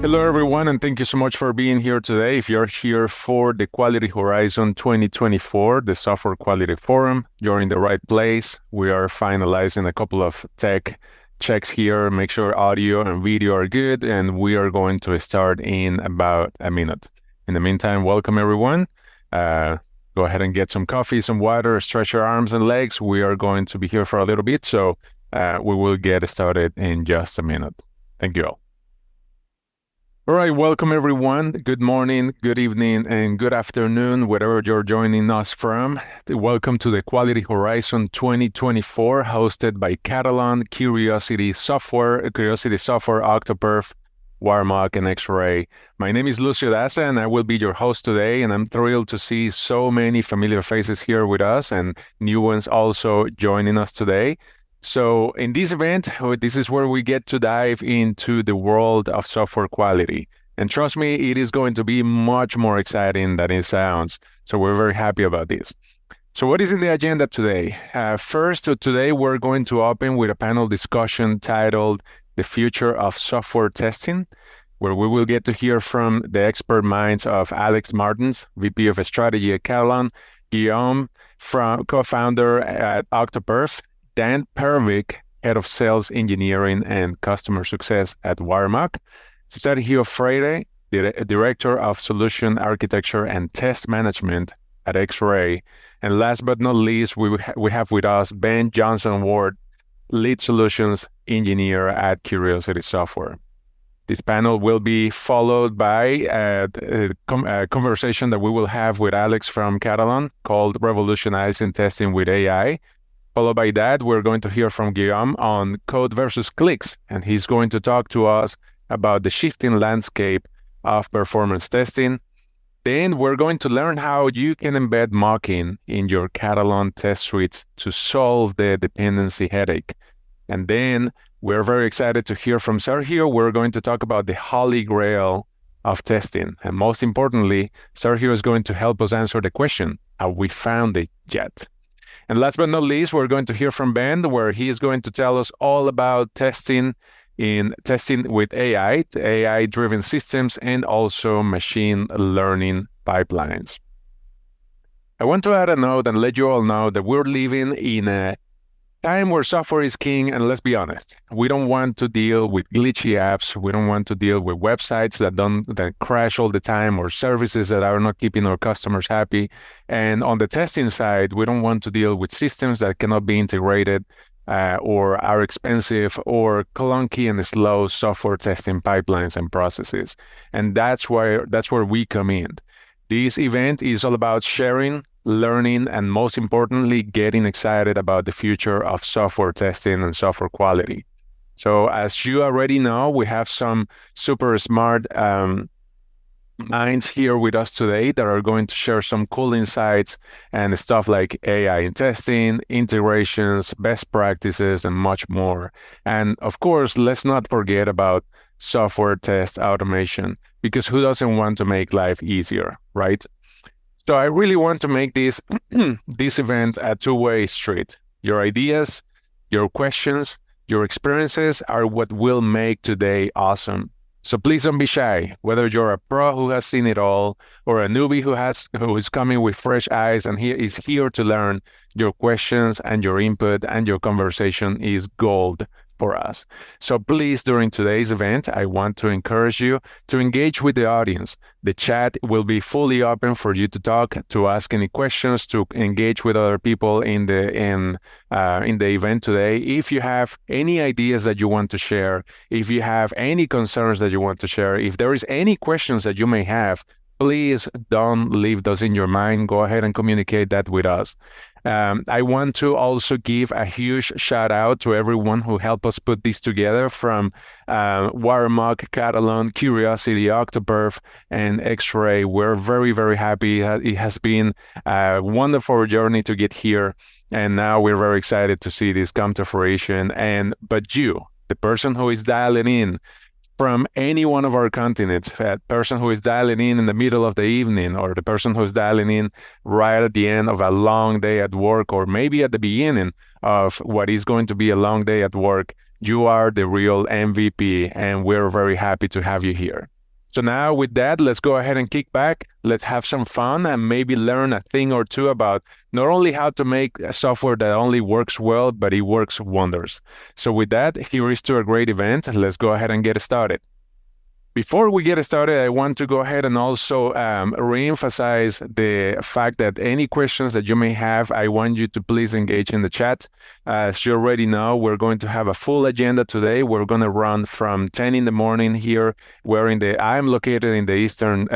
Hello, everyone, and thank you so much for being here today. If you're here for the Quality Horizon 2024, the Software Quality Forum, you're in the right place. We are finalizing a couple of tech checks here, make sure audio and video are good, and we are going to start in about a minute. In the meantime, welcome, everyone. Go ahead and get some coffee, some water, stretch your arms and legs. We are going to be here for a little bit, so we will get started in just a minute. Thank you all. All right, welcome everyone. Good morning, good evening, and good afternoon, wherever you're joining us from. Welcome to the Quality Horizon 2024, hosted by Katalon, Curiosity Software, Octoperf, Wiremark, and X-Ray. My name is Lucio Daza, and I will be your host today, and I'm thrilled to see so many familiar faces here with us and new ones also joining us today. So in this event, this is where we get to dive into the world of software quality. And trust me, it is going to be much more exciting than it sounds. So we're very happy about this. So what is in the agenda today? First, today we're going to open with a panel discussion titled The Future of Software Testing, where we will get to hear from the expert minds of Alex Martins, VP of Strategy at Katalon, Guillaume, co-founder at Octoperf, Dan Pervik, Head of Sales Engineering and Customer Success at Wiremark, Sergio Freire, Director of Solution Architecture and Test Management at X-Ray, and last but not least, we have with us Ben Johnson-Ward, Lead Solutions Engineer at Curiosity Software. This panel will be followed by a conversation that we will have with Alex from Katalon called Revolutionizing Testing with AI. Followed by that, we're going to hear from Guillaume on code versus clicks, and he's going to talk to us about the shifting landscape of performance testing. Then we're going to learn how you can embed mocking in your Katalon test suites to solve the dependency headache. And then we're very excited to hear from Sergio. We're going to talk about the holy grail of testing. And most importantly, Sergio is going to help us answer the question, have we found it yet? And last but not least, we're going to hear from Ben, where he is going to tell us all about testing with AI, AI-driven systems, and also machine learning pipelines. I want to add a note and let you all know that we're living in a time where software is king, and let's be honest, we don't want to deal with glitchy apps. We don't want to deal with websites that crash all the time, or services that are not keeping our customers happy. And on the testing side, we don't want to deal with systems that cannot be integrated or are expensive or clunky and slow software testing pipelines and processes. And that's where we come in. This event is all about sharing, learning, and most importantly, getting excited about the future of software testing and software quality. So as you already know, we have some super smart minds here with us today that are going to share some cool insights and stuff like AI in testing, integrations, best practices, and much more. And of course, let's not forget about software test automation, because who doesn't want to make life easier, right? So I really want to make this event a two-way street. Your ideas, your questions, your experiences are what will make today awesome. So please don't be shy, whether you're a pro who has seen it all or a newbie who is coming with fresh eyes and he is here to learn. Your questions and your input and your conversation is gold for us. So please, during today's event, I want to encourage you to engage with the audience. The chat will be fully open for you to talk, to ask any questions, to engage with other people in the event today. If you have any ideas that you want to share, if you have any concerns that you want to share, if there is any questions that you may have, please don't leave those in your mind. Go ahead and communicate that with us. I want to also give a huge shout out to everyone who helped us put this together, from Wiremark, Katalon, Curiosity, Octoperf, and X-Ray. We're very, very happy. It has been a wonderful journey to get here, and now we're very excited to see this come to fruition. But you, the person who is dialing in from any one of our continents, that person who is dialing in the middle of the evening, or the person who's dialing in right at the end of a long day at work, or maybe at the beginning of what is going to be a long day at work, you are the real MVP, and we're very happy to have you here. So now with that, let's go ahead and kick back. Let's have some fun and maybe learn a thing or two about not only how to make a software that only works well, but it works wonders. So with that, here is to a great event. Let's go ahead and get started. Before we get started, I want to go ahead and also reemphasize the fact that any questions that you may have, I want you to please engage in the chat. As you already know, we're going to have a full agenda today. We're going to run from 10 in the morning here. I'm located in the eastern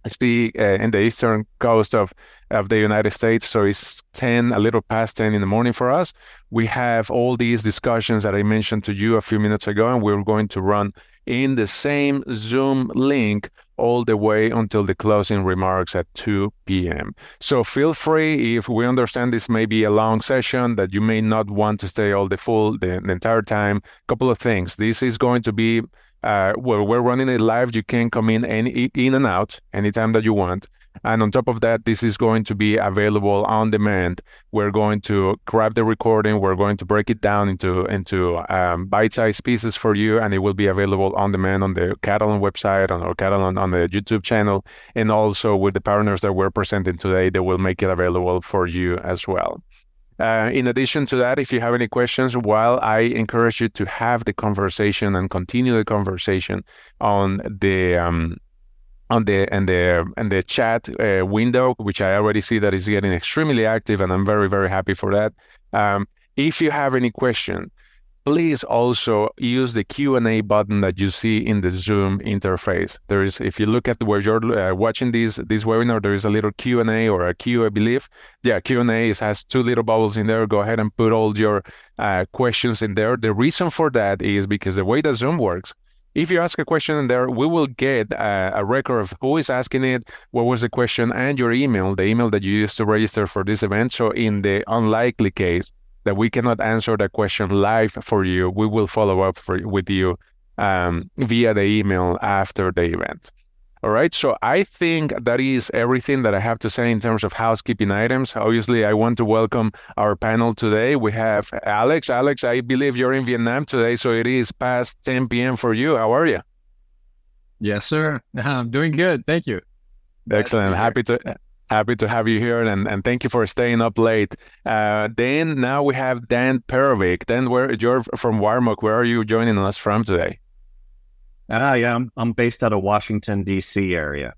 in the eastern coast of the United States. So it's a little past 10 in the morning for us. We have all these discussions that I mentioned to you a few minutes ago, and we're going to run in the same Zoom link all the way until the closing remarks at 2 p.m. So feel free, if we understand this may be a long session, that you may not want to stay the entire time. Couple of things. This is going to be we're running it live. You can come in and out anytime that you want. And on top of that, this is going to be available on demand. We're going to grab the recording. We're going to break it down into bite-sized pieces for you, and it will be available on demand on the Katalon website, on the YouTube channel, and also with the partners that we're presenting today, they will make it available for you as well. In addition to that, if you have any questions, while I encourage you to have the conversation and continue the conversation on the chat window, which I already see that is getting extremely active, and I'm very, very happy for that. If you have any question, please also use the Q&A button that you see in the Zoom interface. If you look at where you're watching this webinar, there is a little Q&A or a queue, I believe. Yeah, Q&A has two little bubbles in there. Go ahead and put all your questions in there. The reason for that is because the way that Zoom works, if you ask a question in there, we will get a record of who is asking it, what was the question, and your email, the email that you used to register for this event. So in the unlikely case that we cannot answer that question live for you, we will follow up with you via the email after the event. All right, so I think that is everything that I have to say in terms of housekeeping items. Obviously, I want to welcome our panel today. We have Alex. Alex, I believe you're in Vietnam today, so it is past 10 p.m. for you. How are you? Yes, sir. I'm doing good. Thank you. Excellent. Happy to have you here, and thank you for staying up late. Then now we have Dan Perovic. Dan, you're from Warmock. Where are you joining us from today? Yeah, I'm based out of Washington, D.C. area.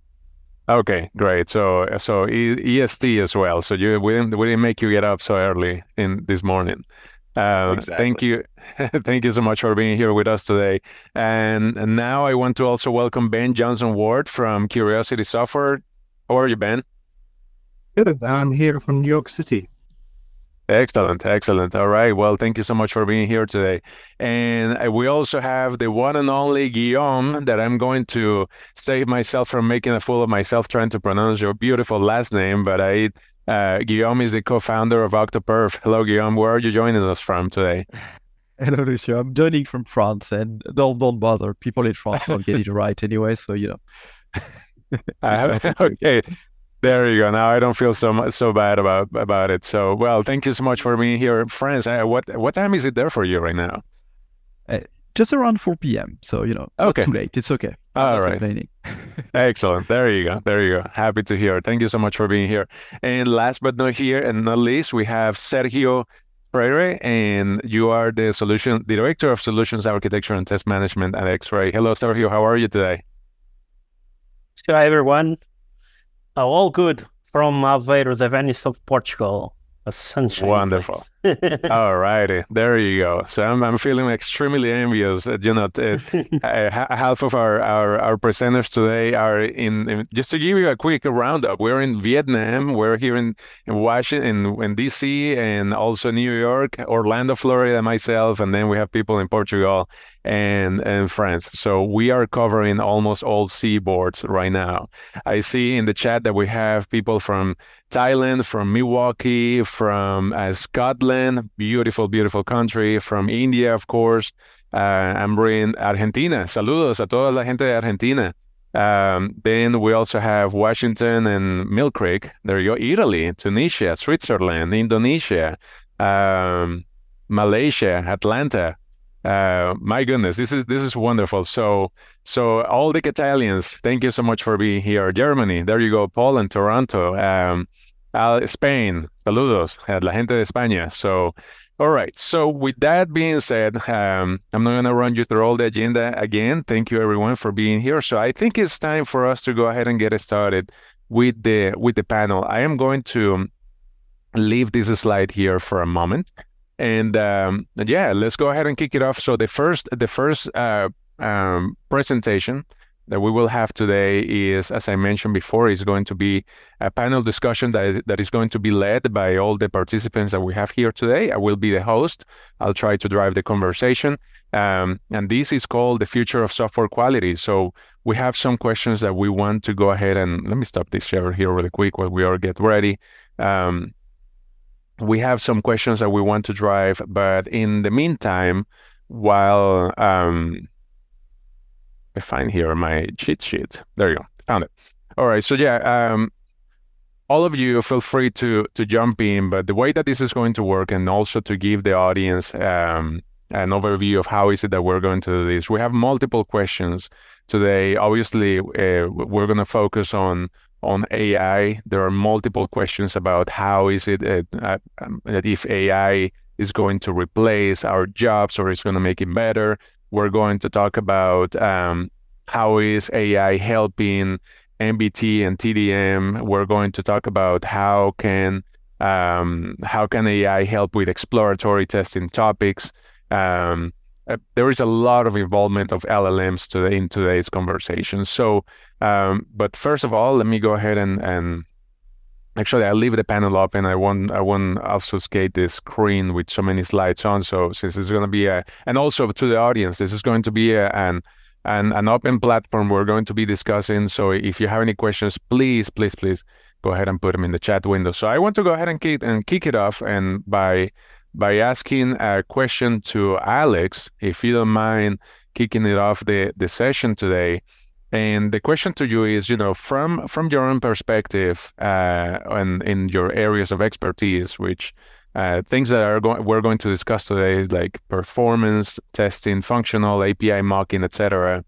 Okay, great. So EST as well. So we didn't make you get up so early in this morning. Exactly. Thank you. Thank you so much for being here with us today. And now I want to also welcome Ben Johnson Ward from Curiosity Software. How are you, Ben? Good. I'm here from New York City. Excellent. All right. Well, thank you so much for being here today. And we also have the one and only Guillaume, that I'm going to save myself from making a fool of myself trying to pronounce your beautiful last name. But Guillaume is the co-founder of Octoperf. Hello, Guillaume. Where are you joining us from today? Hello, Lucio. I'm joining from France, and don't bother. People in France don't get it right anyway, so you know. Okay. There you go. Now I don't feel so bad about it. So, well, thank you so much for being here, France. What time is it there for you right now? Just around 4 p.m. So not too late. It's okay. All right. Complaining. Excellent. There you go. Happy to hear. Thank you so much for being here. And last but not least, we have Sergio Freire, and you are the Director of Solutions Architecture and Test Management at X-Ray. Hello, Sergio. How are you today? Hi, everyone. All good from Aveiro, the Venice of Portugal. A sunshine. Wonderful. All righty, there you go. So I'm feeling extremely envious. Half of our presenters today are in. Just to give you a quick roundup, we're in Vietnam. We're here in Washington, in DC, and also New York, Orlando, Florida, myself, and then we have people in Portugal and France. So we are covering almost all seaboards right now. I see in the chat that we have people from Thailand, from Milwaukee, from Scotland, beautiful, beautiful country, from India, of course. I'm in Argentina. Saludos a toda la gente de Argentina. Then we also have Washington and Mill Creek. There you go. Italy, Tunisia, Switzerland, Indonesia, Malaysia, Atlanta. My goodness, this is wonderful. So all the Catalians, thank you so much for being here. Germany, there you go. Poland, Toronto, Spain, saludos, la gente de España. So, all right. So with that being said, I'm not gonna run you through all the agenda again. Thank you everyone for being here. So I think it's time for us to go ahead and get started with the panel. I am going to leave this slide here for a moment. And yeah, let's go ahead and kick it off. So the first presentation that we will have today is, as I mentioned before, is going to be a panel discussion that is going to be led by all the participants that we have here today. I will be the host. I'll try to drive the conversation. And this is called the future of software quality. So we have some questions that we want to go ahead and let me stop this share here really quick while we all get ready. We have some questions that we want to drive, but in the meantime, while I find here my cheat sheet. There you go, found it. All right, so yeah, all of you feel free to jump in, but the way that this is going to work, and also to give the audience an overview of how is it that we're going to do this. We have multiple questions today. Obviously, we're going to focus on AI. There are multiple questions about how is it that if AI is going to replace our jobs or is going to make it better. We're going to talk about how is AI helping MBT and TDM. We're going to talk about how can AI help with exploratory testing topics. There is a lot of involvement of LLMs in today's conversation. So, but first of all, let me go ahead and actually I'll leave the panel up, and I won't obfuscate the screen with so many slides on. So since it's going to be and also to the audience, this is going to be an open platform. We're going to be discussing. So if you have any questions, please go ahead and put them in the chat window. So I want to go ahead and kick it off, and by asking a question to Alex, if you don't mind kicking it off the session today. And the question to you is, from your own perspective and in your areas of expertise, which things that we're going to discuss today, like performance testing, functional API mocking, etc.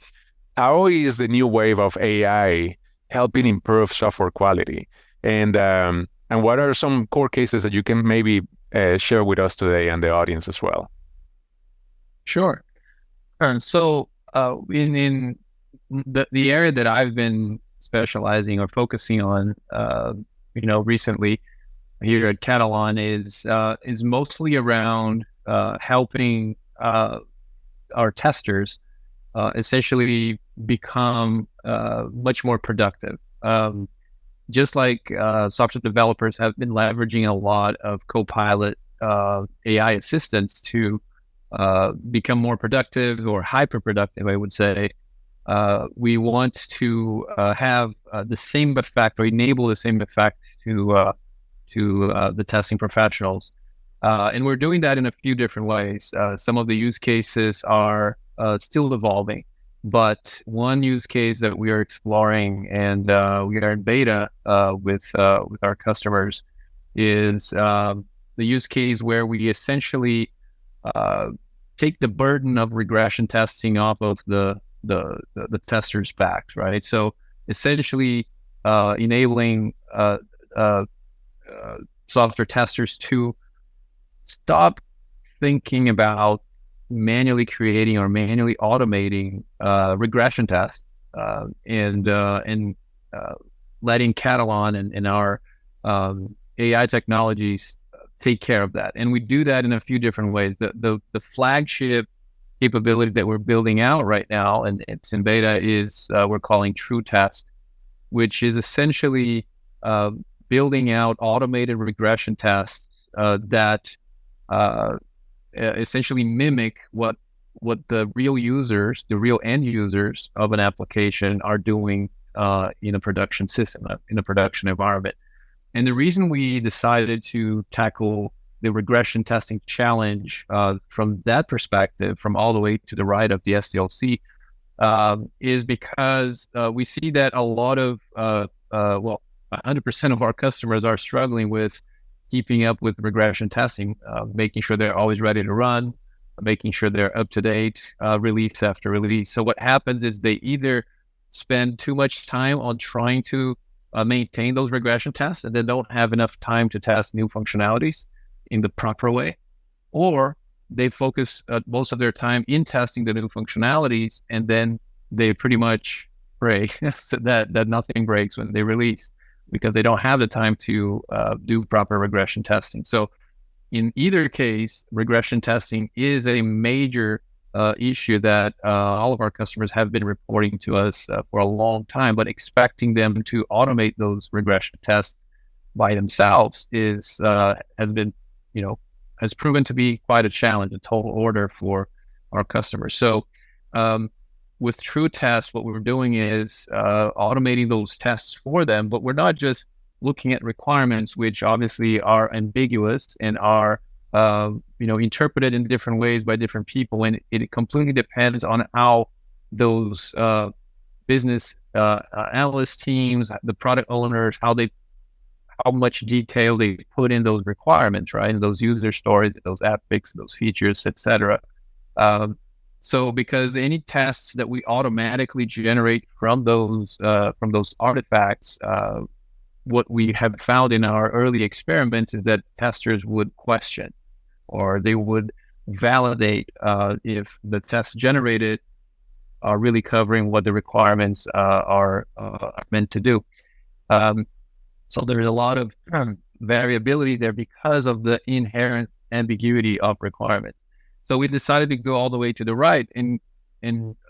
How is the new wave of AI helping improve software quality? And what are some core cases that you can maybe share with us today and the audience as well? Sure. So in the area that I've been specializing or focusing on, recently here at Katalon is mostly around helping our testers essentially become much more productive. Just like software developers have been leveraging a lot of Copilot AI assistants to become more productive or hyper productive, I would say. We want to have the same effect, or enable the same effect to the testing professionals, and we're doing that in a few different ways. Some of the use cases are still evolving, but one use case that we are exploring and we are in beta with our customers is the use case where we essentially take the burden of regression testing off of the tester's back, right? So essentially enabling software testers to stop thinking about manually creating or manually automating regression tests and letting Katalon and our AI technologies take care of that. And we do that in a few different ways. The flagship capability that we're building out right now, and it's in beta, is we're calling True Test, which is essentially building out automated regression tests that essentially mimic what the real users, the real end users of an application are doing in a production system, in a production environment. And the reason we decided to tackle the regression testing challenge from that perspective, from all the way to the right of the SDLC, is because we see that a lot of, 100% of our customers are struggling with keeping up with regression testing, making sure they're always ready to run, making sure they're up to date, release after release. So what happens is they either spend too much time on trying to maintain those regression tests, and they don't have enough time to test new functionalities in the proper way, or they focus most of their time in testing the new functionalities, and then they pretty much pray so that nothing breaks when they release, because they don't have the time to do proper regression testing. So in either case, regression testing is a major issue that all of our customers have been reporting to us for a long time, but expecting them to automate those regression tests by themselves has proven to be quite a challenge, a tall order for our customers. So with TrueTest, what we're doing is automating those tests for them, but we're not just looking at requirements, which obviously are ambiguous and are interpreted in different ways by different people. And it completely depends on how those business analyst teams, the product owners, how much detail they put in those requirements, right? And those user stories, those epics, those features, etc. So because any tests that we automatically generate from those artifacts, what we have found in our early experiments is that testers would question, or they would validate if the tests generated are really covering what the requirements are meant to do. So there's a lot of variability there because of the inherent ambiguity of requirements. So we decided to go all the way to the right and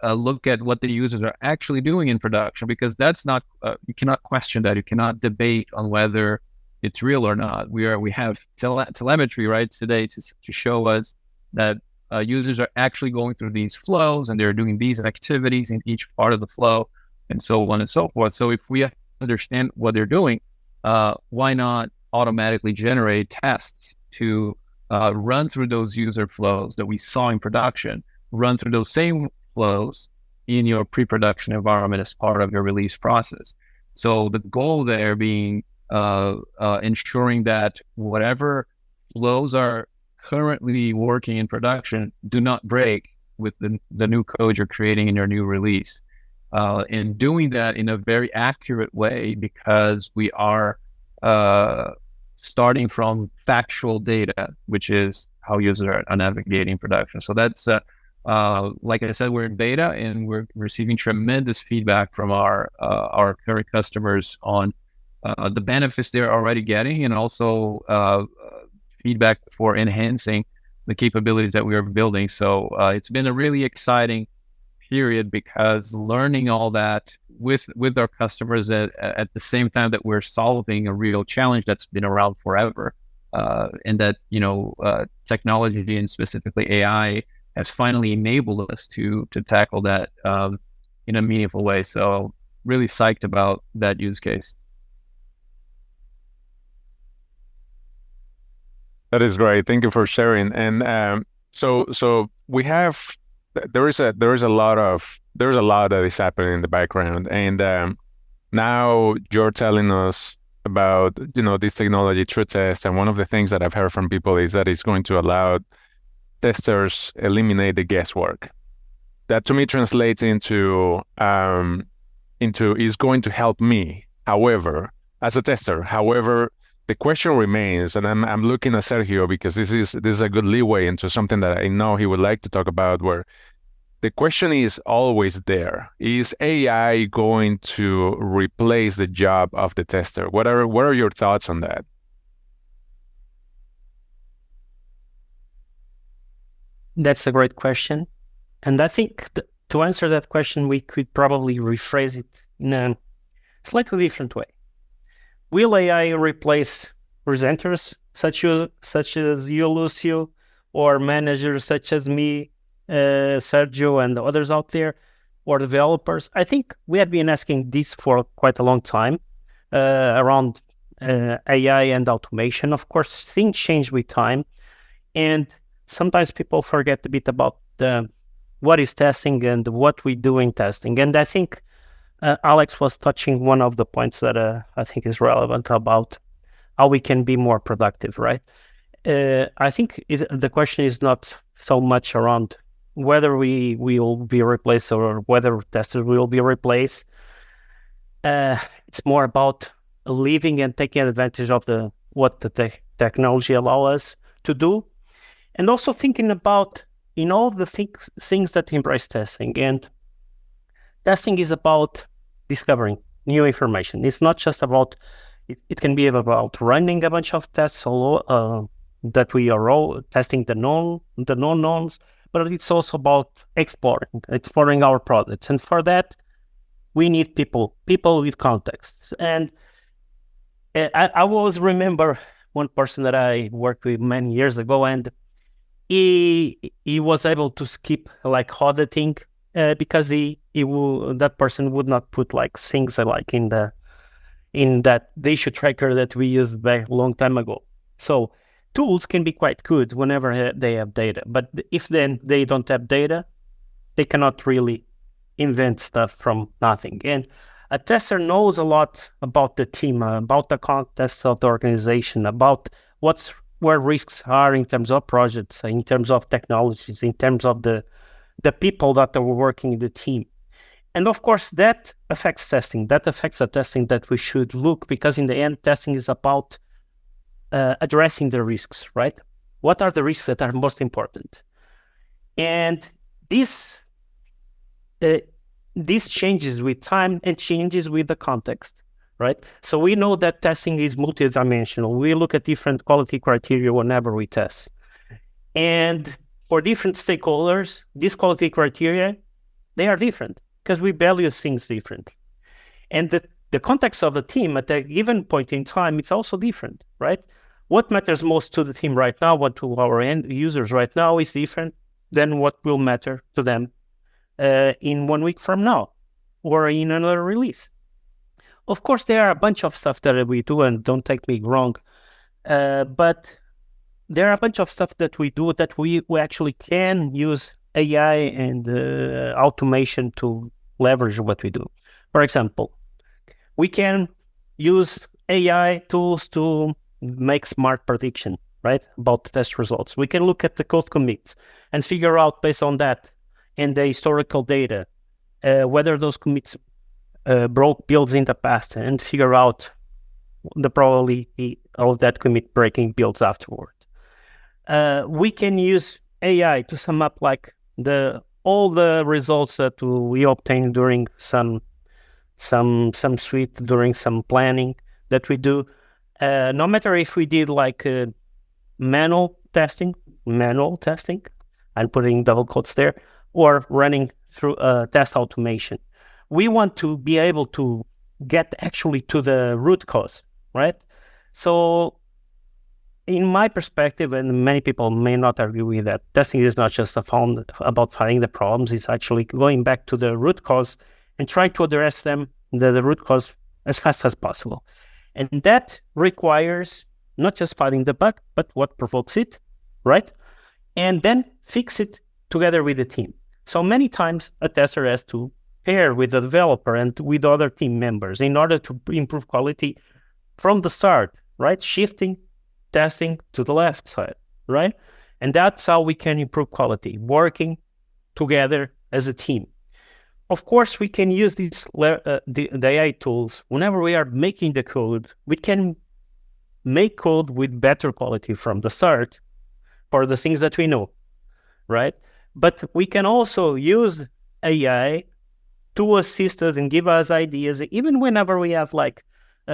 look at what the users are actually doing in production, because that's not you cannot question that. You cannot debate on whether it's real or not. We have telemetry, right, today to show us that users are actually going through these flows and they're doing these activities in each part of the flow, and so on and so forth. So if we understand what they're doing, why not automatically generate tests to run through those user flows that we saw in production, run through those same flows in your pre-production environment as part of your release process. So the goal there being ensuring that whatever flows are currently working in production do not break with the new code you're creating in your new release. And doing that in a very accurate way, because we are starting from factual data, which is how users are navigating production. So that's, like I said, we're in beta and we're receiving tremendous feedback from our current customers on the benefits they're already getting, and also feedback for enhancing the capabilities that we are building. So it's been a really exciting period, because learning all that with our customers at the same time that we're solving a real challenge that's been around forever, and that technology and specifically AI has finally enabled us to tackle that in a meaningful way. So really psyched about that use case. That is great. Thank you for sharing. And so we have there's a lot that is happening in the background, and now you're telling us about this technology, TrueTest, and one of the things that I've heard from people is that it's going to allow testers eliminate the guesswork. That to me translates into is going to help me, however, as a tester. However, the question remains, and I'm looking at Sergio because this is a good leeway into something that I know he would like to talk about, where the question is always there. Is AI going to replace the job of the tester? What are your thoughts on that? That's a great question. And I think to answer that question, we could probably rephrase it in a slightly different way. Will AI replace presenters such as you, Lucio, or managers such as me, Sergio, and the others out there, or developers? I think we have been asking this for quite a long time around AI and automation. Of course, things change with time, and sometimes people forget a bit about what is testing and what we do in testing. And I think Alex was touching one of the points that I think is relevant about how we can be more productive, right? I think the question is not so much around whether we will be replaced or whether testers will be replaced. It's more about living and taking advantage of what the technology allow us to do, and also thinking about all the things that embrace testing. And testing is about discovering new information. It's not just about it can be about running a bunch of tests that we are all testing the known knowns, but it's also about exploring our products. And for that, we need people with context. And I always remember one person that I worked with many years ago, and he was able to skip like auditing because that person would not put like things like in that issue tracker that we used back a long time ago. So tools can be quite good whenever they have data, but if then they don't have data, they cannot really invent stuff from nothing. And a tester knows a lot about the team, about the context of the organization, about where risks are in terms of projects, in terms of technologies, in terms of the people that are working in the team. And of course, that affects testing. That affects the testing that we should look, because in the end, testing is about addressing the risks, right? What are the risks that are most important? And this changes with time and changes with the context, right? So we know that testing is multidimensional. We look at different quality criteria whenever we test. And for different stakeholders, these quality criteria, they are different because we value things differently. And the context of the team at a given point in time, it's also different, right? What matters most to the team right now, what to our end users right now is different than what will matter to them in 1 week from now or in another release. Of course, there are a bunch of stuff that we do, and don't take me wrong, but there are a bunch of stuff that we do that we actually can use AI and automation to leverage what we do. For example, we can use AI tools to make smart prediction, right, about test results. We can look at the code commits and figure out based on that and the historical data whether those commits broke builds in the past, and figure out the probability of that commit breaking builds afterward. We can use AI to sum up like all the results that we obtain during some suite, during some planning that we do. No matter if we did like manual testing, I'm putting double quotes there, or running through test automation. We want to be able to get actually to the root cause, right? So in my perspective, and many people may not agree with that, testing is not just about finding the problems. It's actually going back to the root cause and trying to address them, the root cause, as fast as possible. And that requires not just finding the bug, but what provokes it, right? And then fix it together with the team. So many times a tester has to pair with the developer and with other team members in order to improve quality from the start, right? Shifting testing to the left side, right? And that's how we can improve quality, working together as a team. Of course, we can use these the AI tools whenever we are making the code. We can make code with better quality from the start for the things that we know, right? But we can also use AI to assist us and give us ideas, even whenever we have like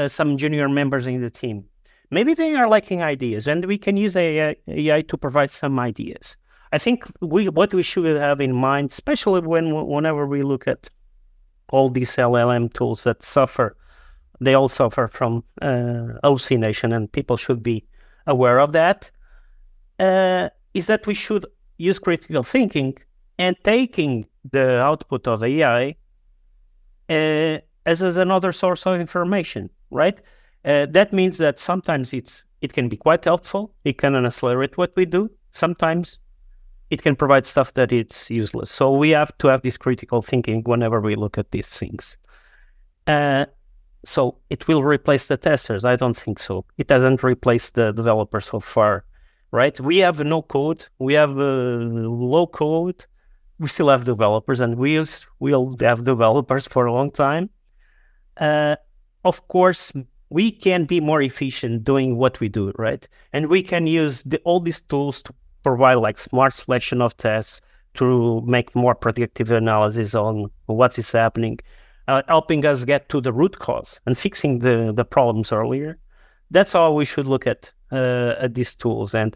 some junior members in the team. Maybe they are lacking ideas, and we can use AI to provide some ideas. I think what we should have in mind, especially whenever we look at all these LLM tools that they all suffer from hallucination, and people should be aware of that, is that we should use critical thinking and taking the output of AI as another source of information, right? That means that sometimes it can be quite helpful. It can accelerate what we do. Sometimes it can provide stuff that it's useless. So we have to have this critical thinking whenever we look at these things. So it will replace the testers? I don't think so. It hasn't replaced the developers so far. right? We have no code, we have low code, we still have developers, and we'll have developers for a long time. Of course, we can be more efficient doing what we do, right? And we can use all these tools to provide like smart selection of tests to make more predictive analysis on what is happening, helping us get to the root cause and fixing the problems earlier. That's how we should look at these tools. And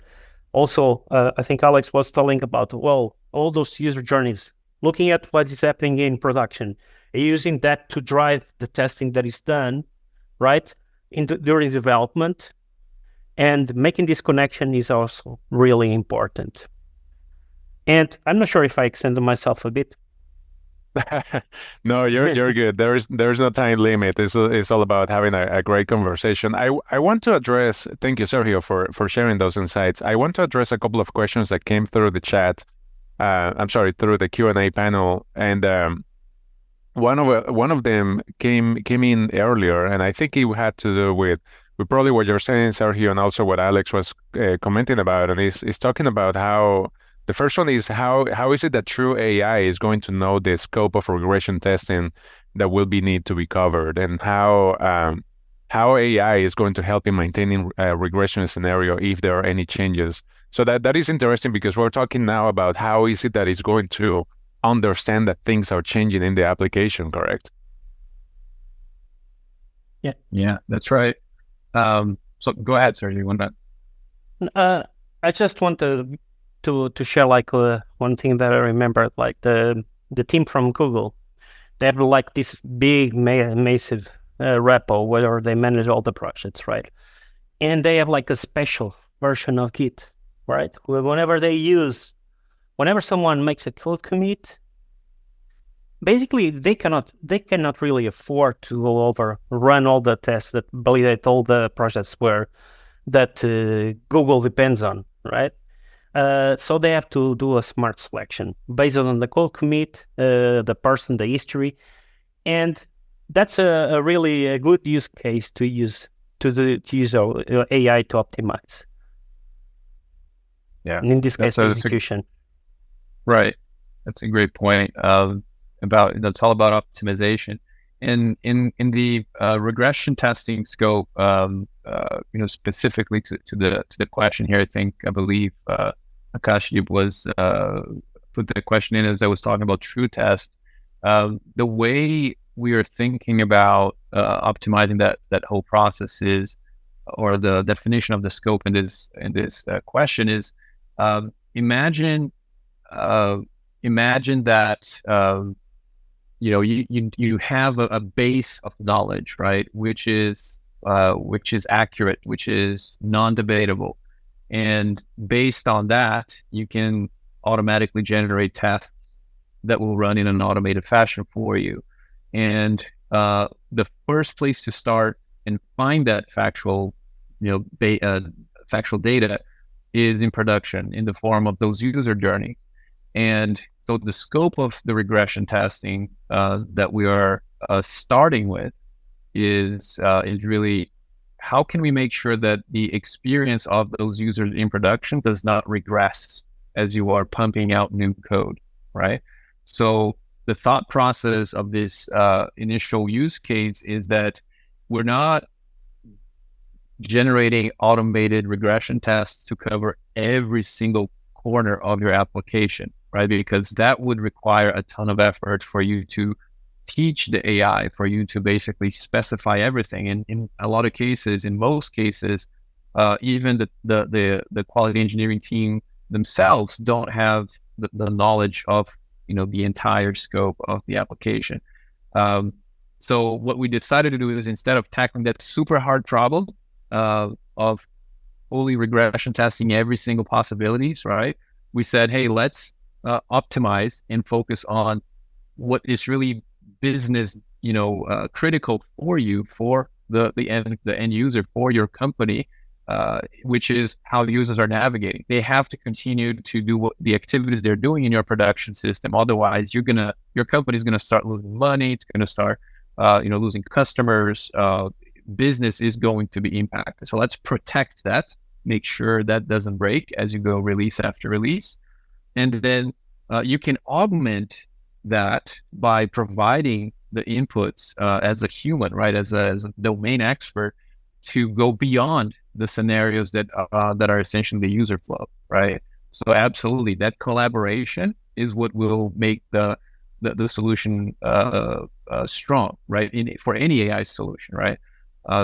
also, I think Alex was telling about, well, all those user journeys, looking at what is happening in production, using that to drive the testing that is done, right, during development. And making this connection is also really important. And I'm not sure if I extended myself a bit. No, you're good. There's no time limit. It's all about having a great conversation. I want to address. Thank you, Sergio, for sharing those insights. I want to address a couple of questions that came through the chat. I'm sorry, through the Q&A panel, and one of them came in earlier, and I think it had to do with probably what you're saying, Sergio, and also what Alex was commenting about, and is talking about how. The first one is how is it that true AI is going to know the scope of regression testing that will need to be covered, and how AI is going to help in maintaining a regression scenario if there are any changes. So that is interesting, because we're talking now about how is it that it's going to understand that things are changing in the application, correct? Yeah, that's right. So go ahead, sir. You want that? I just want to share like one thing that I remember, like the team from Google. They have like this big massive repo where they manage all the projects, right? And they have like a special version of Git, right? Whenever someone makes a code commit, basically they cannot really afford to go over, run all the tests that validate all the projects that Google depends on, right? So they have to do a smart selection based on the code commit, the person, the history, and that's a really good use case to use AI to optimize. Yeah, and in this case, execution. Right, that's a great point. That's all about optimization. And in the regression testing scope, specifically to the question here, I believe Akash was put the question in as I was talking about true test. The way we are thinking about optimizing that whole process is, or the definition of the scope in this question is, imagine that you have a base of knowledge, right, which is accurate, which is non-debatable. And based on that, you can automatically generate tests that will run in an automated fashion for you. And the first place to start and find that factual data is in production in the form of those user journeys. And so the scope of the regression testing that we are starting with is really, how can we make sure that the experience of those users in production does not regress as you are pumping out new code, right? So the thought process of this initial use case is that we're not generating automated regression tests to cover every single corner of your application, right? Because that would require a ton of effort for you to teach the AI, for you to basically specify everything. And in a lot of cases, in most cases, even the quality engineering team themselves don't have the knowledge of the entire scope of the application. So what we decided to do is, instead of tackling that super hard problem of fully regression testing every single possibilities, right? We said, hey, let's optimize and focus on what is really business, critical for you, for the end user, for your company, which is how the users are navigating. They have to continue to do what the activities they're doing in your production system. Otherwise, your company is gonna start losing money. It's gonna start, losing customers. Business is going to be impacted. So let's protect that make sure that doesn't break as you go release after release. And then you can augment that by providing the inputs as a human, right, as a domain expert, to go beyond the scenarios that are essentially the user flow, right? So absolutely, that collaboration is what will make the solution strong, right? For any AI solution, right?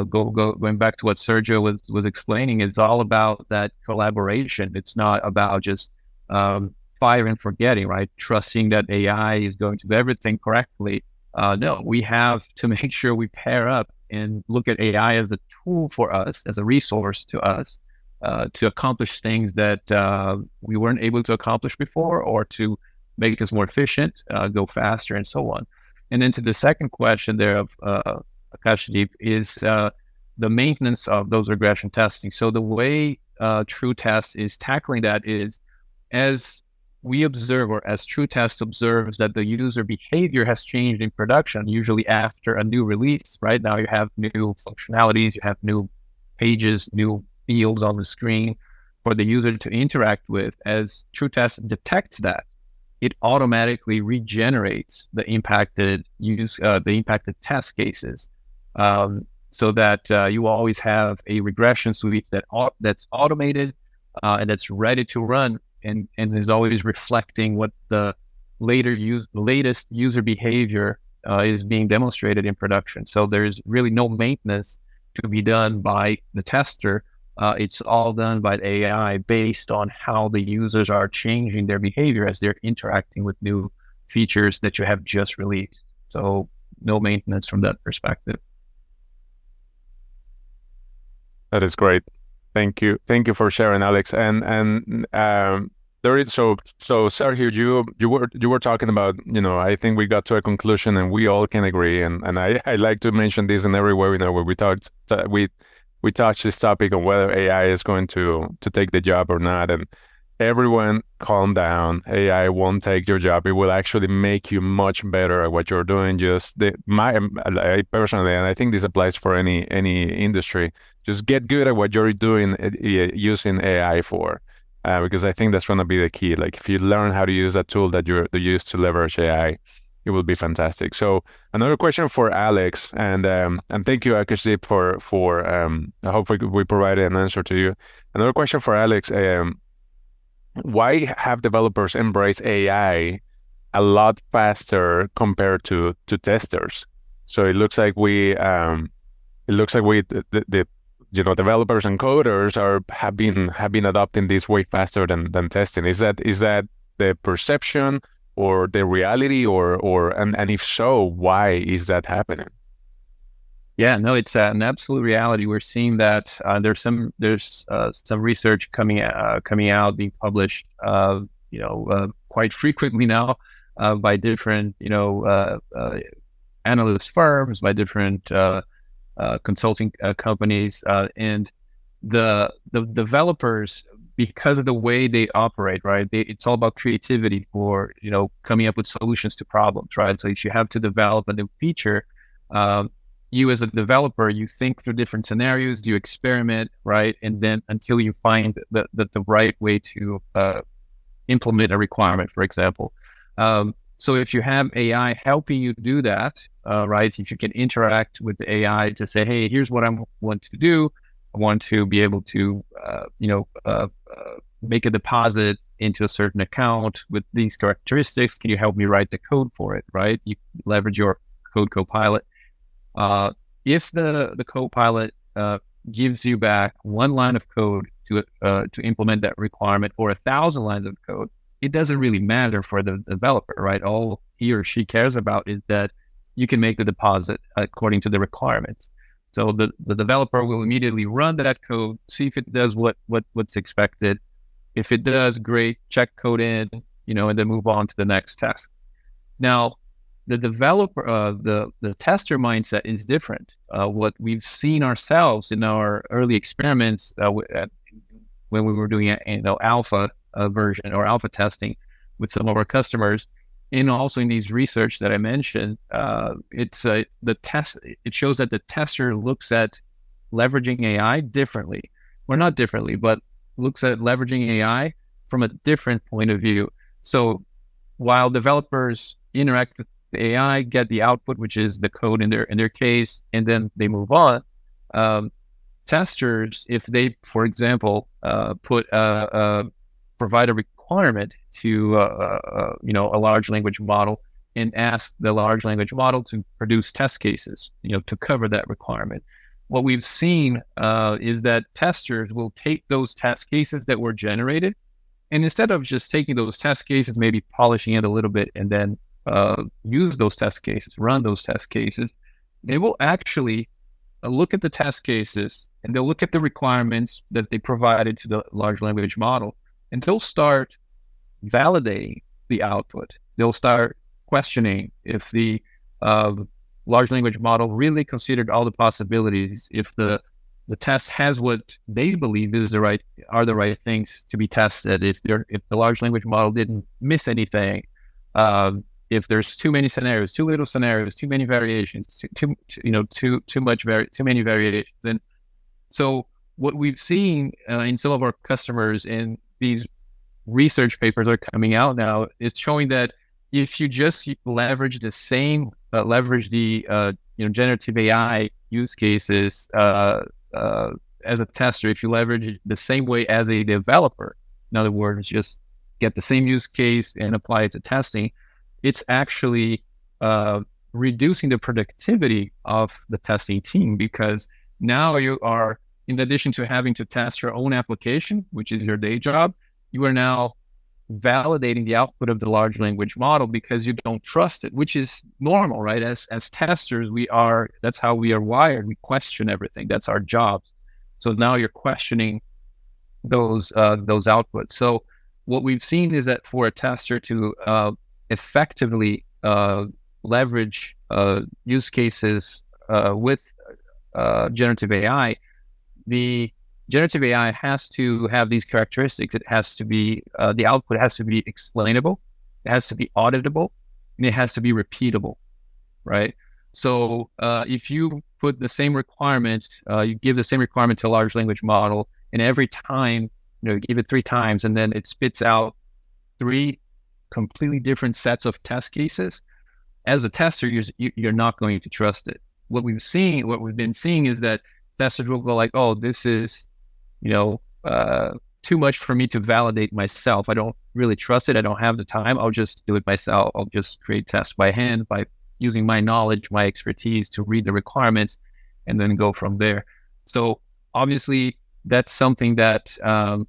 Going back to what Sergio was explaining, it's all about that collaboration. It's not about just fire and forgetting, right? Trusting that AI is going to do everything correctly. No, we have to make sure we pair up and look at AI as a tool for us, as a resource to us, to accomplish things that we weren't able to accomplish before, or to make us more efficient, go faster, and so on. And then to the second question there of Akashdeep is the maintenance of those regression testing. So the way TrueTest is tackling that is, as we observe, or as TrueTest observes, that the user behavior has changed in production, usually after a new release, right? Now you have new functionalities, you have new pages, new fields on the screen for the user to interact with. As TrueTest detects that, it automatically regenerates the impacted test cases, so that you always have a regression suite that's automated and that's ready to run, and is always reflecting what the latest user behavior is being demonstrated in production. So there's really no maintenance to be done by the tester. It's all done by the AI based on how the users are changing their behavior as they're interacting with new features that you have just released. So no maintenance from that perspective. That is great. Thank you for sharing, Alex. And there is so Sergio, you were talking about, I think we got to a conclusion, and we all can agree. And I like to mention this in every webinar where we touch this topic on whether AI is going to take the job or not. And everyone, calm down. AI won't take your job. It will actually make you much better at what you're doing. I personally, and I think this applies for any industry, just get good at what you're doing using AI for, because I think that's going to be the key. Like, if you learn how to use a tool that you use to leverage AI, it will be fantastic. So another question for Alex, and thank you, Akashdeep, for hopefully we provided an answer to you. Another question for Alex: why have developers embraced AI a lot faster compared to testers? So it looks like the developers and coders have been adopting this way faster than testing. Is that the perception or the reality, and if so, why is that happening? Yeah, no, it's an absolute reality. We're seeing that there's some research coming out, being published, quite frequently now, by different analyst firms, by different consulting companies, and the developers, because of the way they operate, right? It's all about creativity for coming up with solutions to problems, right? So if you have to develop a new feature, you as a developer, you think through different scenarios, you experiment, right? And then until you find the right way to implement a requirement, for example. So if you have AI helping you do that, right? If you can interact with the AI to say, hey, here's what I want to do. I want to be able to, make a deposit into a certain account with these characteristics. Can you help me write the code for it, right? You leverage your code copilot. If the copilot gives you back one line of code to implement that requirement, or 1,000 lines of code, it doesn't really matter for the developer, right? All he or she cares about is that you can make the deposit according to the requirements. So the developer will immediately run that code, see if it does what's expected. If it does, great, check code in, and then move on to the next task. Now, the developer, the tester mindset is different. What we've seen ourselves in our early experiments when we were doing alpha version or alpha testing with some of our customers, and also in these research that I mentioned, it shows that the tester looks at leveraging AI differently. or not differently, but looks at leveraging AI from a different point of view. So while developers interact with the AI, get the output, which is the code in their case, and then they move on. Testers, if they, for example, provide a requirement to a large language model and ask the large language model to produce test cases, to cover that requirement. What we've seen is that testers will take those test cases that were generated, and instead of just taking those test cases, maybe polishing it a little bit, and then use those test cases, run those test cases, they will actually look at the test cases, and they'll look at the requirements that they provided to the large language model, and they'll start validating the output. They'll start questioning if the large language model really considered all the possibilities, if the test has what they believe are the right things to be tested, if the large language model didn't miss anything, if there's too many scenarios, too little scenarios, too many variations, too many variations. And so what we've seen in some of our customers, and these research papers are coming out now, is showing that if you just leverage the generative AI use cases as a tester, if you leverage the same way as a developer, in other words, just get the same use case and apply it to testing, it's actually reducing the productivity of the testing team, because now you are, in addition to having to test your own application, which is your day job, you are now validating the output of the large language model because you don't trust it, which is normal, right? As testers, that's how we are wired. We question everything. That's our jobs. So now you're questioning those outputs. So what we've seen is that for a tester to effectively leverage use cases with generative AI, the generative AI has to have these characteristics. It has to be, the output has to be explainable, it has to be auditable, and it has to be repeatable, right? So if you put the same requirement, you give the same requirement to a large language model, and every time, you give it 3 times, and then it spits out 3 completely different sets of test cases, as a tester, you're not going to trust it. What we've been seeing is that testers will go like, oh, this is, too much for me to validate myself. I don't really trust it. I don't have the time. I'll just do it myself. I'll just create tests by hand by using my knowledge, my expertise to read the requirements and then go from there. So obviously that's something that, the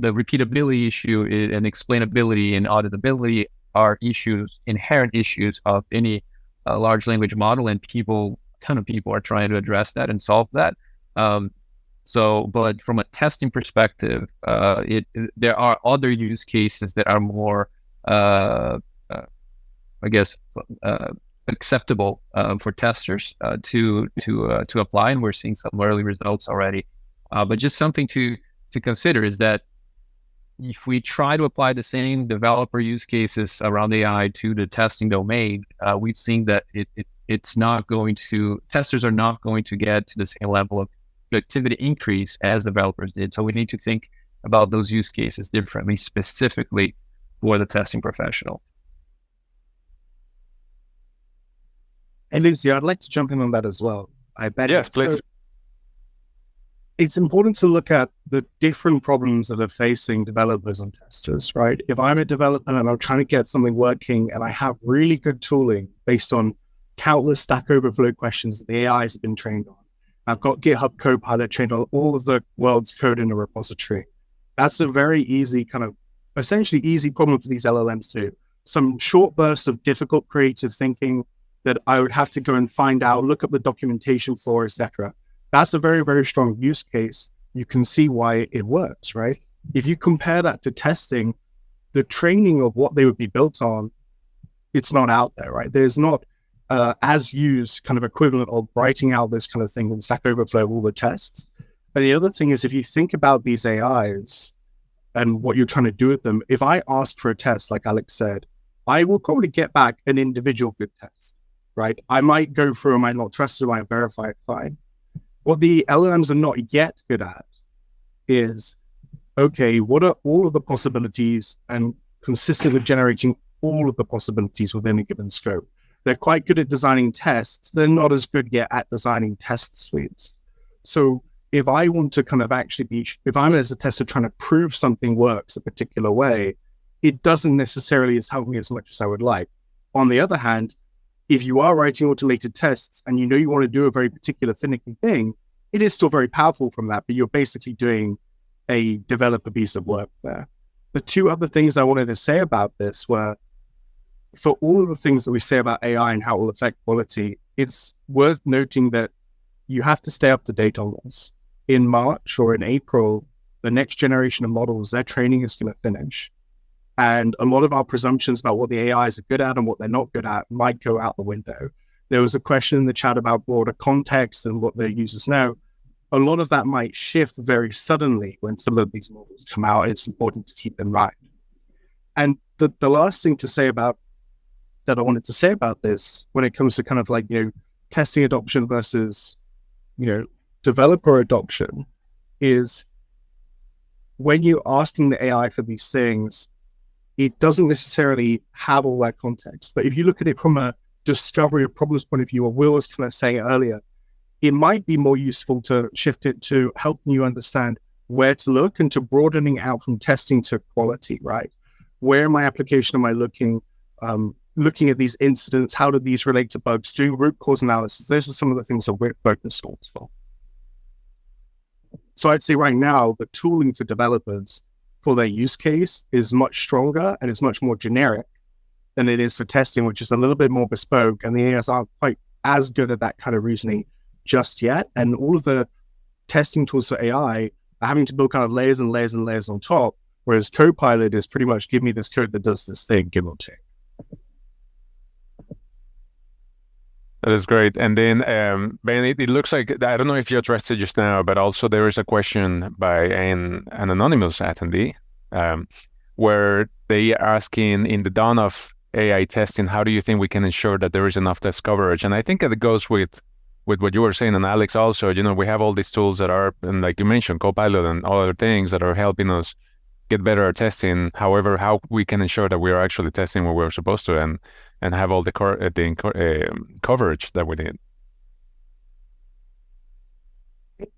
repeatability issue and explainability and auditability are inherent issues of any large language model, and a ton of people are trying to address that and solve that. But from a testing perspective, there are other use cases that are more, acceptable for testers to apply, and we're seeing some early results already. But just something to consider is that if we try to apply the same developer use cases around AI to the testing domain, we've seen that testers are not going to get to the same level of productivity increase as developers did. So we need to think about those use cases differently, specifically for the testing professional. And Lucy, I'd like to jump in on that as well. I bet. Yes, please. So it's important to look at the different problems that are facing developers and testers, right? If I'm a developer and I'm trying to get something working and I have really good tooling based on countless Stack Overflow questions that the AIs have been trained on, I've got GitHub Copilot trained on all of the world's code in a repository. That's a very easy essentially easy problem for these LLMs to do. Some short bursts of difficult creative thinking that I would have to go and find out, look up the documentation for, etc. That's a very, very strong use case. You can see why it works, right? If you compare that to testing, the training of what they would be built on, it's not out there, right? There's not as used kind of equivalent of writing out this kind of thing in Stack Overflow, all the tests. But the other thing is, if you think about these AIs and what you're trying to do with them, if I ask for a test, like Alex said, I will probably get back an individual good test, right? I might go through, I might not trust it, I might verify it, fine. What the LLMs are not yet good at is, okay, what are all of the possibilities and consistent with generating all of the possibilities within a given scope. They're quite good at designing tests. They're not as good yet at designing test suites. So if I want to kind of actually be, if I'm as a tester trying to prove something works a particular way, it doesn't necessarily help me as much as I would like. On the other hand, if you are writing automated tests and you know you want to do a very particular finicky thing, it is still very powerful from that, but you're basically doing a developer piece of work there. The two other things I wanted to say about this were, for all of the things that we say about AI and how it will affect quality, it's worth noting that you have to stay up to date on this. In March or in April, the next generation of models, their training is going to finish. And a lot of our presumptions about what the AIs are good at and what they're not good at might go out the window. There was a question in the chat about broader context and what their users know. A lot of that might shift very suddenly when some of these models come out. It's important to keep in mind. And the last thing to say about that I wanted to say about this, when it comes to kind of like, testing adoption versus, developer adoption, is when you're asking the AI for these things, it doesn't necessarily have all that context. But if you look at it from a discovery of problems point of view, or Will was kind of saying earlier, it might be more useful to shift it to helping you understand where to look and to broadening out from testing to quality, right? Where in my application am I looking? Looking at these incidents, how do these relate to bugs? Doing root cause analysis. Those are some of the things that we're focused on as well. So I'd say right now, the tooling for developers for their use case is much stronger and it's much more generic than it is for testing, which is a little bit more bespoke. And the AIs aren't quite as good at that kind of reasoning just yet. And all of the testing tools for AI are having to build kind of layers and layers and layers on top, whereas Copilot is pretty much give me this code that does this thing, give or take. That is great. And then, Ben, it looks like, I don't know if you addressed it just now, but also there is a question by an anonymous attendee where they are asking, in the dawn of AI testing, how do you think we can ensure that there is enough test coverage? And I think it goes with what you were saying, and Alex also, we have all these tools that are, and like you mentioned, Copilot and all other things that are helping us get better at testing. However, how we can ensure that we are actually testing what we're supposed to and have all the coverage that we need.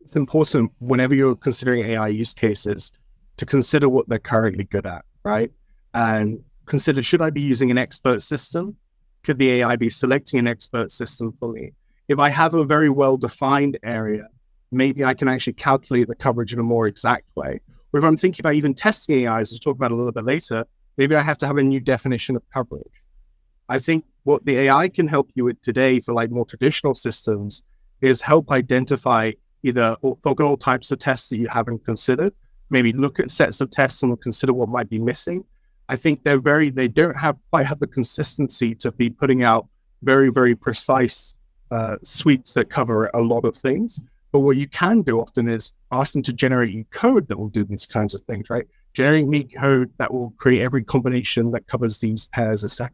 It's important whenever you're considering AI use cases to consider what they're currently good at, right? And consider, should I be using an expert system? Could the AI be selecting an expert system for me? If I have a very well-defined area, maybe I can actually calculate the coverage in a more exact way. Or if I'm thinking about even testing AIs, as we'll talk about a little bit later, maybe I have to have a new definition of coverage. I think what the AI can help you with today for like more traditional systems is help identify either orthogonal types of tests that you haven't considered, maybe look at sets of tests and consider what might be missing. I think they don't quite have the consistency to be putting out very, very precise suites that cover a lot of things. But what you can do often is ask them to generate you code that will do these kinds of things, right? Generate me code that will create every combination that covers these pairs, etc.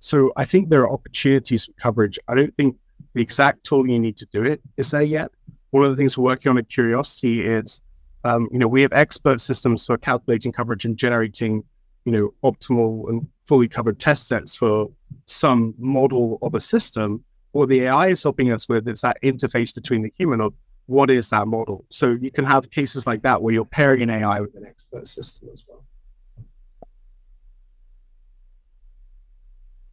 So I think there are opportunities for coverage. I don't think the exact tool you need to do it is there yet. One of the things we're working on at Curiosity is, we have expert systems for calculating coverage and generating, optimal and fully covered test sets for some model of a system. What the AI is helping us with is that interface between the human of what is that model. So you can have cases like that where you're pairing an AI with an expert system as well.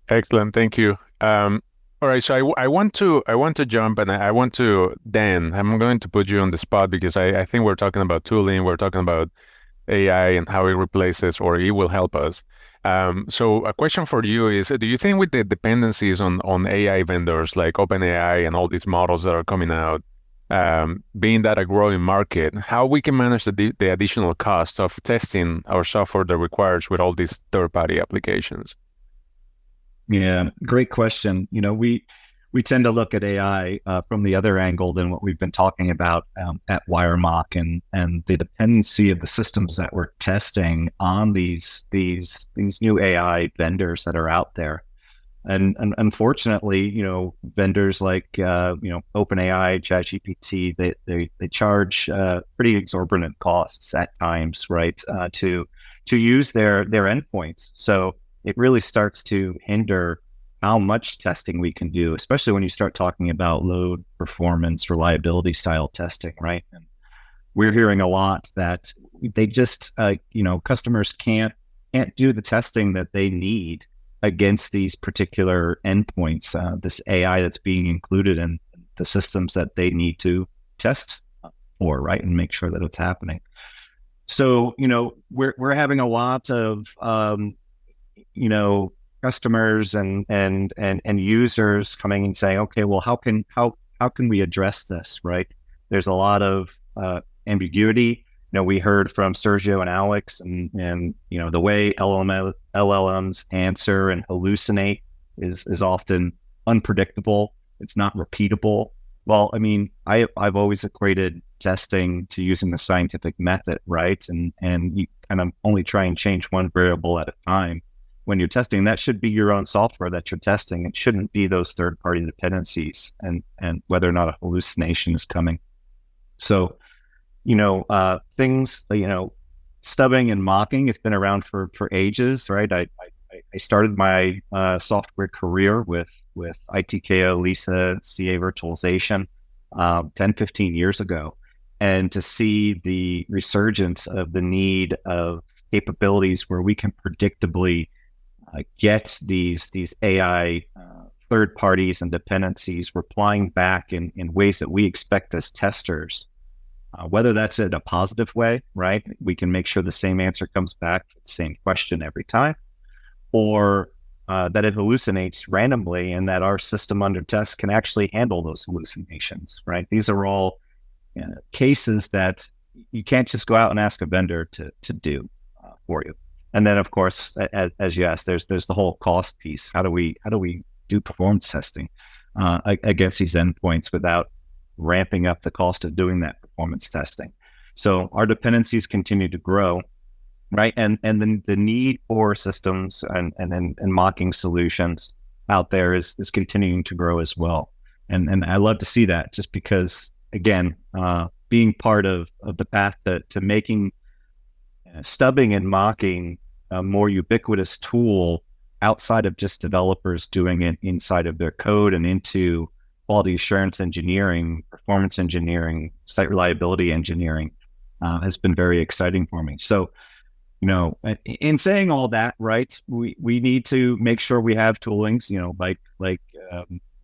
Excellent, thank you. All right, so I want to jump, and I want to, Dan, I'm going to put you on the spot because I think we're talking about tooling, we're talking about AI and how it replaces or it will help us. So a question for you is, do you think with the dependencies on AI vendors like OpenAI and all these models that are coming out, being that a growing market, how we can manage the additional costs of testing our software that requires with all these third-party applications? Yeah, great question. We tend to look at AI from the other angle than what we've been talking about at WireMock and the dependency of the systems that we're testing on these new AI vendors that are out there. And unfortunately, vendors like OpenAI, ChatGPT, they charge pretty exorbitant costs at times, right? To use their endpoints. So it really starts to hinder how much testing we can do, especially when you start talking about load, performance, reliability style testing, right? And we're hearing a lot that they just, customers can't do the testing that they need against these particular endpoints, this AI that's being included in the systems that they need to test for, right, and make sure that it's happening. So, we're having a lot of, customers and users coming and saying, okay, well, how can we address this, right? There's a lot of ambiguity. We heard from Sergio and Alex, and the way LLMs answer and hallucinate is often unpredictable. It's not repeatable. Well, I mean, I've always equated testing to using the scientific method, right? And you kind of only try and change one variable at a time. When you're testing, that should be your own software that you're testing. It shouldn't be those third-party dependencies and whether or not a hallucination is coming. So, things, stubbing and mocking, it's been around for ages, right? I started my software career with ITKO, Lisa, CA virtualization 10, 15 years ago. And to see the resurgence of the need of capabilities where we can predictably get these AI third parties and dependencies replying back in ways that we expect as testers, whether that's in a positive way, right? We can make sure the same answer comes back to the same question every time, or that it hallucinates randomly and that our system under test can actually handle those hallucinations, right? These are all cases that you can't just go out and ask a vendor to do for you. And then, of course, as you asked, there's the whole cost piece. How do we do performance testing against these endpoints without ramping up the cost of doing that performance testing? So our dependencies continue to grow, right? And then the need for systems and mocking solutions out there is continuing to grow as well. And I love to see that, just because, again, being part of the path to making stubbing and mocking a more ubiquitous tool outside of just developers doing it inside of their code and into quality assurance engineering, performance engineering, site reliability engineering has been very exciting for me. So, in saying all that, right, we need to make sure we have toolings, like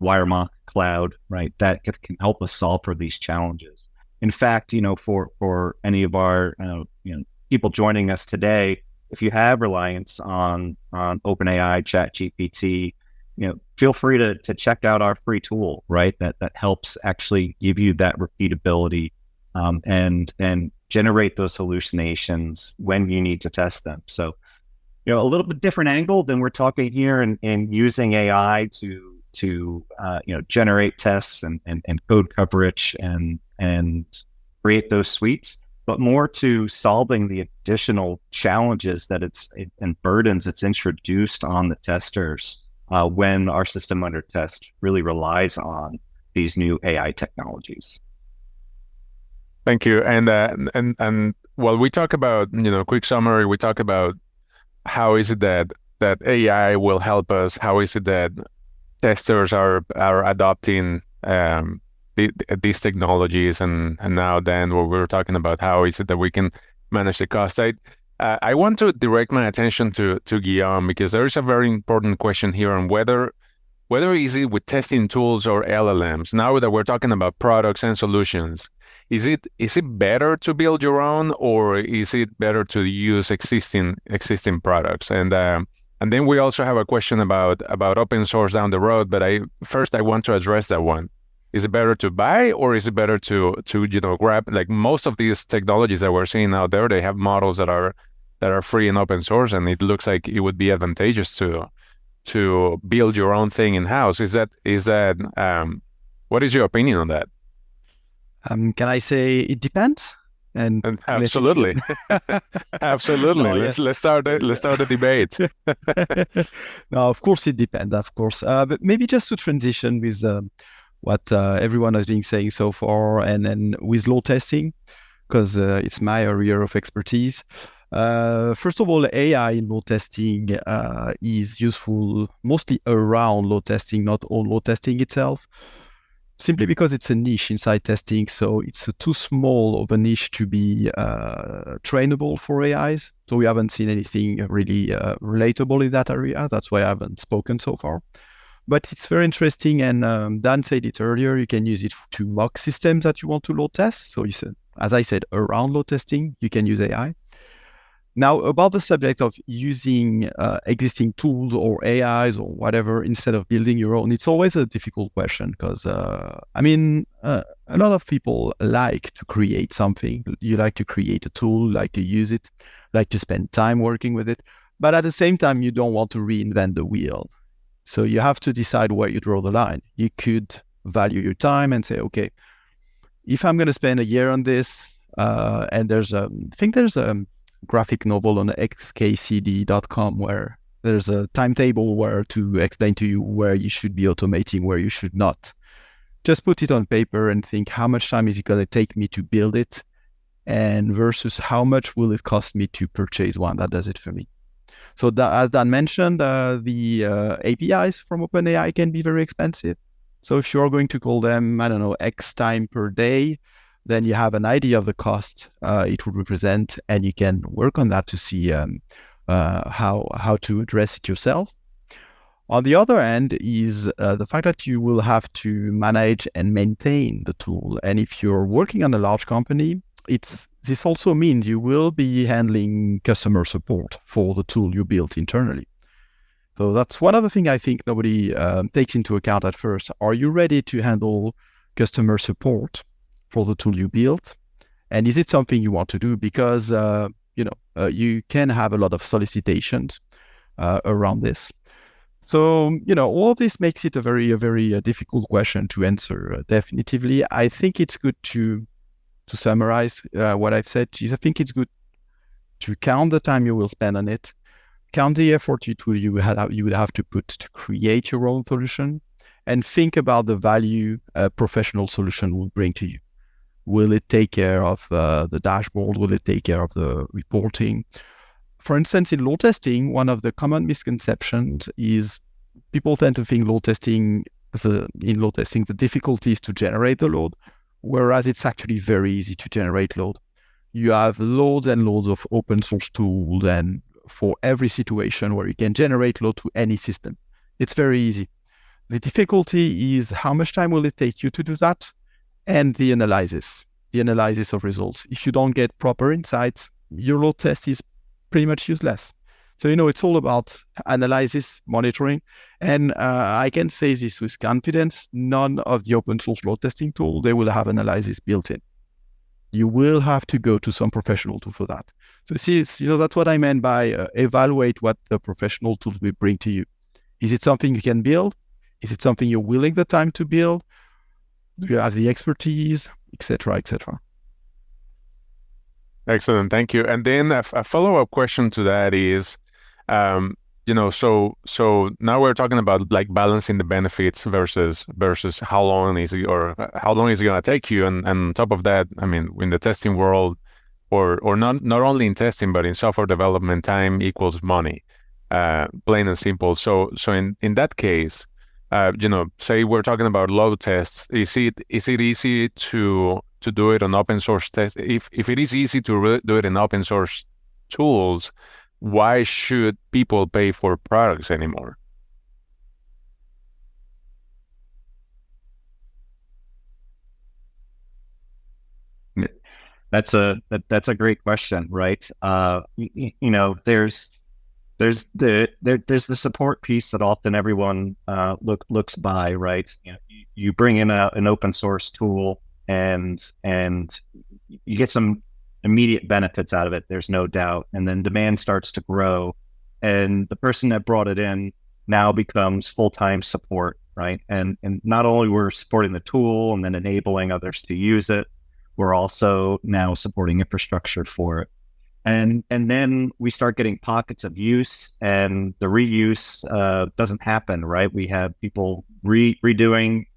WireMock Cloud, right, that can help us solve for these challenges. In fact, for any of our people joining us today, if you have reliance on OpenAI, ChatGPT, feel free to check out our free tool, right? That helps actually give you that repeatability and generate those hallucinations when you need to test them. So, a little bit different angle than we're talking here, and using AI to generate tests and code coverage and create those suites, but more to solving the additional challenges that and burdens it's introduced on the testers when our system under test really relies on these new AI technologies. Thank you. And while we talk about, quick summary, we talk about how is it that AI will help us? How is it that testers are adopting these technologies, and now then what we're talking about, how is it that we can manage the cost? I want to direct my attention to Guillaume, because there is a very important question here on whether is it with testing tools or LLMs. Now that we're talking about products and solutions, is it better to build your own, or is it better to use existing products? And then we also have a question about open source down the road, but I want to address that one. Is it better to buy, or is it better to grab, like most of these technologies that we're seeing out there? They have models that are free and open source, and it looks like it would be advantageous to build your own thing in house. Is that what is your opinion on that? Can I say it depends? and Absolutely, absolutely. No, Let's start the debate. No, of course it depends, of course. But maybe just to transition with what everyone has been saying so far, and then with load testing, because it's my area of expertise. First of all, AI in load testing is useful mostly around load testing, not on load testing itself, simply because it's a niche inside testing. So it's too small of a niche to be trainable for AIs. So we haven't seen anything really relatable in that area. That's why I haven't spoken so far. But it's very interesting, and Dan said it earlier, you can use it to mock systems that you want to load test. So you said, as I said, around load testing, you can use AI. Now, about the subject of using existing tools or AIs or whatever instead of building your own, it's always a difficult question because, a lot of people like to create something. You like to create a tool, like to use it, like to spend time working with it. But at the same time, you don't want to reinvent the wheel. So you have to decide where you draw the line. You could value your time and say, okay, if I'm going to spend a year on this, and there's a graphic novel on xkcd.com where there's a timetable where to explain to you where you should be automating, where you should not. Just put it on paper and think, how much time is it going to take me to build it, and versus how much will it cost me to purchase one that does it for me. So as Dan mentioned, the APIs from OpenAI can be very expensive. So if you're going to call them, I don't know, X time per day, then you have an idea of the cost it would represent, and you can work on that to see how to address it yourself. On the other end is the fact that you will have to manage and maintain the tool. And if you're working on a large company, this also means you will be handling customer support for the tool you built internally. So that's one of the things I think nobody takes into account at first. Are you ready to handle customer support for the tool you built? And is it something you want to do? Because, you can have a lot of solicitations around this. So, all of this makes it a very difficult question to answer definitively. I think it's good to summarize what I've said is I think it's good to count the time you will spend on it, count the effort you would have to put to create your own solution, and think about the value a professional solution will bring to you. Will it take care of the dashboard? Will it take care of the reporting? For instance, in load testing, one of the common misconceptions is people tend to think in load testing, the difficulty is to generate the load, whereas it's actually very easy to generate load. You have loads and loads of open source tools, and for every situation where you can generate load to any system, it's very easy. The difficulty is how much time will it take you to do that, and the analysis of results. If you don't get proper insights, your load test is pretty much useless. So, it's all about analysis, monitoring. And I can say this with confidence, none of the open source load testing tool, they will have analysis built in. You will have to go to some professional tool for that. So see, that's what I meant by evaluate what the professional tools will bring to you. Is it something you can build? Is it something you're willing the time to build? Do you have the expertise, etc., etc.? Excellent, thank you. And then a follow-up question to that is, so now we're talking about like balancing the benefits versus how long is it going to take you, and on top of that, I mean, in the testing world, or not only in testing but in software development, time equals money, plain and simple. So in that case, say we're talking about load tests, is it easy to do it on open source tests? If it is easy to do it in open source tools, why should people pay for products anymore? That's a great question, right? There's the support piece that often everyone looks by, right? You bring in an open source tool and you get some immediate benefits out of it. There's no doubt, and then demand starts to grow, and the person that brought it in now becomes full-time support, right? And not only we're supporting the tool and then enabling others to use it, We're also now supporting infrastructure for it. And then we start getting pockets of use, and the reuse doesn't happen, right? We have people remaking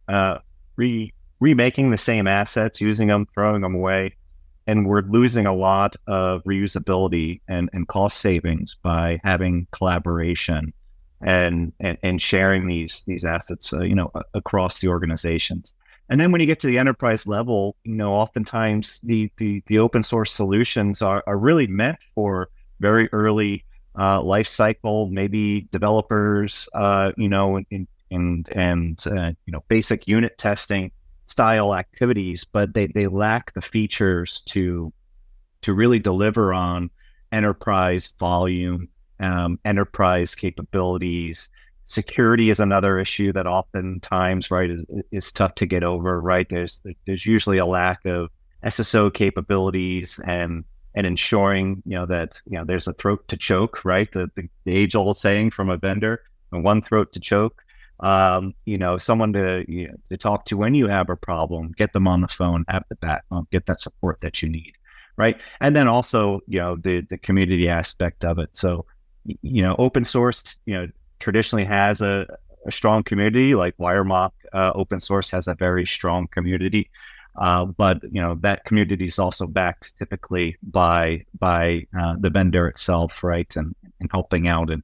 the same assets, using them, throwing them away, and we're losing a lot of reusability and cost savings by having collaboration and sharing these assets, across the organizations. And then when you get to the enterprise level, oftentimes the open source solutions are really meant for very early life cycle, maybe developers, basic unit testing style activities, but they lack the features to really deliver on enterprise volume, enterprise capabilities. Security is another issue that oftentimes, right, is tough to get over, right? There's usually a lack of SSO capabilities and ensuring, that, there's a throat to choke, right? The age old saying from a vendor, and one throat to choke. Someone to talk to when you have a problem, get them on the phone, have the back, get that support that you need, right? And then also, the community aspect of it. So, open source, traditionally has a strong community, like WireMock open source has a very strong community. But that community is also backed typically by the vendor itself, right? And helping out and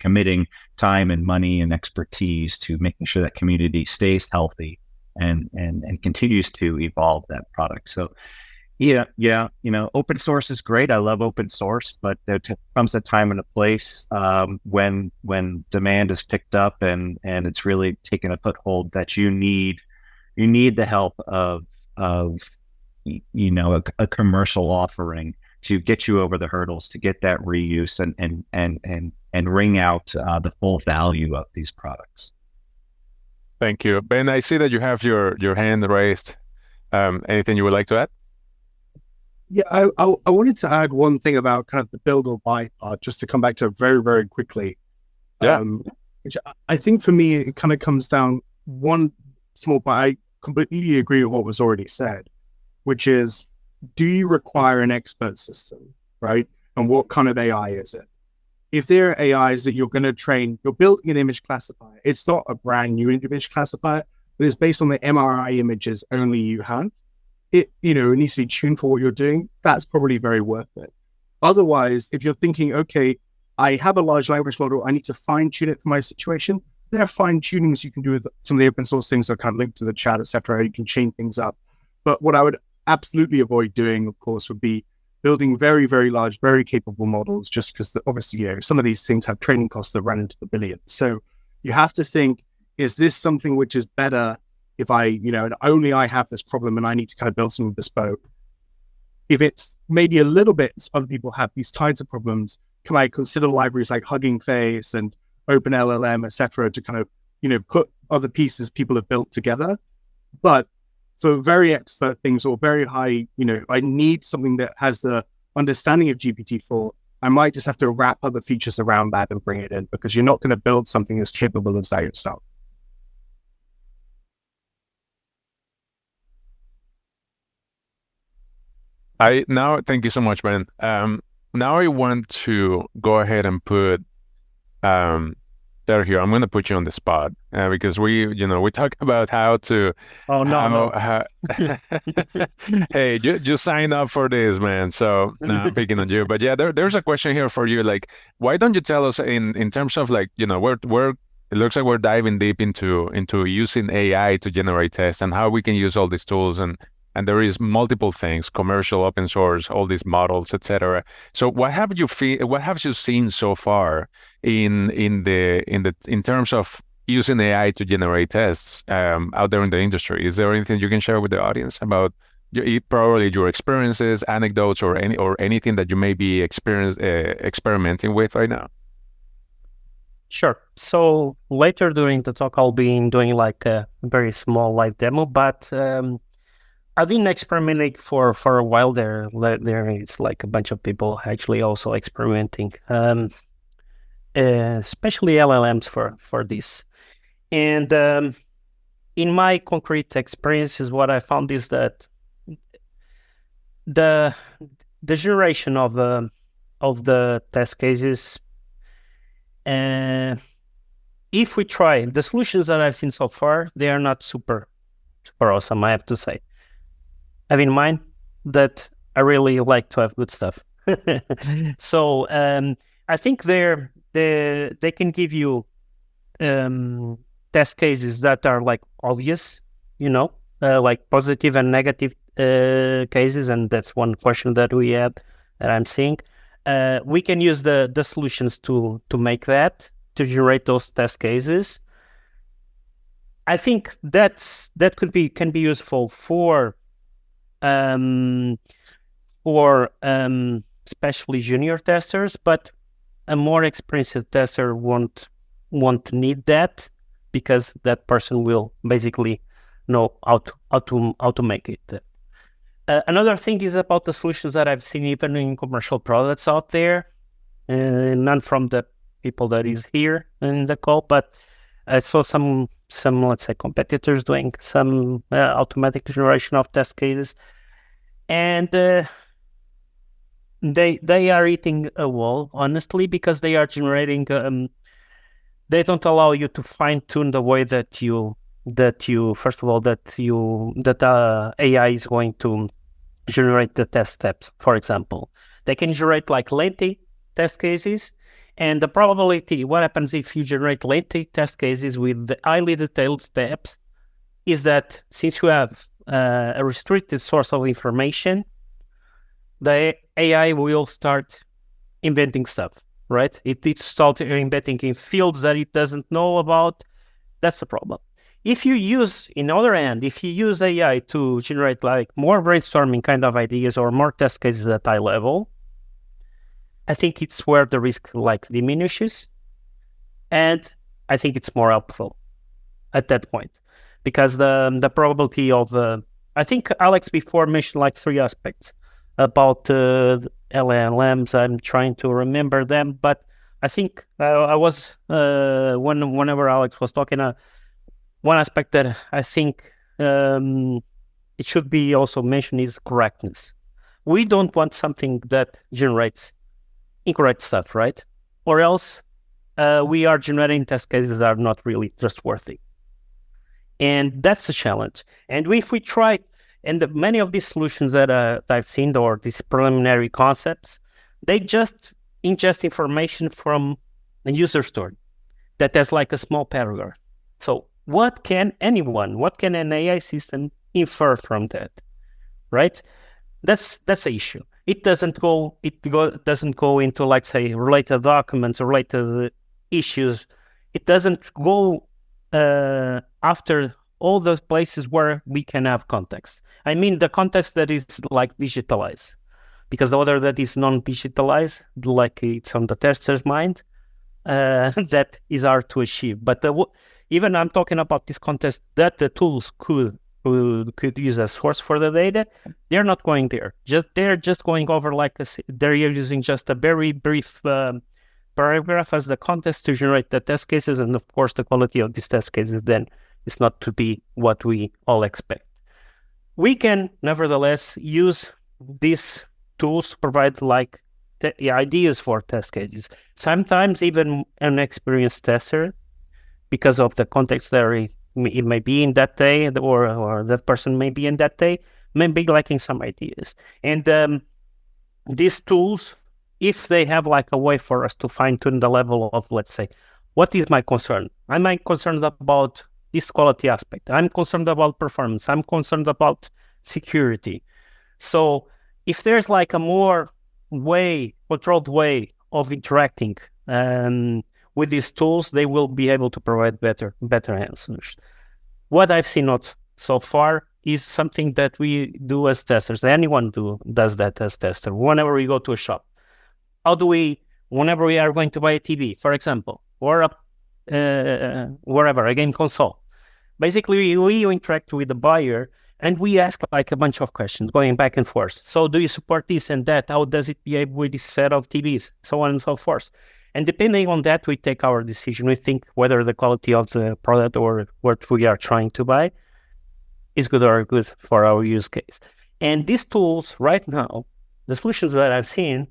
committing time and money and expertise to making sure that community stays healthy and continues to evolve that product. So open source is great. I love open source, but there comes a time and a place when demand is picked up and it's really taken a foothold that you need the help of a commercial offering to get you over the hurdles, to get that reuse and wring out the full value of these products. Thank you, Ben. I see that you have your hand raised. Anything you would like to add? Yeah, I wanted to add one thing about kind of the build or buy part, just to come back to very, very quickly. Yeah. Which I think for me, it kind of comes down one small part. I completely agree with what was already said, which is, do you require an expert system, right? And what kind of AI is it? If there are AIs that you're going to train, you're building an image classifier. It's not a brand new image classifier, but it's based on the MRI images only you have. It needs to be tuned for what you're doing. That's probably very worth it. Otherwise, if you're thinking, okay, I have a large language model, I need to fine tune it for my situation, there are fine tunings you can do with some of the open source things that are kind of linked to the chat, etc. You can chain things up. But what I would absolutely avoid doing, of course, would be building very, very large, very capable models, just because obviously, some of these things have training costs that run into the billions. So you have to think, is this something which is better if only I have this problem and I need to kind of build something bespoke? If it's maybe a little bit, other people have these kinds of problems, can I consider libraries like Hugging Face and OpenLLM, etc., to kind of, put other pieces people have built together? But for very expert things or very high, I need something that has the understanding of GPT-4, I might just have to wrap other features around that and bring it in, because you're not going to build something as capable as that yourself. Thank you so much, Ben. Now I want to go ahead and put there here. I'm going to put you on the spot because we talk about how to. Oh no! Hey, you signed up for this, man. So I'm picking on you. But yeah, there's a question here for you. Like, why don't you tell us in terms of like we're it looks like we're diving deep into using AI to generate tests and how we can use all these tools and there is multiple things, commercial, open source, all these models, etc. So what have you seen so far in terms of using AI to generate tests out there in the industry? Is there anything you can share with the audience about probably your experiences, anecdotes, or anything that you may be experimenting with right now? Sure. So later during the talk, I'll be doing like a very small live demo, but I've been experimenting for a while there. There is like a bunch of people actually also experimenting, especially LLMs for this. And in my concrete experiences, what I found is that the generation of the test cases, if we try the solutions that I've seen so far, they are not super awesome, I have to say. Have in mind that I really like to have good stuff. So I think they can give you test cases that are like obvious, like positive and negative cases, and that's one question that we had that I'm seeing. We can use the solutions to make that, to generate those test cases. I think that can be useful for especially junior testers, but a more experienced tester won't need that, because that person will basically know how to make it. Another thing is about the solutions that I've seen even in commercial products out there, none from the people that is here in the call, but I saw some let's say competitors doing some automatic generation of test cases, and they are eating a wall, honestly, because they are generating. They don't allow you to fine tune the way that first of all that AI is going to generate the test steps. For example, they can generate like lengthy test cases, and the probability, what happens if you generate lengthy test cases with the highly detailed steps, is that since you have a restricted source of information, the AI will start inventing stuff, right? It starts inventing in fields that it doesn't know about. That's the problem. If you use, in other hand, if you use AI to generate like more brainstorming kind of ideas or more test cases at high level, I think it's where the risk like diminishes, and I think it's more helpful at that point, because the probability of I think Alex before mentioned like 3 aspects about LLMs. I'm trying to remember them, but I think I was whenever Alex was talking, one aspect that I think it should be also mentioned is correctness. We don't want something that generates incorrect stuff, right? Or else we are generating test cases that are not really trustworthy. And that's a challenge. And if we try, and many of these solutions that I've seen, or these preliminary concepts, they just ingest information from a user story that has like a small paragraph. So what can an AI system infer from that, right? That's the issue. It doesn't go into, like, say, related documents or related issues. It doesn't go after all those places where we can have context. I mean, the context that is like digitalized, because the other that is non-digitalized, like it's on the tester's mind, that is hard to achieve. But even I'm talking about this context that the tools could use as source for the data, they're not going there. They're just going over they're using just a very brief paragraph as the context to generate the test cases, and of course the quality of these test cases then is not to be what we all expect. We can nevertheless use these tools to provide like ideas for test cases. Sometimes even an experienced tester, because of the context that it may be in that day, or that person may be in that day, may be lacking some ideas. And these tools, if they have like a way for us to fine-tune the level of, let's say, what is my concern? Am I concerned about this quality aspect? I'm concerned about performance. I'm concerned about security. So if there's like a more controlled way of interacting with these tools, they will be able to provide better answers. What I've seen not so far is something that we do as testers. Anyone does that as tester. Whenever we go to a shop, whenever we are going to buy a TV, for example, or wherever, a game console, basically we interact with the buyer and we ask like a bunch of questions going back and forth. So do you support this and that? How does it behave with this set of TVs? So on and so forth. And depending on that, we take our decision. We think whether the quality of the product or what we are trying to buy is good or good for our use case. And these tools right now, the solutions that I've seen,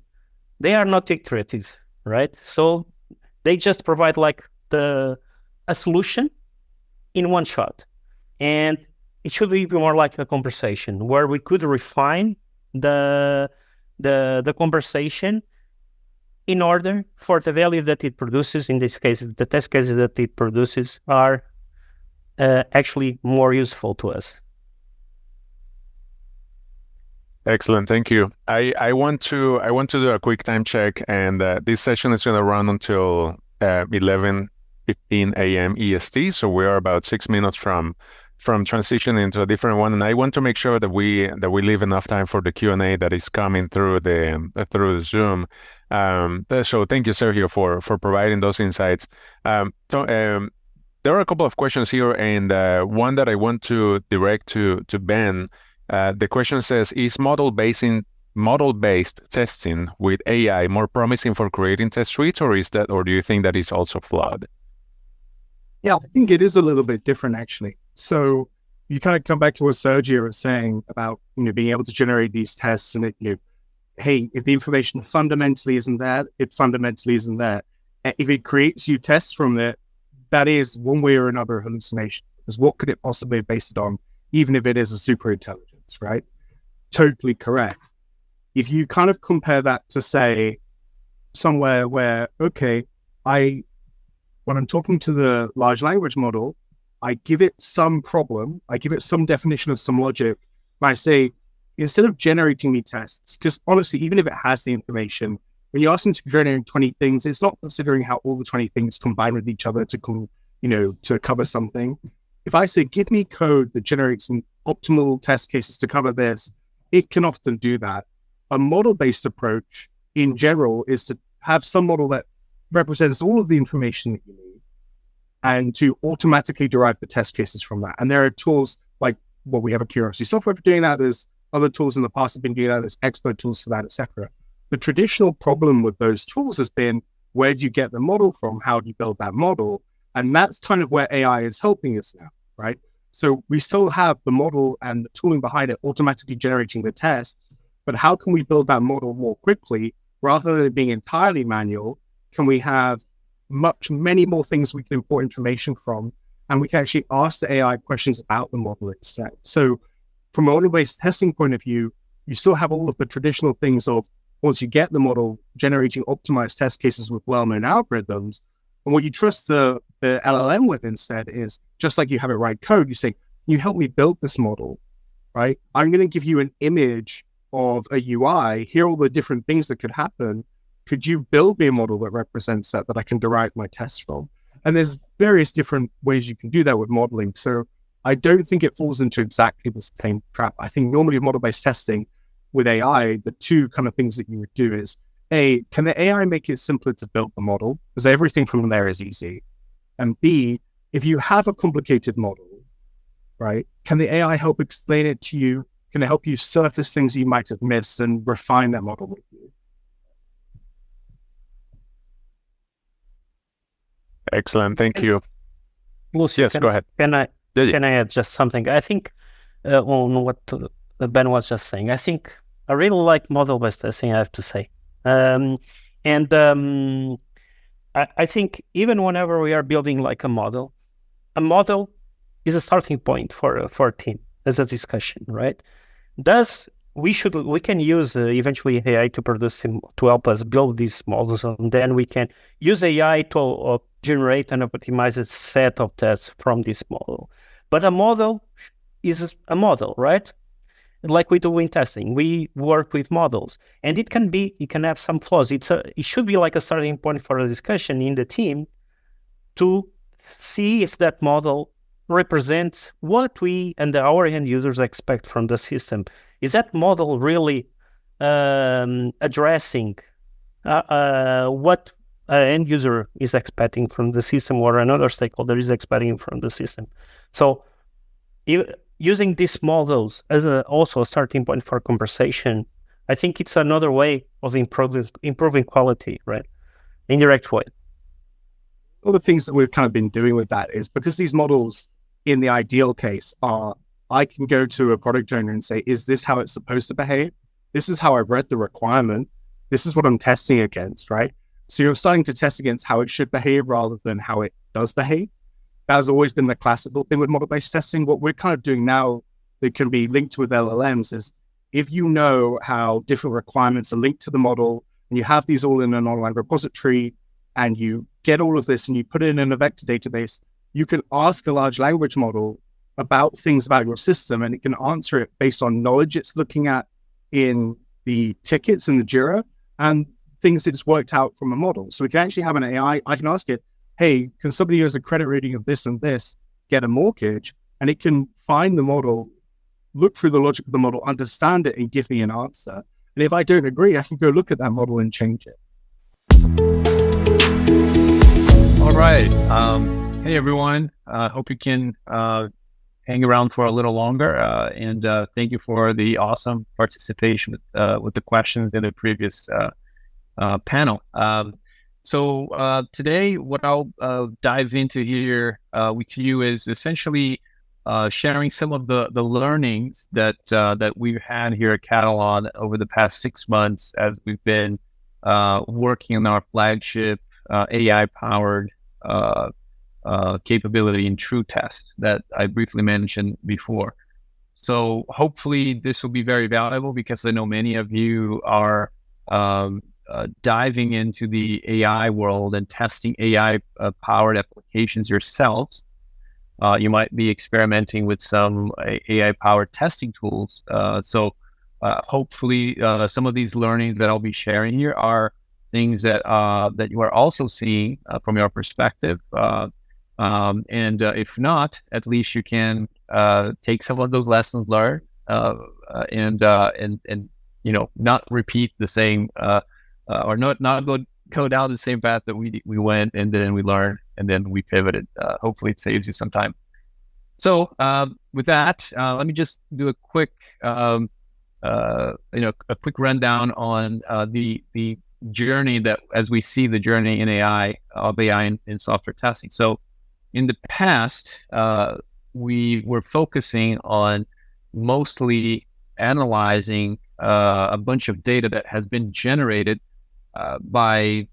they are not iterative, right? So they just provide like a solution in one shot. And it should be more like a conversation where we could refine the conversation in order for the value that it produces. In this case, the test cases that it produces are actually more useful to us. Excellent, thank you. I want to do a quick time check, and this session is going to run until 11:15 a.m. EST. So we are about 6 minutes from transitioning into a different one, and I want to make sure that we leave enough time for the Q&A that is coming through the Zoom. So thank you, Sergio, for providing those insights. There are a couple of questions here, and one that I want to direct to Ben. The question says, is model-based testing with AI more promising for creating test suites, or do you think that is also flawed? Yeah, I think it is a little bit different, actually. So you kind of come back to what Sergio was saying about, being able to generate these tests, and hey, if the information fundamentally isn't there, it fundamentally isn't there. If it creates you tests from it, that is one way or another a hallucination. Because what could it possibly be based on, even if it is a super intelligence, right? Totally correct. If you kind of compare that to, say, somewhere where, okay, when I'm talking to the large language model, I give it some problem, I give it some definition of some logic, and I say, instead of generating me tests, because honestly, even if it has the information, when you ask them to generate 20 things, it's not considering how all the 20 things combine with each other to cover something. If I say, give me code that generates some optimal test cases to cover this, it can often do that. A model-based approach in general is to have some model that represents all of the information that you need and to automatically derive the test cases from that. And there are tools like, well, we have a Curiosity software for doing that. There's other tools in the past have been doing that. There's expert tools for that, etc. The traditional problem with those tools has been, where do you get the model from? How do you build that model? And that's kind of where AI is helping us now, right? So we still have the model and the tooling behind it automatically generating the tests, but how can we build that model more quickly rather than it being entirely manual? Can we have many more things we can import information from, and we can actually ask the AI questions about the model instead? So from a model-based testing point of view, you still have all of the traditional things of, once you get the model, generating optimized test cases with well-known algorithms. And what you trust the LLM with instead is, just like you have it write code, you say, can you help me build this model, right? I'm going to give you an image of a UI. Here are all the different things that could happen. Could you build me a model that represents that I can derive my tests from? And there's various different ways you can do that with modeling. So I don't think it falls into exactly the same trap. I think normally model-based testing with AI, the two kind of things that you would do is, A, can the AI make it simpler to build the model? Because everything from there is easy. And B, if you have a complicated model, right, can the AI help explain it to you? Can it help you surface things you might have missed and refine that model with you? Excellent, thank you. Lucio, yes, go ahead. Can I add just something? I think on what Ben was just saying, I think I really like model-based testing, I have to say. I think even whenever we are building like a model is a starting point for a team as a discussion, right? We can use eventually AI to help us build these models, and then we can use AI to generate and optimize a set of tests from this model. But a model is a model, right? Like we do in testing, we work with models, and it can have some flaws. It should be like a starting point for a discussion in the team to see if that model represents what we and our end users expect from the system. Is that model really addressing what an end user is expecting from the system, or another stakeholder is expecting from the system? So using these models as also a starting point for conversation, I think it's another way of improving quality, right? Indirect way. All the things that we've kind of been doing with that is, because these models in the ideal case are I can go to a product owner and say, is this how it's supposed to behave? This is how I've read the requirement. This is what I'm testing against, right? So you're starting to test against how it should behave rather than how it does behave. That has always been the classical thing with model-based testing. What we're kind of doing now that can be linked with LLMs is if you know how different requirements are linked to the model and you have these all in an online repository and you get all of this and you put it in a vector database, you can ask a large language model about things about your system and it can answer it based on knowledge it's looking at in the tickets in the Jira and things it's worked out from a model. So we can actually have an AI, I can ask it, hey, can somebody who has a credit rating of this and this get a mortgage? And it can find the model, look through the logic of the model, understand it, and give me an answer. And if I don't agree, I can go look at that model and change it. All right. Hey, everyone. Hope you can hang around for a little longer. And thank you for the awesome participation with the questions in the previous panel. So today, what I'll dive into here with you is essentially sharing some of the learnings that we've had here at Katalon over the past 6 months as we've been working on our flagship AI-powered capability in TrueTest that I briefly mentioned before. So hopefully this will be very valuable because I know many of you are diving into the AI world and testing AI-powered applications yourselves. You might be experimenting with some AI-powered testing tools. So hopefully some of these learnings that I'll be sharing here are things that you are also seeing from your perspective. And if not, at least you can take some of those lessons learned and not repeat the same or not go down the same path that we went and then we learned and then we pivoted. Hopefully it saves you some time. So with that, let me just do a quick quick rundown on the journey that as we see the journey in AI in software testing. So in the past, we were focusing on mostly analyzing a bunch of data that has been generated by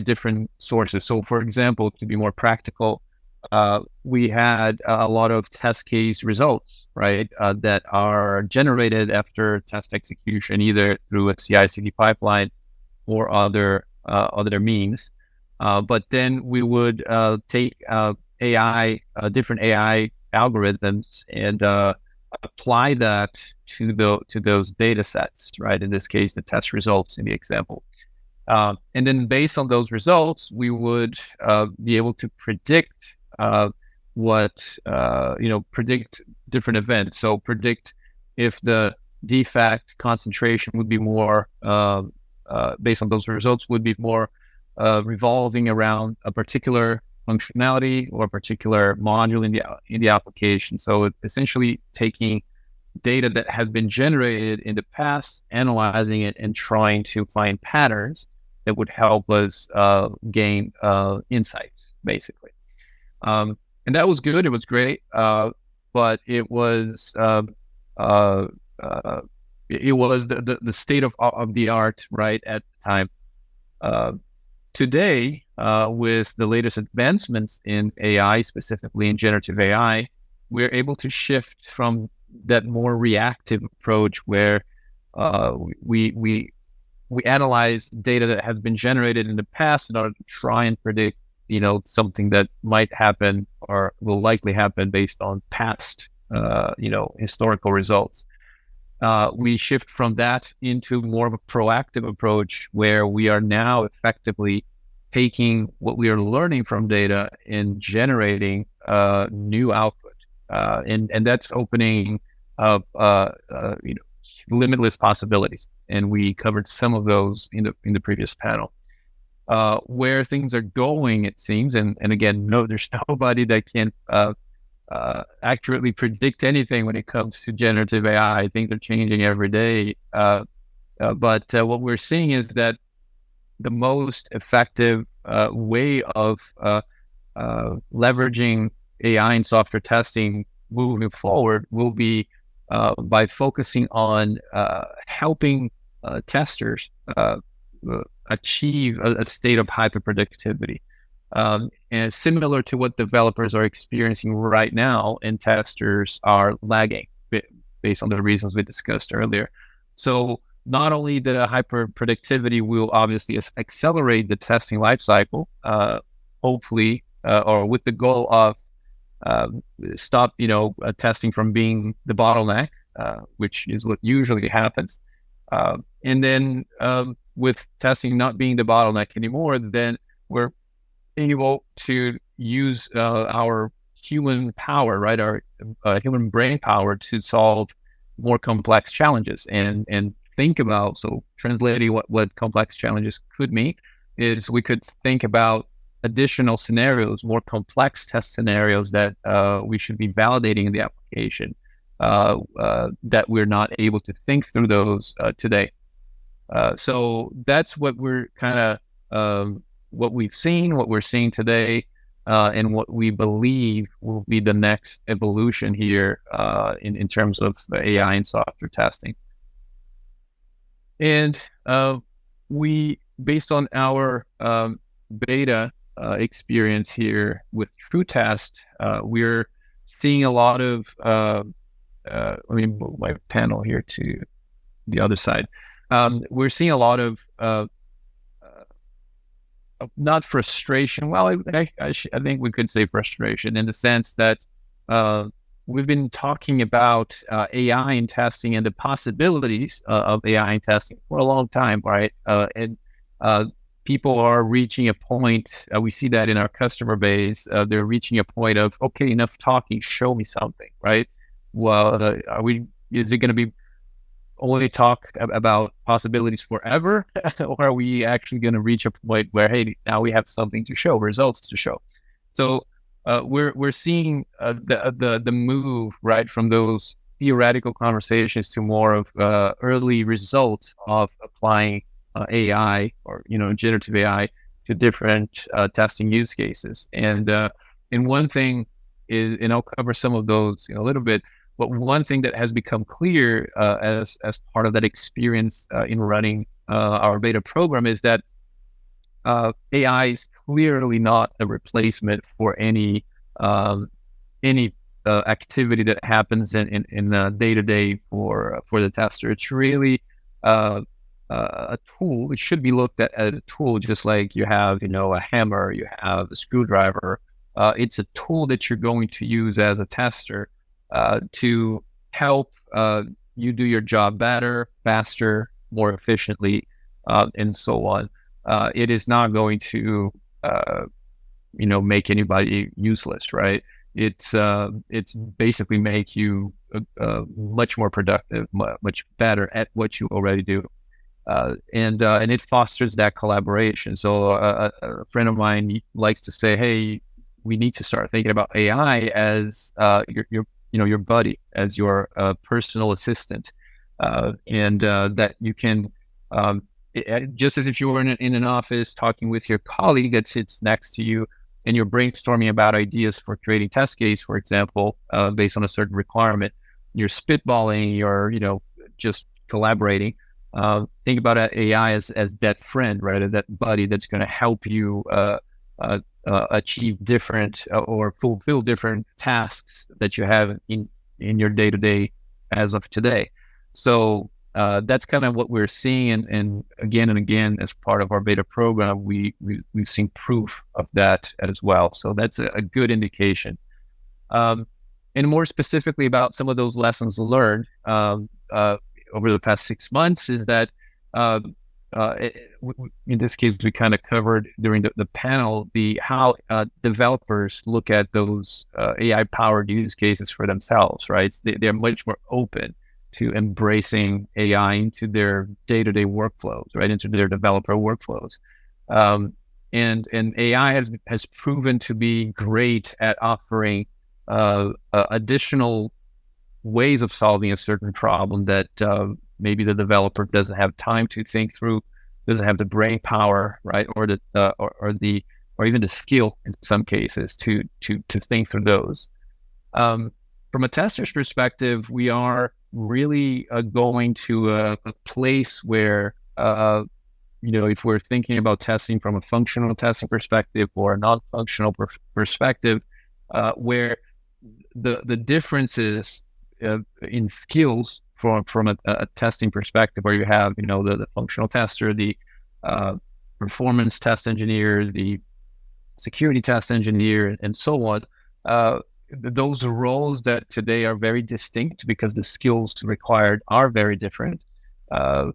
different sources. So for example, to be more practical, we had a lot of test case results, right, that are generated after test execution, either through a CI/CD pipeline or other means. But then we would take different AI algorithms and apply that to those data sets, right? In this case, the test results in the example. And then based on those results, we would be able to predict predict different events. So predict if the defect concentration would be more, based on those results, would be more revolving around a particular functionality or a particular module in the application. So essentially taking data that has been generated in the past, analyzing it, and trying to find patterns that would help us gain insights, basically. And that was good. It was great, but it was the state of the art right at the time. Today, with the latest advancements in AI, specifically in generative AI, we're able to shift from that more reactive approach where we analyze data that has been generated in the past in order to try and predict, something that might happen or will likely happen based on past, historical results. We shift from that into more of a proactive approach where we are now effectively taking what we are learning from data and generating new output. And that's opening up, limitless possibilities. And we covered some of those in the previous panel. Where things are going, it seems, and again, no, there's nobody that can accurately predict anything when it comes to generative AI. Things are changing every day. But what we're seeing is that the most effective way of leveraging AI in software testing moving forward will be by focusing on helping testers achieve a state of hyperproductivity. And similar to what developers are experiencing right now, and testers are lagging based on the reasons we discussed earlier. So not only the hyperproductivity will obviously accelerate the testing lifecycle, hopefully, or with the goal of stop, testing from being the bottleneck, which is what usually happens. And then with testing not being the bottleneck anymore, then we're able to use our human power, right? Our human brain power to solve more complex challenges and think about. So translating what complex challenges could mean is we could think about additional scenarios, more complex test scenarios that we should be validating in the application that we're not able to think through those today. So that's what we're kind of what we've seen, what we're seeing today, and what we believe will be the next evolution here in terms of AI and software testing. And we, based on our beta experience here with TrueTest, we're seeing a lot of, let me move my panel here to the other side. We're seeing a lot of not frustration. Well, I think we could say frustration in the sense that we've been talking about AI in testing and the possibilities of AI in testing for a long time, right? And people are reaching a point, we see that in our customer base, they're reaching a point of, okay, enough talking, show me something, right? Well, is it going to be only talk about possibilities forever, or are we actually going to reach a point where, hey, now we have something to show, results to show? So we're seeing the move, right, from those theoretical conversations to more of early results of applying AI or generative AI to different testing use cases. And one thing is, and I'll cover some of those in a little bit. But one thing that has become clear as part of that experience in running our beta program is that AI is clearly not a replacement for any activity that happens in the day-to-day for the tester. It's really a tool. It should be looked at as a tool, just like you have a hammer, you have a screwdriver. It's a tool that you're going to use as a tester to help you do your job better, faster, more efficiently, and so on. It is not going to, make anybody useless, right? It's basically make you much more productive, much better at what you already do, and it fosters that collaboration. So a friend of mine likes to say, "Hey, we need to start thinking about AI as your buddy, as your personal assistant, and that you can, just as if you were in an office talking with your colleague that sits next to you, and you're brainstorming about ideas for creating test case, for example, based on a certain requirement, you're spitballing, you're just collaborating. Think about AI as that friend, right, as that buddy that's going to help you achieve different or fulfill different tasks that you have in your day-to-day as of today. So that's kind of what we're seeing, and again as part of our beta program, we've seen proof of that as well. So that's a good indication. And more specifically about some of those lessons learned over the past 6 months is that in this case, we kind of covered during the panel how developers look at those AI-powered use cases for themselves, right? They're much more open to embracing AI into their day-to-day workflows, right, into their developer workflows. And AI has proven to be great at offering additional ways of solving a certain problem that maybe the developer doesn't have time to think through, doesn't have the brain power, right, or even the skill in some cases to think through those. from a tester's perspective, we are really going to a place where, if we're thinking about testing from a functional testing perspective or a non-functional perspective, where the differences in skills from a testing perspective, where you have, the functional tester, the performance test engineer, the security test engineer, and so on. Those roles that today are very distinct because the skills required are very different. AI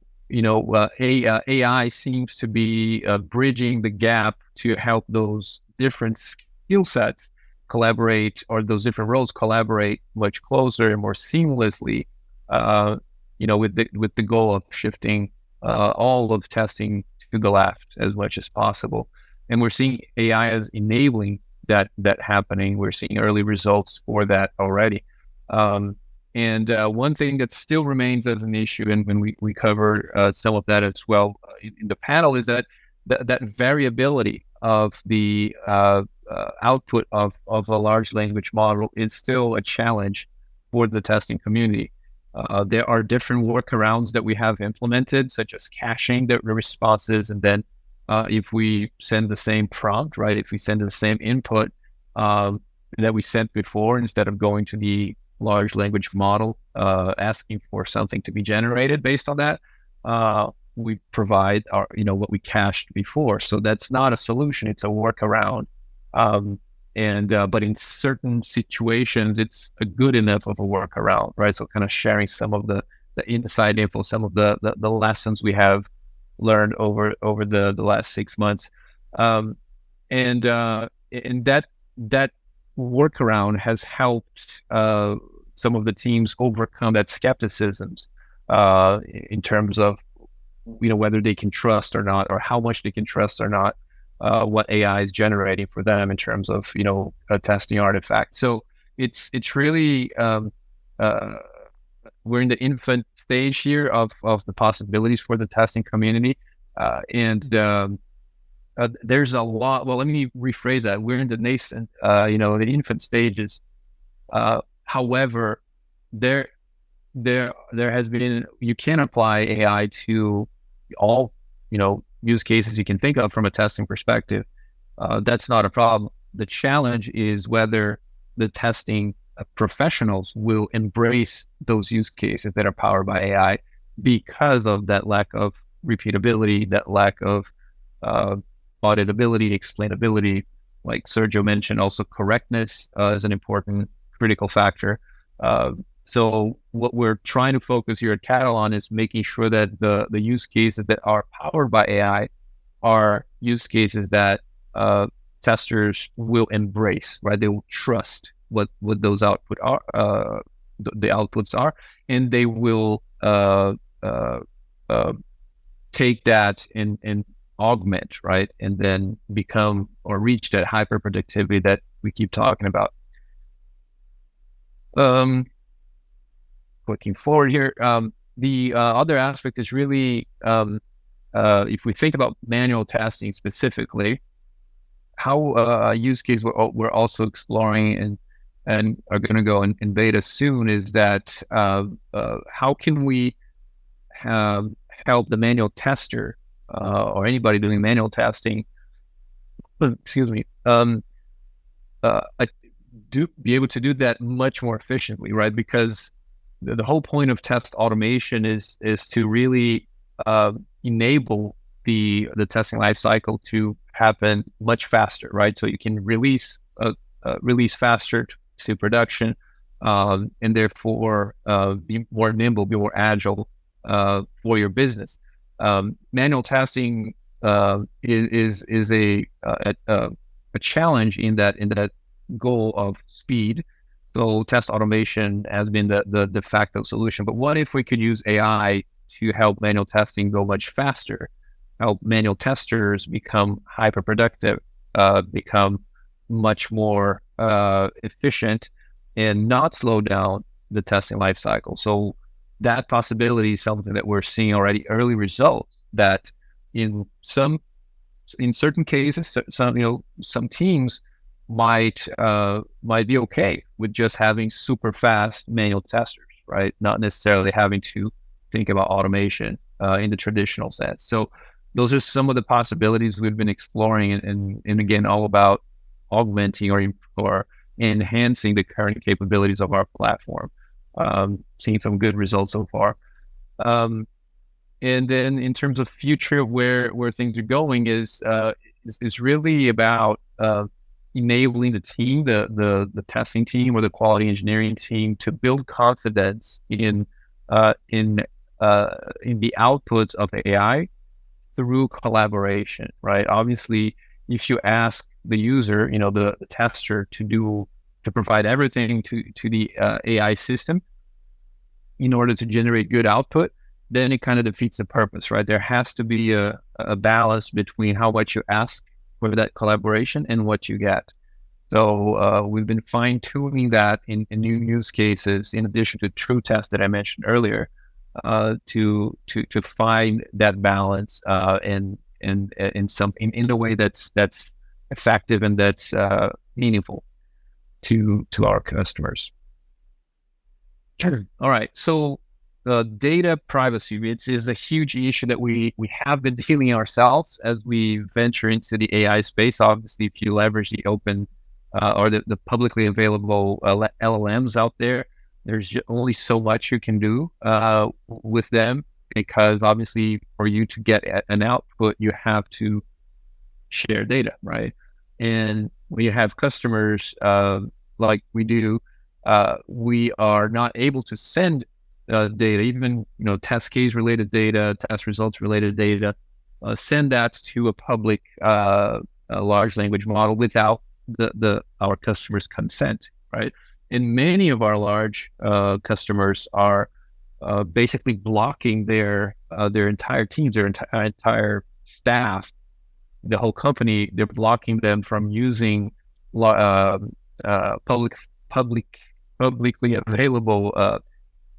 seems to be bridging the gap to help those different skill sets collaborate, or those different roles collaborate much closer and more seamlessly. With the goal of shifting all of testing to the left as much as possible. And we're seeing AI as enabling that happening. We're seeing early results for that already. And one thing that still remains as an issue, and when we cover some of that as well in the panel, is that variability of the output of a large language model is still a challenge for the testing community. There are different workarounds that we have implemented, such as caching the responses, and then if we send the same prompt, right? If we send the same input that we sent before, instead of going to the large language model asking for something to be generated based on that, we provide our, what we cached before. So that's not a solution; it's a workaround. But in certain situations, it's a good enough of a workaround, right? So kind of sharing some of the inside info, some of the lessons we have learned over the last 6 months, and that workaround has helped some of the teams overcome that skepticism in terms of whether they can trust or not, or how much they can trust or not what AI is generating for them in terms of a testing artifact. So it's really we're in the infant stage here of the possibilities for the testing community, and there's a lot. Well, let me rephrase that. We're in the nascent, the infant stages. However, there has been, you can apply AI to all use cases you can think of from a testing perspective. That's not a problem. The challenge is whether the testing professionals will embrace those use cases that are powered by AI, because of that lack of repeatability, that lack of auditability, explainability. Like Sergio mentioned, also correctness is an important critical factor. So what we're trying to focus here at Katalon is making sure that the use cases that are powered by AI are use cases that testers will embrace, right? They will trust what those the outputs are, and they will take that and augment, right? And then become or reach that hyper productivity that we keep talking about. Looking forward here, the other aspect is really, if we think about manual testing specifically, how a use case we're also exploring and are going to go in beta soon is that how can we help the manual tester or anybody doing manual testing, be able to do that much more efficiently, right? Because the whole point of test automation is to really enable the testing lifecycle to happen much faster, right? So you can release faster to production, and therefore be more nimble, be more agile for your business. Manual testing is a challenge in that goal of speed. So test automation has been the de facto solution. But what if we could use AI to help manual testing go much faster, help manual testers become hyper productive, become much more efficient, and not slow down the testing lifecycle? So that possibility is something that we're seeing already early results that in certain cases, some teams might be okay with just having super fast manual testers, right? Not necessarily having to think about automation in the traditional sense. So those are some of the possibilities we've been exploring, and again, all about augmenting or enhancing the current capabilities of our platform. Seeing some good results so far. And then in terms of future, where things are going is really about enabling the team, the testing team or the quality engineering team, to build confidence in the outputs of AI through collaboration, right? Obviously, if you ask the user, the tester to provide everything to the AI system in order to generate good output, then it kind of defeats the purpose, right? There has to be a balance between how much you ask for that collaboration and what you get. So we've been fine-tuning that in new use cases, in addition to true test that I mentioned earlier, to find that balance in a way that's effective and that's meaningful to our customers. All right, so data privacy is a huge issue that we have been dealing ourselves as we venture into the AI space. Obviously, if you leverage the open or the publicly available LLMs out there, there's only so much you can do with them, because obviously for you to get an output, you have to share data, right? And when you have customers like we do, we are not able to send data, even test case related data, test results related data, send that to a public large language model without our customers' consent, right? And many of our large customers are basically blocking their entire teams, their entire staff, the whole company. They're blocking them from using publicly available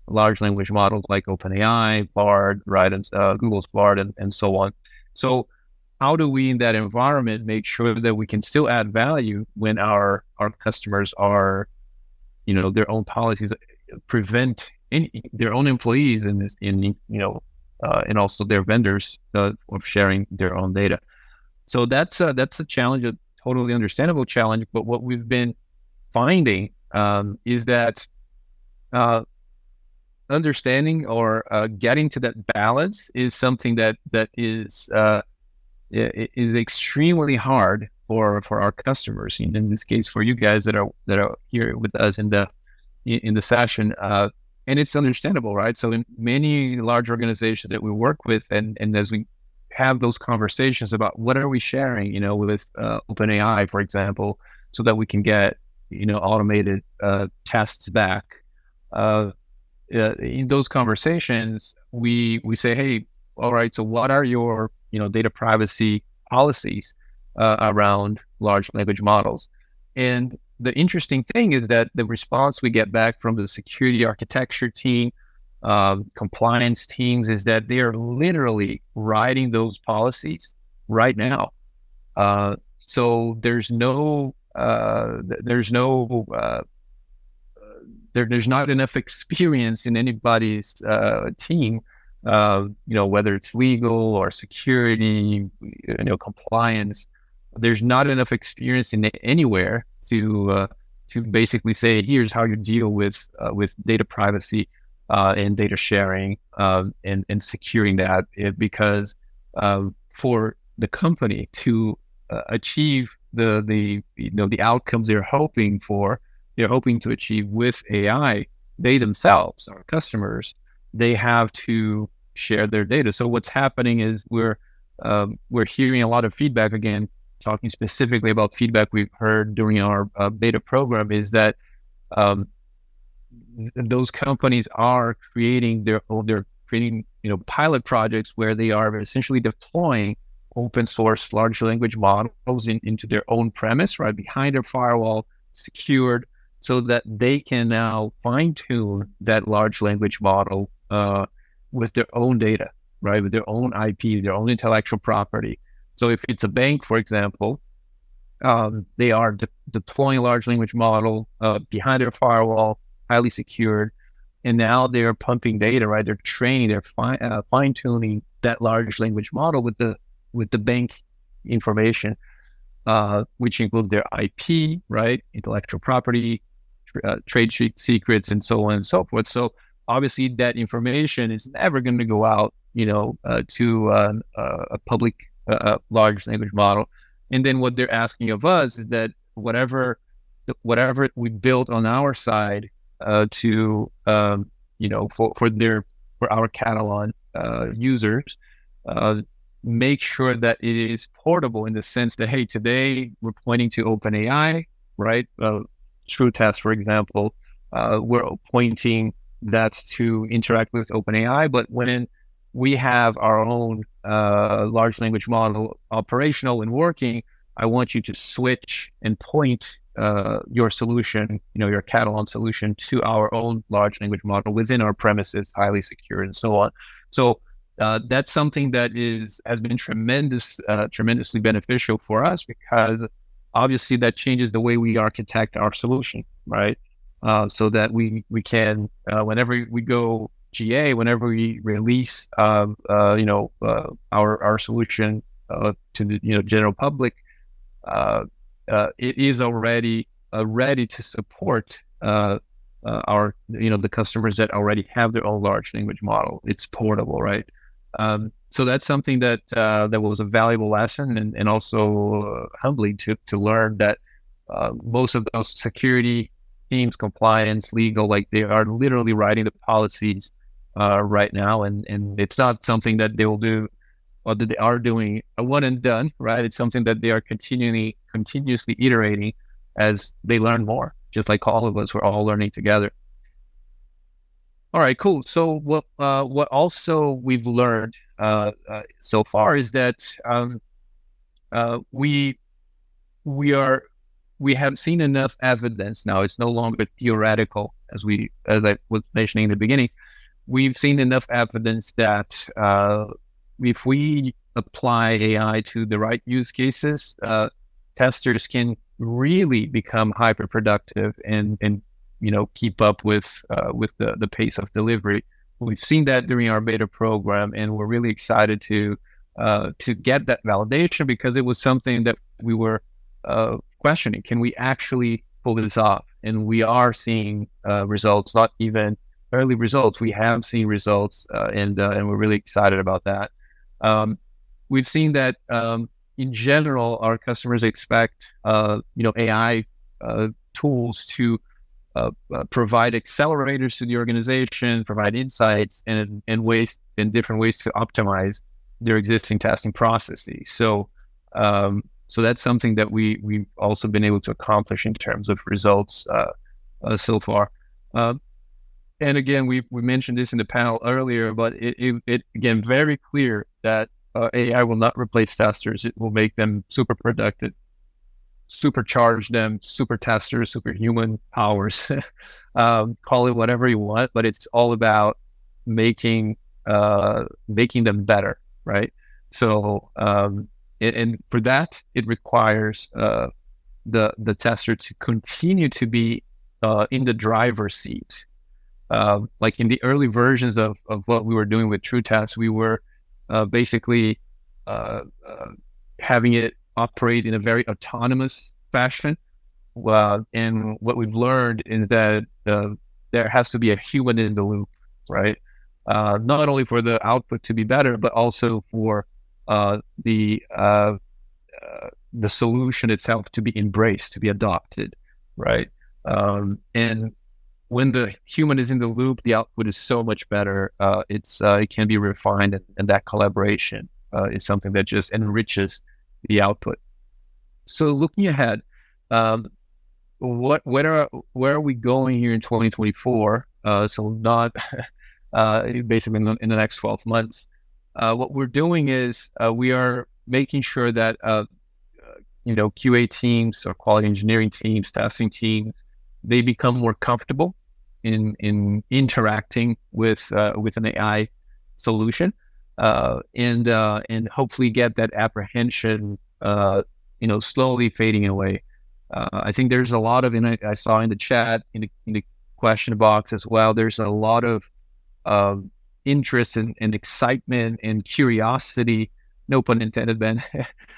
large language models like OpenAI, Bard, right, and Google's Bard, and so on. So how do we, in that environment, make sure that we can still add value when our customers are, their own policies prevent their own employees and also their vendors of sharing their own data? So that's a challenge, a totally understandable challenge. But what we've been finding is that understanding or getting to that balance is something that is extremely hard for our customers. In this case, for you guys that are here with us in the session, and it's understandable, right? So in many large organizations that we work with, and as we have those conversations about what are we sharing, with OpenAI, for example, so that we can get automated tests back. In those conversations, we say, hey, all right, so what are your data privacy policies around large language models? And the interesting thing is that the response we get back from the security architecture team, compliance teams, is that they are literally writing those policies right now. So there's not enough experience in anybody's team, whether it's legal or security, compliance. There's not enough experience in anywhere to basically say, here's how you deal with data privacy and data sharing and securing that, because for the company to achieve the outcomes they're hoping to achieve with AI, they themselves, our customers, they have to share their data. So what's happening is we're hearing a lot of feedback, again, talking specifically about feedback we've heard during our beta program, is that those companies are creating pilot projects where they are essentially deploying open source large language models into their own premise, right, behind their firewall, secured, so that they can now fine tune that large language model with their own data, right, with their own IP, their own intellectual property. So if it's a bank, for example, They are deploying a large language model behind their firewall, highly secured, and now they're pumping data, right? They're training, they're fine tuning that large language model with the bank information, which includes their IP, right, intellectual property, trade secrets, and so on and so forth. So obviously, that information is never going to go out, to a public large language model. And then what they're asking of us is that whatever we built on our side for our Katalon users, make sure that it is portable in the sense that, hey, today we're pointing to OpenAI, right? TrueTest, for example, we're pointing that to interact with OpenAI, but when we have our own large language model operational and working, I want you to switch and point your solution, your Katalon solution, to our own large language model within our premises, highly secure, and so on. So that's something that has been tremendously beneficial for us, because obviously that changes the way we architect our solution, right? So that we can, whenever we go GA, whenever we release, our solution to the general public, it is already ready to support our the customers that already have their own large language model. It's portable, right? So that's something that was a valuable lesson, and also humbling to learn that most of those security teams, compliance, legal, like, they are literally writing the policies right now, and it's not something that they will do or that they are doing a one and done, right? It's something that they are continuously iterating as they learn more, just like all of us. We're all learning together. All right, cool. So what also we've learned so far is that we have seen enough evidence now. It's no longer theoretical, as I was mentioning in the beginning. We've seen enough evidence that if we apply AI to the right use cases, testers can really become hyper productive and keep up with the pace of delivery. We've seen that during our beta program, and we're really excited to get that validation, because it was something that we were questioning. Can we actually pull this off? And we are seeing results, not even early results. We have seen results, and we're really excited about that. We've seen that in general, our customers expect AI tools to provide accelerators to the organization, provide insights, and different ways to optimize their existing testing processes. So that's something that we've also been able to accomplish in terms of results so far. And again, we mentioned this in the panel earlier, but it again, very clear that AI will not replace testers. It will make them super productive, supercharge them, super testers, superhuman powers. Call it whatever you want, but it's all about making them better, right? So, and for that, it requires the tester to continue to be in the driver's seat. Like in the early versions of what we were doing with TrueTest, we were basically having it operate in a very autonomous fashion. And what we've learned is that there has to be a human in the loop, right? Not only for the output to be better, but also for the solution itself to be embraced, to be adopted, right? And when the human is in the loop, the output is so much better. It can be refined, and that collaboration is something that just enriches the output. So looking ahead, where are we going here in 2024? So not basically in the next 12 months. What we're doing is we are making sure that QA teams or quality engineering teams, testing teams, they become more comfortable in interacting with an AI solution, and hopefully get that apprehension slowly fading away. I think there's a lot of, and I saw in the chat, in the question box as well, there's a lot of interest and excitement and curiosity, no pun intended, Ben,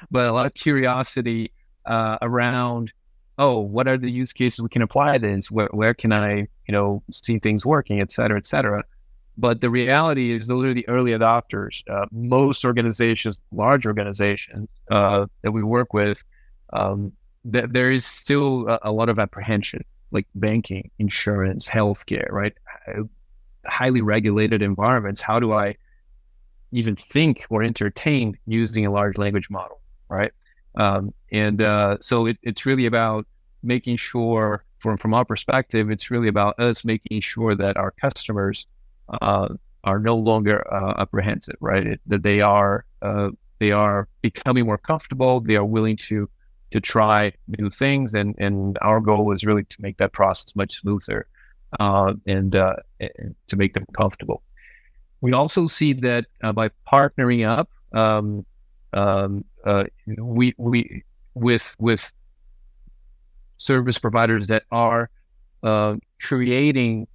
but a lot of curiosity around, what are the use cases we can apply this? Where can I, see things working, et cetera, et cetera. But the reality is those are the early adopters. Most organizations, large organizations that we work with, there is still a lot of apprehension, like banking, insurance, healthcare, right? Highly regulated environments. How do I even think or entertain using a large language model, right? So it's really about making sure, from our perspective, it's really about us making sure that our customers are no longer apprehensive, right? That they are becoming more comfortable. They are willing to try new things, and our goal is really to make that process much smoother and to make them comfortable. We also see that by partnering up, we with service providers that are creating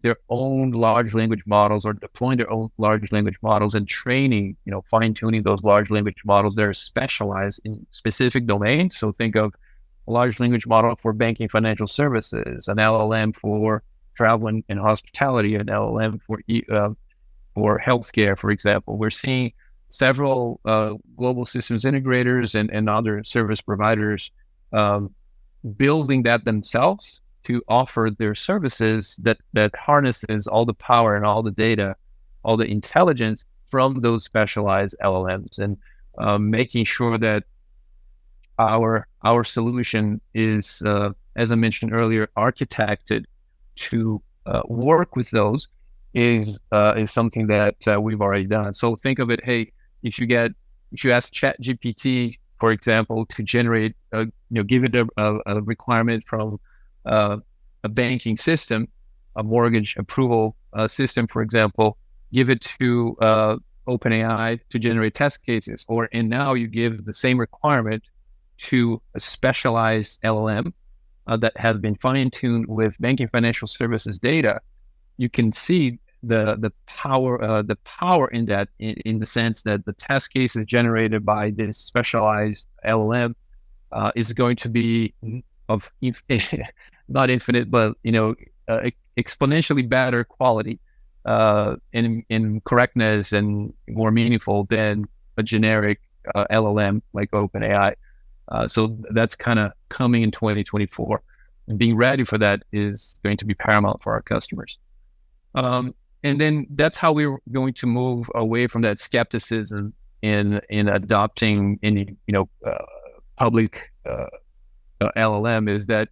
their own large language models or deploying their own large language models and training, fine-tuning those large language models that are specialized in specific domains. So think of a large language model for banking, financial services, an LLM for travel and hospitality, an LLM for healthcare, for example. We're seeing several global systems integrators and other service providers building that themselves to offer their services that harnesses all the power and all the data, all the intelligence from those specialized LLMs, and making sure that our solution is, as I mentioned earlier, architected to work with those is something that we've already done. So think of it, hey, if you ask ChatGPT, for example, to generate, give it a requirement from a banking system, a mortgage approval system, for example, give it to OpenAI to generate test cases, and now you give the same requirement to a specialized LLM that has been fine-tuned with banking financial services data. You can see the power in that, in the sense that the test cases generated by this specialized LLM is going to be of not infinite, but exponentially better quality in correctness and more meaningful than a generic LLM like OpenAI. So that's kind of coming in 2024, and being ready for that is going to be paramount for our customers. And then that's how we're going to move away from that skepticism in adopting any public LLM, is that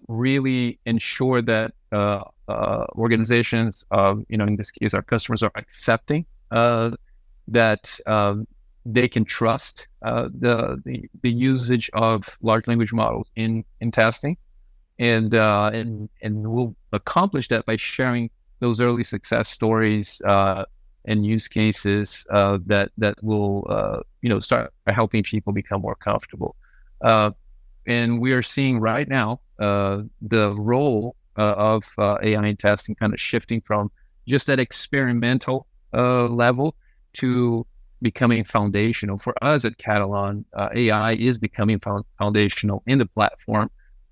really ensure that organizations, in this case our customers, are accepting that they can trust the usage of large language models in testing, and we'll accomplish that by sharing those early success stories and use cases that will start helping people become more comfortable. And we are seeing right now the role of AI in testing kind of shifting from just that experimental level to becoming foundational. For us at Katalon, AI is becoming foundational in the platform,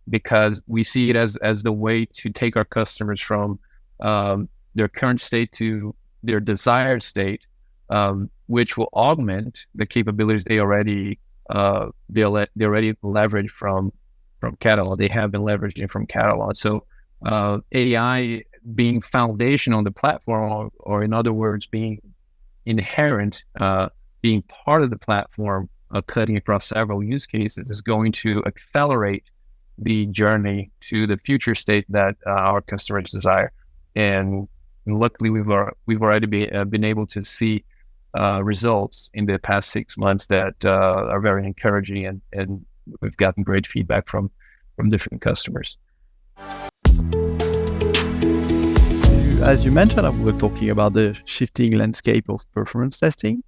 because we see it as the way to take our customers from their current state to their desired state, which will augment the capabilities they already leverage from Katalon. They have been leveraging from Katalon. So AI being foundational on the platform, or in other words, being inherent, being part of the platform, cutting across several use cases, is going to accelerate the journey to the future state that our customers desire. And luckily, we've already been able to see results in the past 6 months that are very encouraging, and we've gotten great feedback from different customers. As you mentioned, we're talking about the shifting landscape of performance testing.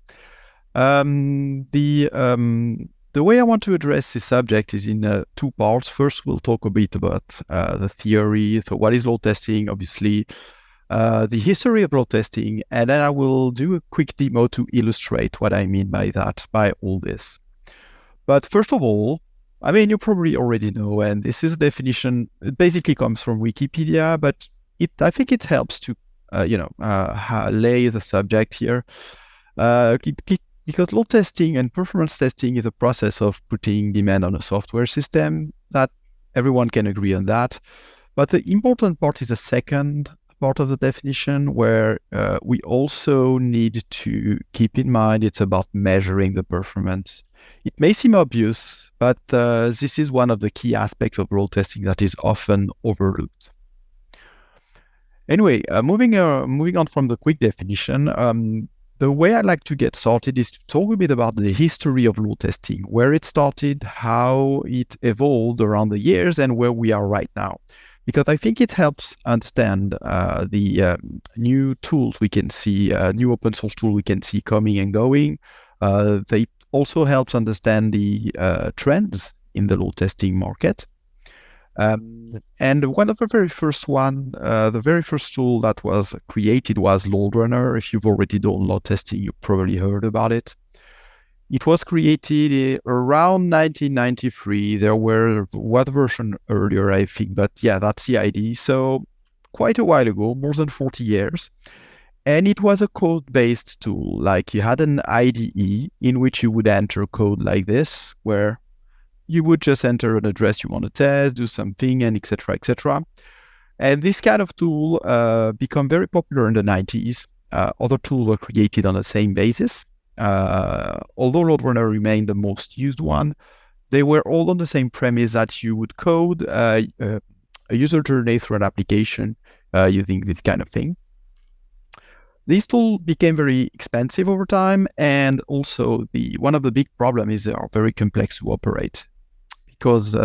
The the way I want to address this subject is in two parts. First, we'll talk a bit about the theory. So what is load testing? Obviously, the history of load testing, and then I will do a quick demo to illustrate what I mean by that, by all this. But first of all, I mean, you probably already know, and this is a definition. It basically comes from Wikipedia, but I think it helps to, lay the subject here. Because load testing and performance testing is a process of putting demand on a software system. That everyone can agree on that. But the important part is the second part of the definition, where we also need to keep in mind it's about measuring the performance. It may seem obvious, but this is one of the key aspects of load testing that is often overlooked. Anyway, moving on from the quick definition, the way I like to get started is to talk a bit about the history of load testing, where it started, how it evolved around the years, and where we are right now. Because I think it helps understand the new tools we can see, new open source tool we can see coming and going. They also helps understand the trends in the load testing market. And one of the very first tool that was created was LoadRunner. If you've already done load testing, you probably heard about it. It was created around 1993. There were one version earlier, I think, but yeah, that's the idea. So quite a while ago, more than 40 years. And it was a code-based tool. Like you had an IDE in which you would enter code like this, where you would just enter an address you want to test, do something, and etc., etc. And this kind of tool became very popular in the 90s. Other tools were created on the same basis. Although LoadRunner remained the most used one, they were all on the same premise that you would code a user journey through an application using this kind of thing. These tools became very expensive over time, and also one of the big problems is they are very complex to operate. Because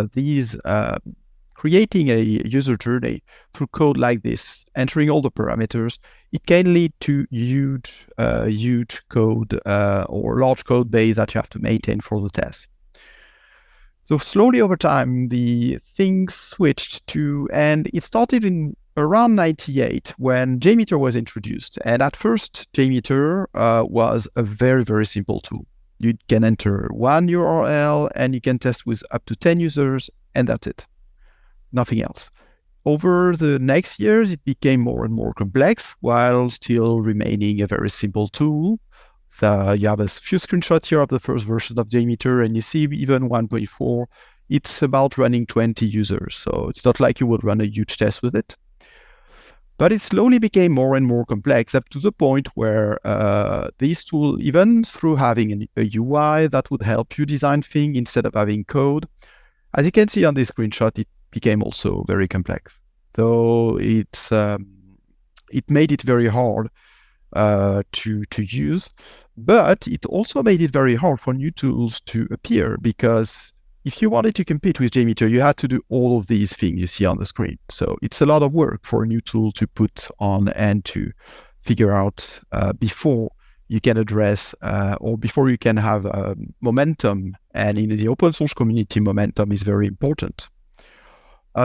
creating a user journey through code like this, entering all the parameters, it can lead to huge code or large code base that you have to maintain for the test. So slowly over time, the things switched to, and it started in around 98 when JMeter was introduced. And at first, JMeter was a very, very simple tool. You can enter one URL and you can test with up to 10 users, and that's it. Nothing else. Over the next years, it became more and more complex while still remaining a very simple tool. So you have a few screenshots here of the first version of JMeter, and you see even 1.4, it's about running 20 users. So it's not like you would run a huge test with it. But it slowly became more and more complex, up to the point where these tools, even through having a UI that would help you design things instead of having code, as you can see on this screenshot, it became also very complex. So it made it very hard to use, but it also made it very hard for new tools to appear, because if you wanted to compete with JMeter, you had to do all of these things you see on the screen. So it's a lot of work for a new tool to put on and to figure out before you can address or before you can have momentum. And in the open source community, momentum is very important.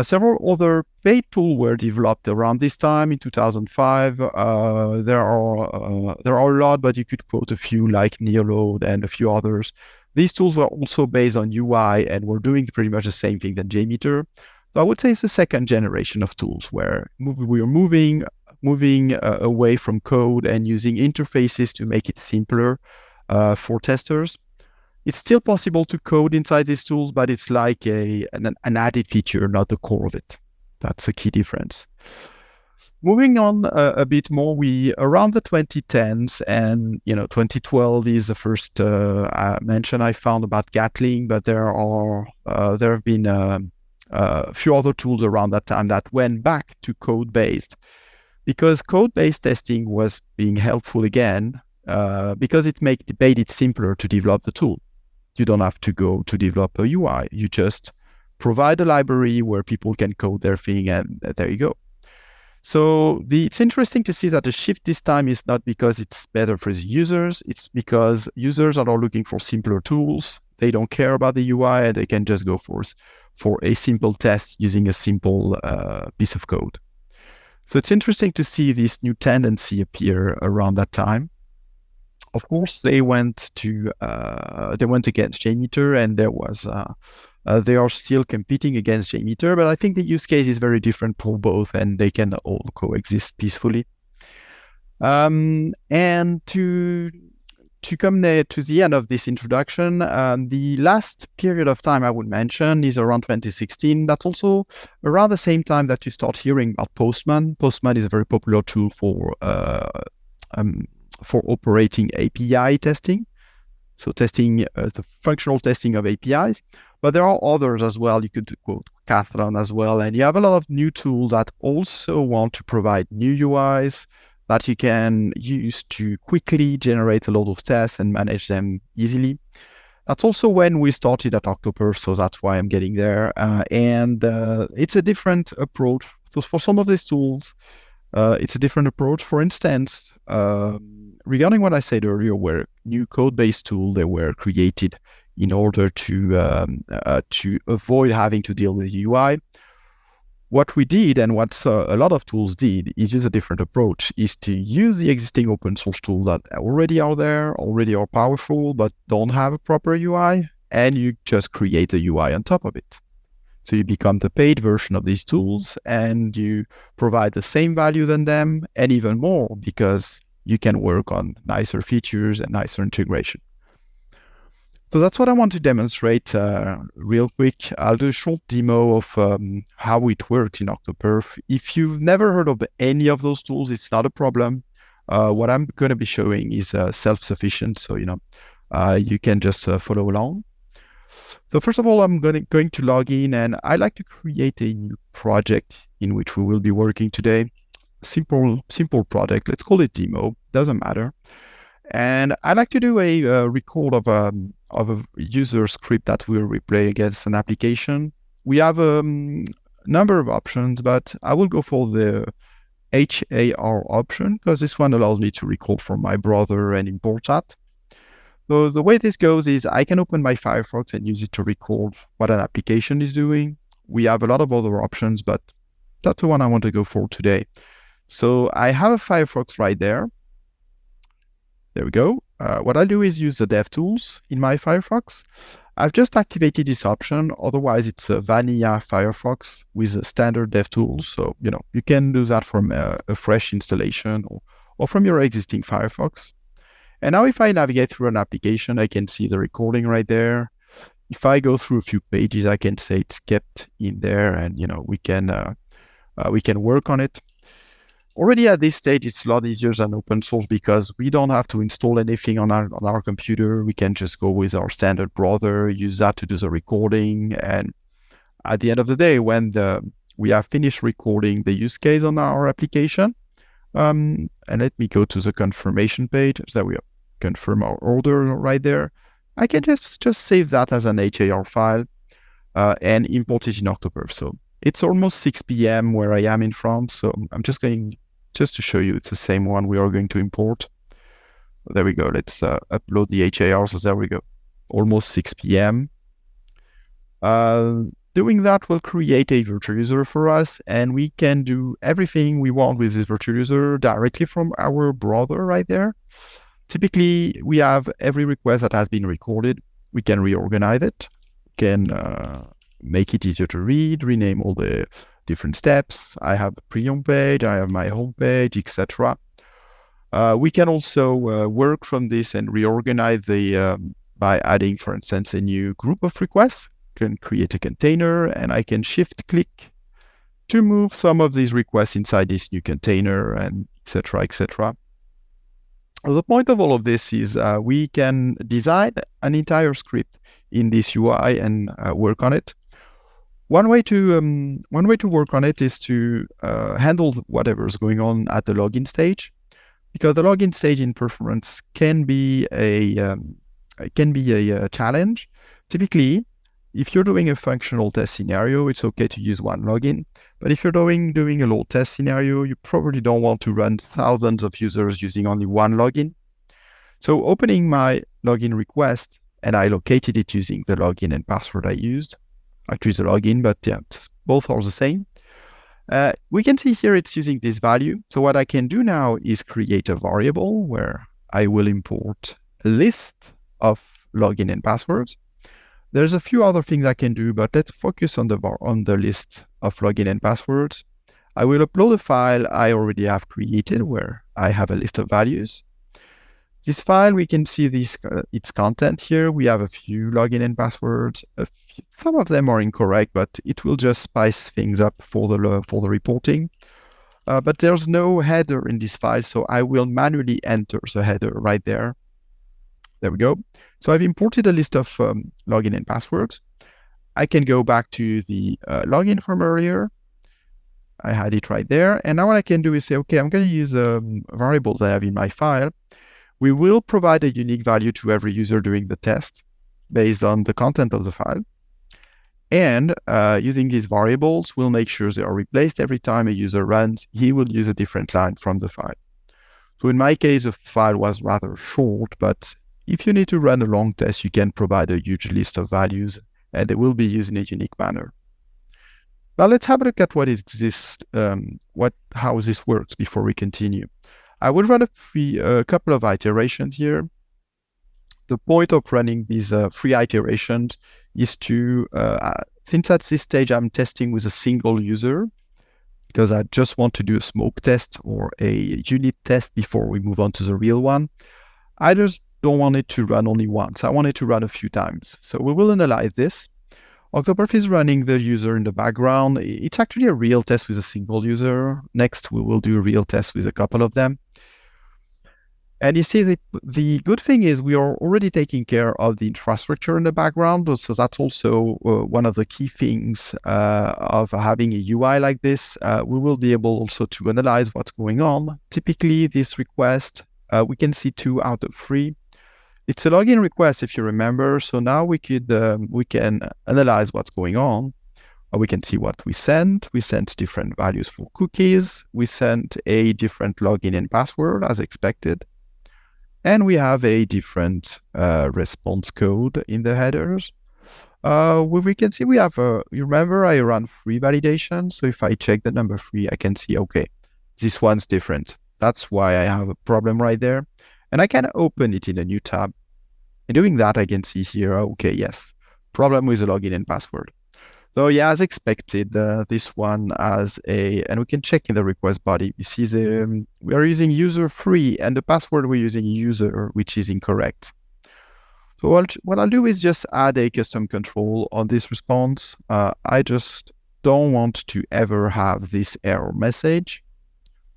Several other paid tools were developed around this time in 2005. There are a lot, but you could quote a few like NeoLoad and a few others. These tools were also based on UI and were doing pretty much the same thing than JMeter. So I would say it's the second generation of tools where we are moving away from code and using interfaces to make it simpler for testers. It's still possible to code inside these tools, but it's like an added feature, not the core of it. That's a key difference. Moving on a bit more, around the 2010s, and 2012 is the first mention I found about Gatling, but there have been a few other tools around that time that went back to code-based, because code-based testing was being helpful again, because it made it simpler to develop the tool. You don't have to go to develop a UI. You just provide a library where people can code their thing, and there you go. So it's interesting to see that the shift this time is not because it's better for the users, it's because users are looking for simpler tools. They don't care about the UI, and they can just go for a simple test using a simple piece of code. So it's interesting to see this new tendency appear around that time. Of course, they went against JMeter, and they are still competing against JMeter, but I think the use case is very different for both, and they can all coexist peacefully. And to come to the end of this introduction, the last period of time I would mention is around 2016. That's also around the same time that you start hearing about Postman. Postman is a very popular tool for operating API testing, so testing the functional testing of APIs. But there are others as well. You could quote Katalon as well, and you have a lot of new tools that also want to provide new UIs that you can use to quickly generate a lot of tests and manage them easily. That's also when we started at Octoperf, so that's why I'm getting there. And it's a different approach. So for some of these tools, it's a different approach. For instance, regarding what I said earlier, where new code-based tools, they were created in order to avoid having to deal with UI. What we did, and what a lot of tools did, is use a different approach, is to use the existing open source tools that already are there, already are powerful, but don't have a proper UI, and you just create a UI on top of it. So you become the paid version of these tools, and you provide the same value than them, and even more, because you can work on nicer features and nicer integration. So that's what I want to demonstrate real quick. I'll do a short demo of how it works in Octoperf. If you've never heard of any of those tools, it's not a problem. What I'm going to be showing is self-sufficient, so you can just follow along. So first of all, I'm going to log in, and I like to create a new project in which we will be working today. Simple project. Let's call it demo. Doesn't matter. And I like to do a record of a user script that will replay against an application. We have a number of options, but I will go for the HAR option because this one allows me to record from my browser and import that. So the way this goes is I can open my Firefox and use it to record what an application is doing. We have a lot of other options, but that's the one I want to go for today. So I have a Firefox right there. There we go. What I do is use the DevTools in my Firefox. I've just activated this option. Otherwise, it's a vanilla Firefox with a standard DevTools. So, you can do that from a fresh installation or from your existing Firefox. And now if I navigate through an application, I can see the recording right there. If I go through a few pages, I can say it's kept in there, and we can work on it. Already at this stage, it's a lot easier than open source because we don't have to install anything on our computer. We can just go with our standard browser, use that to do the recording. And at the end of the day, when we have finished recording the use case on our application, and let me go to the confirmation page. So we confirm our order right there. I can just save that as an HAR file and import it in Octoperf. So it's almost 6 p.m. where I am in France. So I'm just going to show you, it's the same one we are going to import. There we go. Let's upload the HAR. So there we go. Almost 6 p.m. Doing that will create a virtual user for us, and we can do everything we want with this virtual user directly from our browser right there. Typically, we have every request that has been recorded. We can reorganize it. We can make it easier to read, rename all the different steps. I have a premium page, I have my home page, etc. We can also work from this and reorganize by adding, for instance, a new group of requests. Can create a container, and I can shift click to move some of these requests inside this new container, and etc. etc. The point of all of this is we can design an entire script in this UI and work on it. One way to work on it is to handle whatever's going on at the login stage, because the login stage in performance can be a challenge. Typically, if you're doing a functional test scenario, it's okay to use one login. But if you're doing a load test scenario, you probably don't want to run thousands of users using only one login. So opening my login request and I located it using the login and password I used. Actually, the login, but yeah, both are the same. We can see here it's using this value. So what I can do now is create a variable where I will import a list of login and passwords. There's a few other things I can do, but let's focus on the list of login and passwords. I will upload a file I already have created where I have a list of values. This file, we can see its content here. We have a few login and passwords. Some of them are incorrect, but it will just spice things up for the reporting. But there's no header in this file, so I will manually enter the header right there. There we go. So I've imported a list of login and passwords. I can go back to the login from earlier. I had it right there. And now what I can do is say, okay, I'm going to use variables I have in my file. We will provide a unique value to every user during the test based on the content of the file. And using these variables, we'll make sure they are replaced every time a user runs. He will use a different line from the file. So in my case, the file was rather short, but if you need to run a long test, you can provide a huge list of values, and they will be used in a unique manner. Now let's have a look at how this works before we continue. I will run a couple of iterations here. The point of running these 3 iterations is to, since at this stage I'm testing with a single user, because I just want to do a smoke test or a unit test before we move on to the real one. I just don't want it to run only once. I want it to run a few times. So we will analyze this. Octopath is running the user in the background. It's actually a real test with a single user. Next, we will do a real test with a couple of them. And you see, the good thing is we are already taking care of the infrastructure in the background. So that's also one of the key things of having a UI like this. We will be able also to analyze what's going on. Typically, this request, we can see 2 out of 3. It's a login request, if you remember. So now we can analyze what's going on. We can see what we sent. We sent different values for cookies. We sent a different login and password as expected. And we have a different response code in the headers. We can see we have, you remember I ran 3 validations. So if I check the number 3, I can see, okay, this one's different. That's why I have a problem right there. And I can open it in a new tab. In doing that, I can see here, okay, yes, problem with the login and password. So yeah, as expected, this one has and we can check in the request body. You see we are using user 3 and the password we're using user, which is incorrect. So what I'll do is just add a custom control on this response. I just don't want to ever have this error message.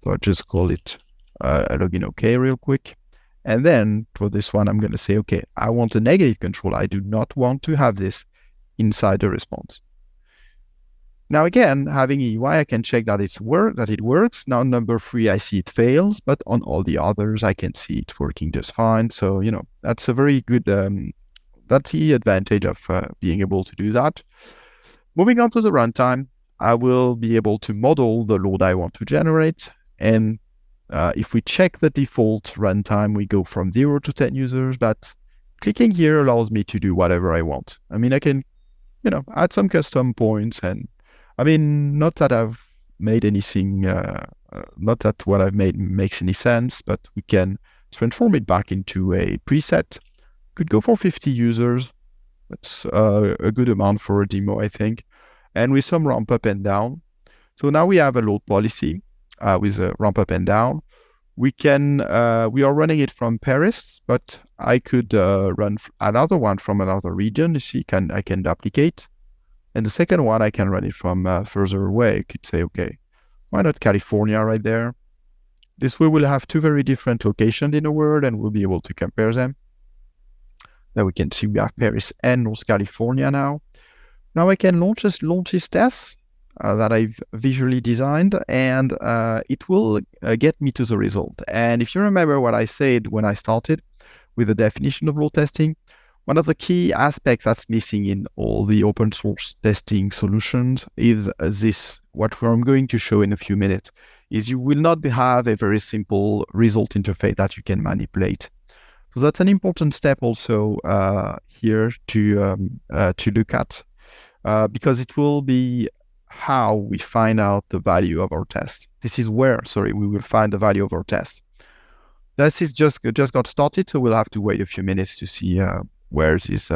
So I'll just call it login OK real quick. And then for this one, I'm going to say, okay, I want a negative control. I do not want to have this inside the response. Now again, having a UI, I can check that it works. Now number 3, I see it fails, but on all the others, I can see it working just fine. So, that's a very good, that's the advantage of being able to do that. Moving on to the runtime, I will be able to model the load I want to generate. And if we check the default runtime, we go from 0 to 10 users, but clicking here allows me to do whatever I want. I mean, I can, add some custom points and not that I've made anything, not that what I've made makes any sense, but we can transform it back into a preset. Could go for 50 users. That's a good amount for a demo, I think. And with some ramp up and down. So now we have a load policy with a ramp up and down. We are running it from Paris, but I could run another one from another region. You see, I can duplicate. And the second one, I can run it from further away. I could say, okay, why not California right there? This way we'll have 2 very different locations in the world and we'll be able to compare them. Now we can see we have Paris and North California now. Now I can launch this test that I've visually designed and it will get me to the result. And if you remember what I said when I started with the definition of load testing, one of the key aspects that's missing in all the open source testing solutions is this, what I'm going to show in a few minutes, is you will not have a very simple result interface that you can manipulate. So that's an important step also here to look at, because it will be how we find out the value of our test. This is where, we will find the value of our test. This is just got started, so we'll have to wait a few minutes to see where these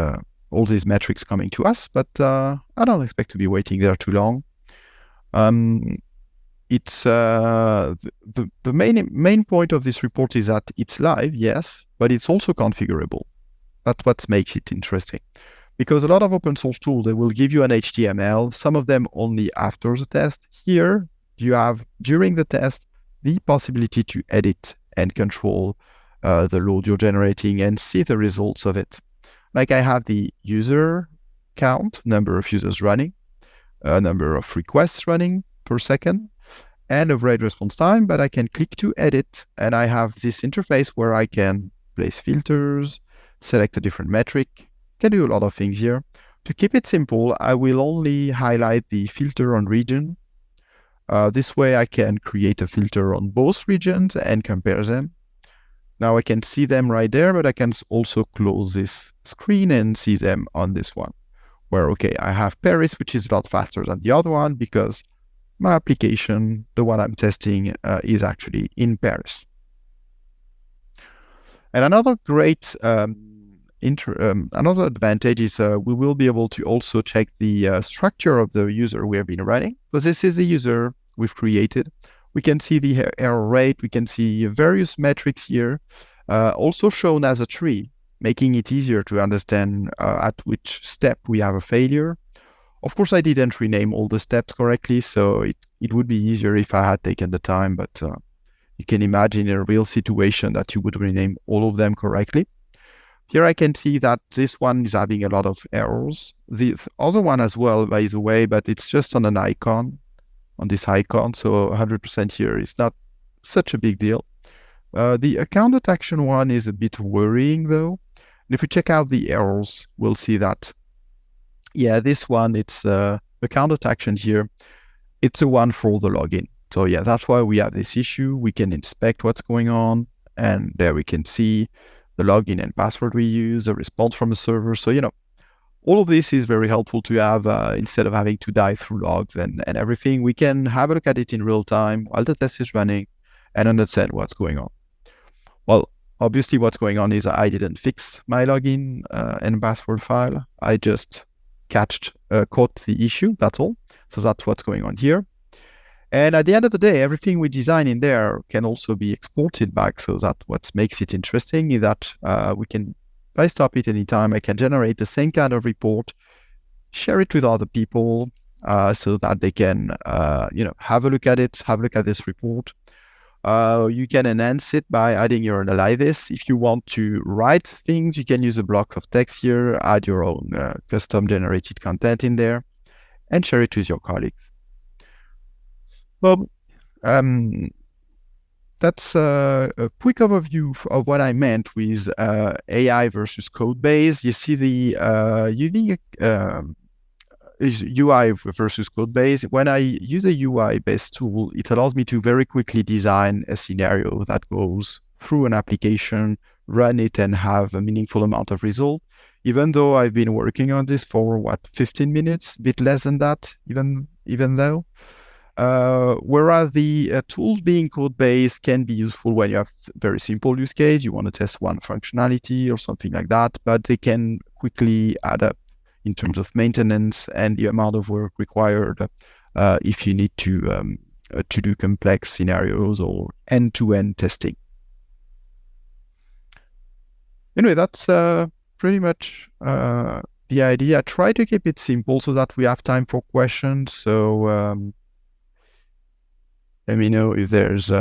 all these metrics coming to us. But I don't expect to be waiting there too long. It's the main point of this report is that it's live, yes, but it's also configurable. That's what makes it interesting. Because a lot of open source tools, they will give you an HTML, some of them only after the test. Here, you have, during the test, the possibility to edit and control the load you're generating and see the results of it. Like I have the user count, number of users running, number of requests running per second, and average response time, but I can click to edit, and I have this interface where I can place filters, select a different metric, can do a lot of things here. To keep it simple, I will only highlight the filter on region. This way I can create a filter on both regions and compare them. Now I can see them right there, but I can also close this screen and see them on this one, where, okay, I have Paris, which is a lot faster than the other one because my application, the one I'm testing, is actually in Paris. And another great another advantage is we will be able to also check the structure of the user we have been running. So this is the user we've created. We can see the error rate. We can see various metrics here, also shown as a tree, making it easier to understand at which step we have a failure. Of course, I didn't rename all the steps correctly, so it would be easier if I had taken the time, but you can imagine in a real situation that you would rename all of them correctly. Here I can see that this one is having a lot of errors. The other one as well, by the way, but it's just on an icon, on this icon, so 100% here is not such a big deal. The account detection one is a bit worrying though. And if we check out the errors, we'll see that, yeah, this one, it's account detection here. It's the one for the login. So yeah, that's why we have this issue. We can inspect what's going on, and there we can see the login and password we use, a response from a server. So, all of this is very helpful to have instead of having to dive through logs and everything. We can have a look at it in real time while the test is running and understand what's going on. Well, obviously what's going on is I didn't fix my login and password file. I just caught the issue, that's all. So that's what's going on here. And at the end of the day, everything we design in there can also be exported back. So that what makes it interesting is that we can, if I stop it anytime, I can generate the same kind of report, share it with other people so that they can, have a look at it, have a look at this report. You can enhance it by adding your analysis. If you want to write things, you can use a block of text here, add your own custom generated content in there, and share it with your colleagues. Well, that's a quick overview of what I meant with AI versus code base. You see the UI versus code base. When I use a UI based tool, it allows me to very quickly design a scenario that goes through an application, run it, and have a meaningful amount of result. Even though I've been working on this for 15 minutes, a bit less than that, even though. Whereas the tools being code-based can be useful when you have very simple use case, you want to test one functionality or something like that, but they can quickly add up in terms of maintenance and the amount of work required if you need to do complex scenarios or end-to-end testing. Anyway, that's pretty much the idea. I try to keep it simple so that we have time for questions. So let me know if there's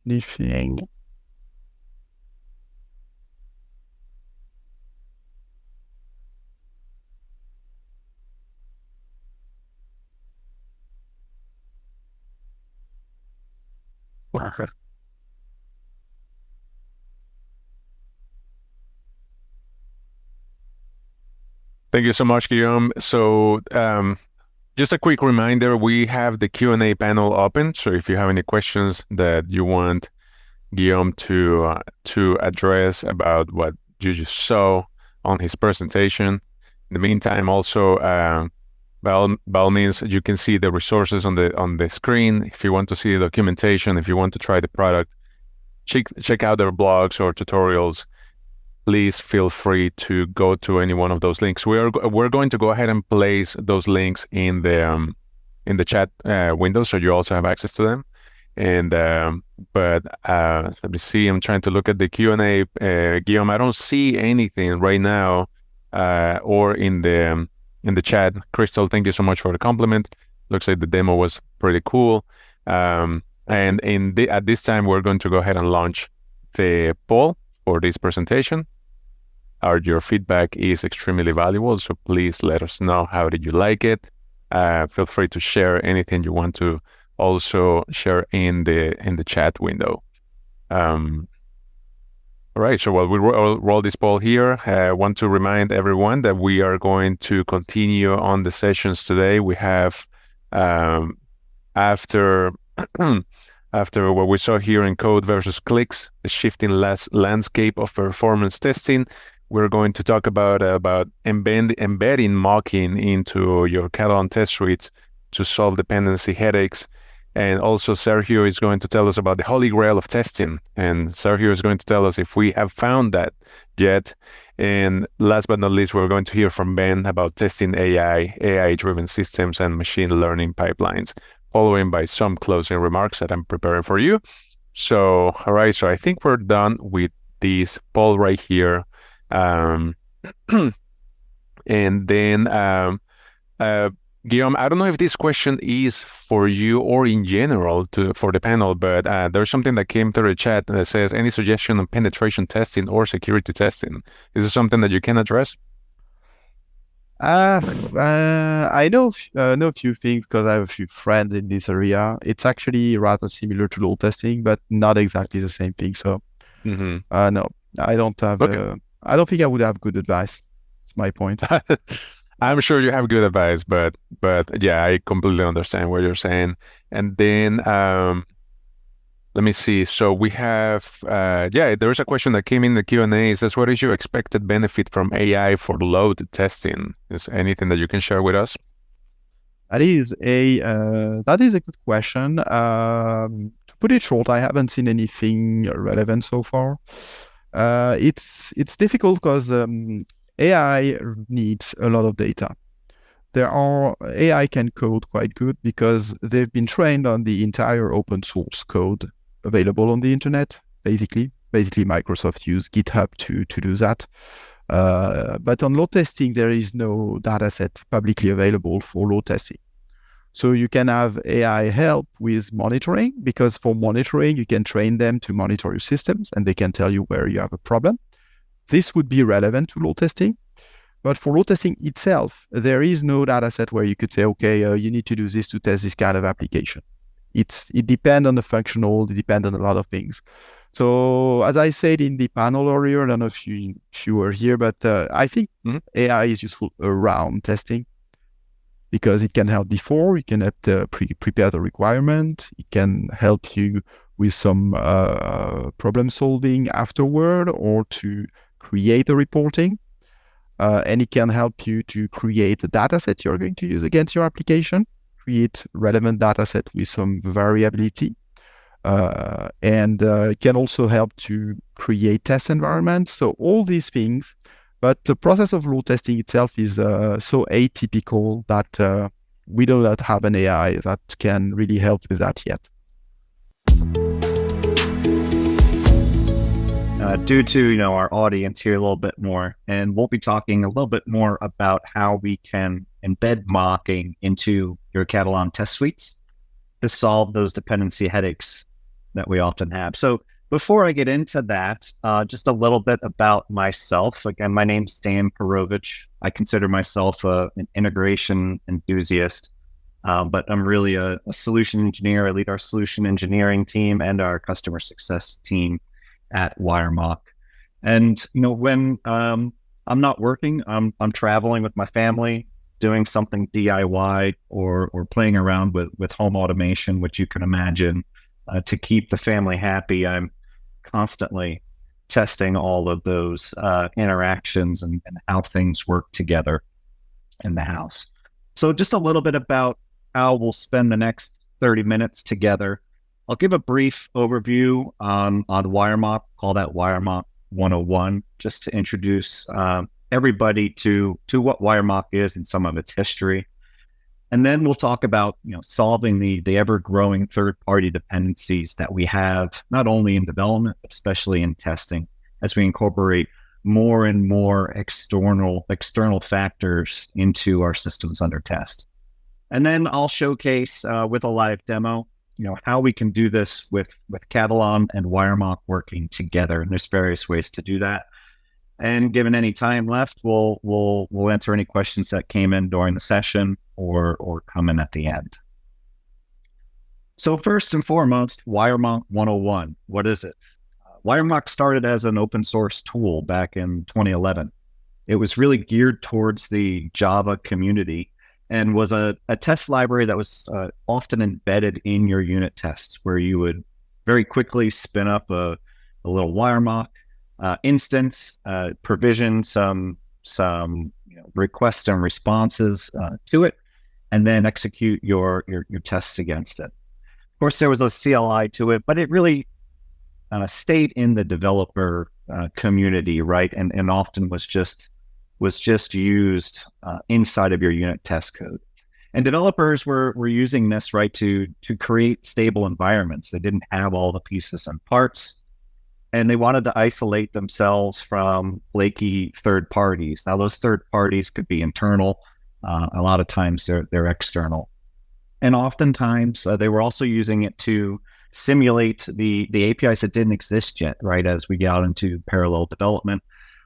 anything. Thank you so much, Guillaume. So just a quick reminder, we have the Q&A panel open. So if you have any questions that you want Guillaume to address about what you just saw on his presentation. In the meantime, also by all means, you can see the resources on the screen. If you want to see the documentation, if you want to try the product, check out their blogs or tutorials. Please feel free to go to any one of those links. We're going to go ahead and place those links in the chat window, so you also have access to them. And but let me see. I'm trying to look at the Q&A. Guillaume, I don't see anything right now, or in the chat. Crystal, thank you so much for the compliment. Looks like the demo was pretty cool. And at this time, we're going to go ahead and launch the poll for this presentation. Your feedback is extremely valuable, so please let us know how did you like it. Feel free to share anything you want to also share in the chat window. All right, so while we roll this poll here, I want to remind everyone that we are going to continue on the sessions today. We have, after what we saw here in code versus clicks, the shifting landscape of performance testing, we're going to talk about embedding mocking into your Katalon test suites to solve dependency headaches. And also Sergio is going to tell us about the holy grail of testing. And Sergio is going to tell us if we have found that yet. And last but not least, we're going to hear from Ben about testing AI-driven systems and machine learning pipelines, following by some closing remarks that I'm preparing for you. So, all right, so I think we're done with this poll right here. And then Guillaume, I don't know if this question is for you or in general for the panel, but there's something that came through the chat that says, any suggestion on penetration testing or security testing? Is this something that you can address? I know a few things because I have a few friends in this area. It's actually rather similar to load testing, but not exactly the same thing. So, no, I don't have. Okay. I don't think I would have good advice. That's my point. I'm sure you have good advice, but yeah, I completely understand what you're saying. And then let me see. So we have there's a question that came in the Q&A. It says, what is your expected benefit from AI for load testing? Is anything that you can share with us? That is a good question. To put it short, I haven't seen anything relevant so far. It's difficult because AI needs a lot of data. AI can code quite good because they've been trained on the entire open source code available on the internet. Basically Microsoft use GitHub to do that. But on load testing, there is no data set publicly available for load testing. So you can have AI help with monitoring, because for monitoring, you can train them to monitor your systems and they can tell you where you have a problem. This would be relevant to load testing. But for load testing itself, there is no data set where you could say, okay, you need to do this to test this kind of application. It depends on the functional, it depends on a lot of things. So as I said in the panel earlier, I don't know if you were here, but I think AI is useful around testing because it can help before, it can help prepare the requirement, it can help you with some problem solving afterward or to create the reporting. And it can help you to create a data set you're going to use against your application, create relevant data set with some variability. And it can also help to create test environments. So all these things, but the process of load testing itself is so atypical that we do not have an AI that can really help with that yet. Due to our audience here a little bit more, and we'll be talking a little bit more about how we can embed mocking into your Katalon test suites to solve those dependency headaches that we often have. So before I get into that, just a little bit about myself. Again, my name's Dan Perovich. I consider myself an integration enthusiast, but I'm really a solution engineer. I lead our solution engineering team and our customer success team at WireMock. And when I'm not working, I'm traveling with my family, doing something DIY or playing around with home automation, which you can imagine to keep the family happy. I'm constantly testing all of those interactions and how things work together in the house. So just a little bit about how we'll spend the next 30 minutes together. I'll give a brief overview on WireMock, call that WireMock 101, just to introduce everybody to what WireMock is and some of its history. And then we'll talk about solving the ever-growing third-party dependencies that we have, not only in development, but especially in testing, as we incorporate more and more external factors into our systems under test. And then I'll showcase with a live demo, how we can do this with Katalon and WireMock working together. And there's various ways to do that. And given any time left, we'll answer any questions that came in during the session or come in at the end. So first and foremost, WireMock 101. What is it? WireMock started as an open source tool back in 2011. It was really geared towards the Java community and was a test library that was often embedded in your unit tests, where you would very quickly spin up a little WireMock instance, provision some requests and responses to it, and then execute your tests against it. Of course, there was a CLI to it, but it really stayed in the developer community, right? And often was just used inside of your unit test code. And developers were using this, right, to create stable environments. They didn't have all the pieces and parts, and they wanted to isolate themselves from flaky third parties. Now, those third parties could be internal. A lot of times they're external. And oftentimes they were also using it to simulate the APIs that didn't exist yet, right? As we got into parallel development,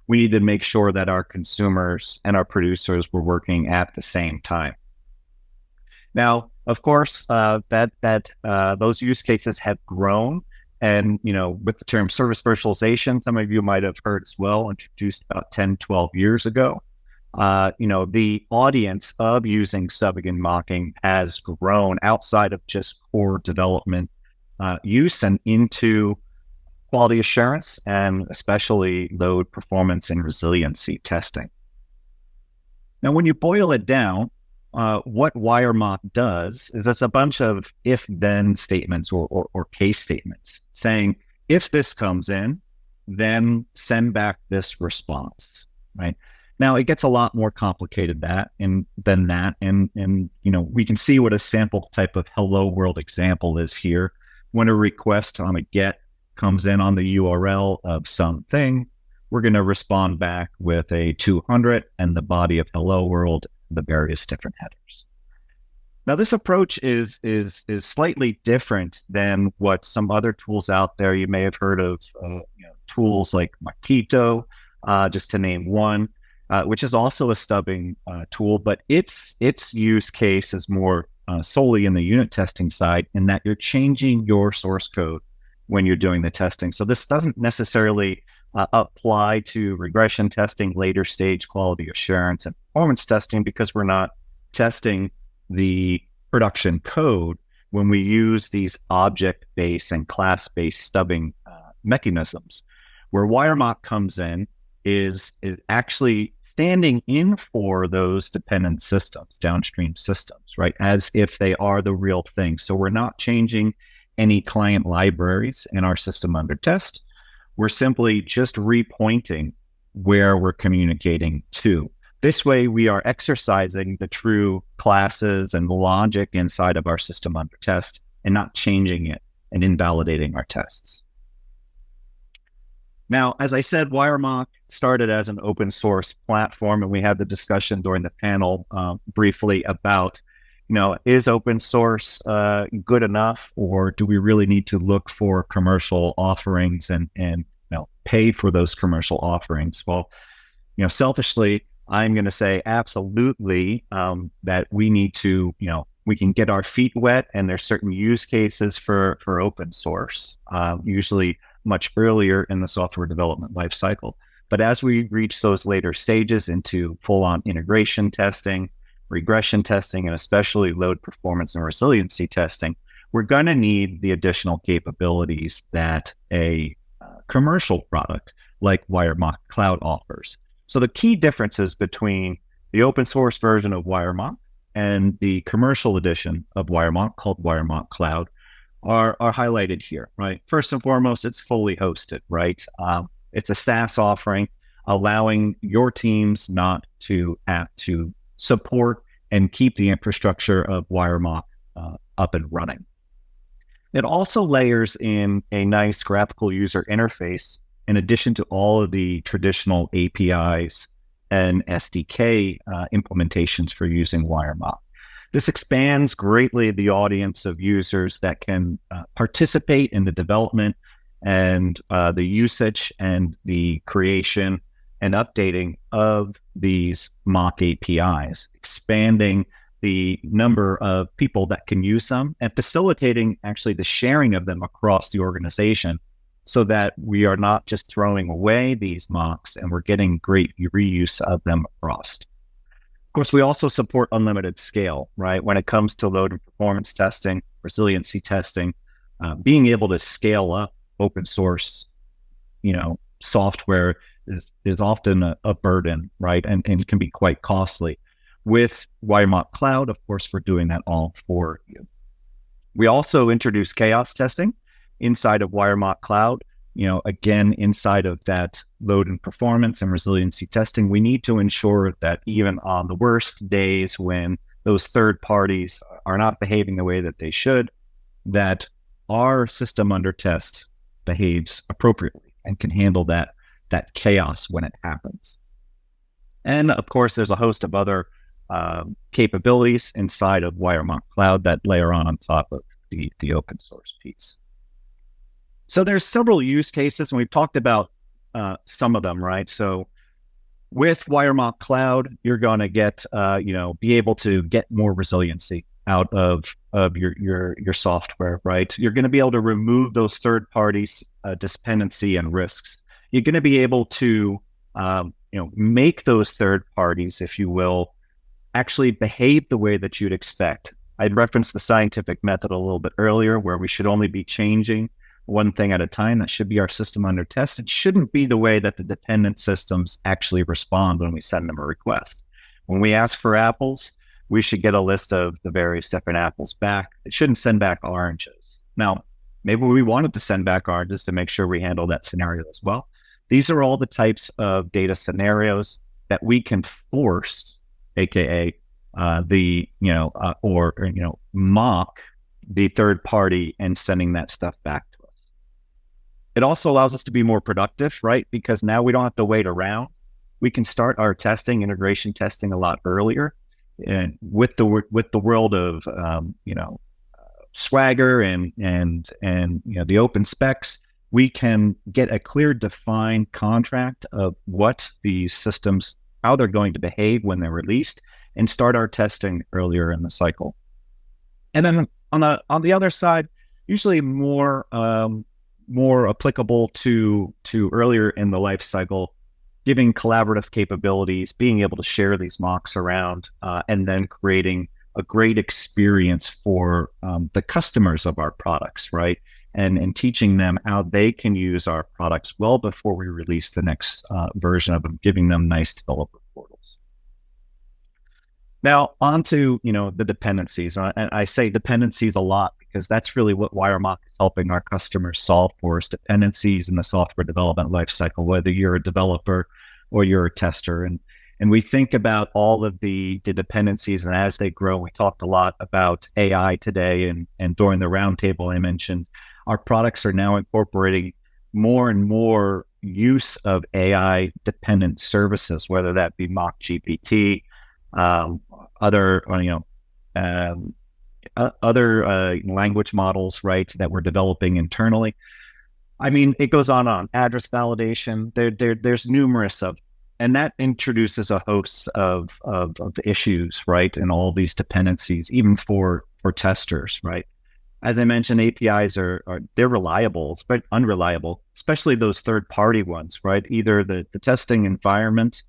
we need to make sure that our consumers and our producers were working at the same time. Now, of course, those use cases have grown. And, with the term service virtualization, some of you might have heard as well, introduced about 10, 12 years ago. The audience of using subbing and mocking has grown outside of just core development use and into quality assurance, and especially load performance and resiliency testing. Now, when you boil it down, what WireMock does is it's a bunch of if-then statements or case statements saying, if this comes in, then send back this response, right? Now, it gets a lot more complicated than that. And we can see what a sample type of hello world example is here. When a request on a GET comes in on the URL of something, we're going to respond back with a 200 and the body of hello world, the various different headers. Now, this approach is slightly different than what some other tools out there. You may have heard of tools like Makito, just to name one, which is also a stubbing tool, but its use case is more solely in the unit testing side, in that you're changing your source code when you're doing the testing. So this doesn't necessarily apply to regression testing, later stage quality assurance, and performance testing, because we're not testing the production code when we use these object-based and class-based stubbing mechanisms. Where WireMock comes in is actually standing in for those dependent systems, downstream systems, right? As if they are the real thing. So we're not changing any client libraries in our system under test. We're simply just repointing where we're communicating to. This way, we are exercising the true classes and logic inside of our system under test and not changing it and invalidating our tests. Now, as I said, WireMock started as an open source platform, and we had the discussion during the panel briefly about, is open source good enough, or do we really need to look for commercial offerings and pay for those commercial offerings? Well, selfishly, I'm going to say absolutely that we need to, we can get our feet wet, and there's certain use cases for open source, usually much earlier in the software development lifecycle. But as we reach those later stages into full-on integration testing, regression testing, and especially load performance and resiliency testing, we're going to need the additional capabilities that a commercial product like WireMock Cloud offers. So the key differences between the open source version of WireMock and the commercial edition of WireMock called WireMock Cloud are highlighted here, right? First and foremost, it's fully hosted, right? It's a SaaS offering, allowing your teams not to have to support and keep the infrastructure of WireMock up and running. It also layers in a nice graphical user interface in addition to all of the traditional APIs and SDK implementations for using WireMock. This expands greatly the audience of users that can participate in the development and the usage and the creation and updating of these mock APIs, expanding the number of people that can use them and facilitating actually the sharing of them across the organization so that we are not just throwing away these mocks and we're getting great reuse of them across. Of course, we also support unlimited scale, right? When it comes to load and performance testing, resiliency testing, being able to scale up open source, software is often a burden, right? And can be quite costly. With WireMock Cloud, of course, we're doing that all for you. We also introduce chaos testing inside of WireMock Cloud. Again, inside of that load and performance and resiliency testing, we need to ensure that even on the worst days when those third parties are not behaving the way that they should, that our system under test behaves appropriately and can handle that chaos when it happens. And of course, there's a host of other capabilities inside of WireMock Cloud that layer on top of the open source piece. So there's several use cases, and we've talked about some of them, right? So with WireMock Cloud, you're going to get, be able to get more resiliency out of your software, right? You're going to be able to remove those third parties dependency and risks. You're going to be able to, make those third parties, if you will, actually behave the way that you'd expect. I'd referenced the scientific method a little bit earlier, where we should only be changing one thing at a time. That should be our system under test. It shouldn't be the way that the dependent systems actually respond when we send them a request. When we ask for apples, we should get a list of the various different apples back. It shouldn't send back oranges. Now, maybe we wanted to send back oranges to make sure we handle that scenario as well. These are all the types of data scenarios that we can force, aka mock the third party and sending that stuff back to us. It also allows us to be more productive, right? Because now we don't have to wait around. We can start our integration testing a lot earlier. And with the world of Swagger and the open specs, we can get a clear, defined contract of what these systems, how they're going to behave when they're released, and start our testing earlier in the cycle. And then on the other side, usually more applicable to earlier in the life cycle, giving collaborative capabilities, being able to share these mocks around, and then creating a great experience for the customers of our products, right? And teaching them how they can use our products well before we release the next version of them, giving them nice developer portals. Now, on to the dependencies. And I say dependencies a lot because that's really what WireMock is helping our customers solve for, is dependencies in the software development lifecycle, whether you're a developer or you're a tester. And we think about all of the dependencies, and as they grow, we talked a lot about AI today, and during the roundtable I mentioned, our products are now incorporating more and more use of AI dependent services, whether that be mock GPT, other language models, right, that we're developing internally. I mean, it goes on. Address validation, there's numerous of, and that introduces a host of issues, right, and all these dependencies, even for testers, right. As I mentioned, APIs they're reliable, but unreliable, especially those third-party ones, right? Either the testing environment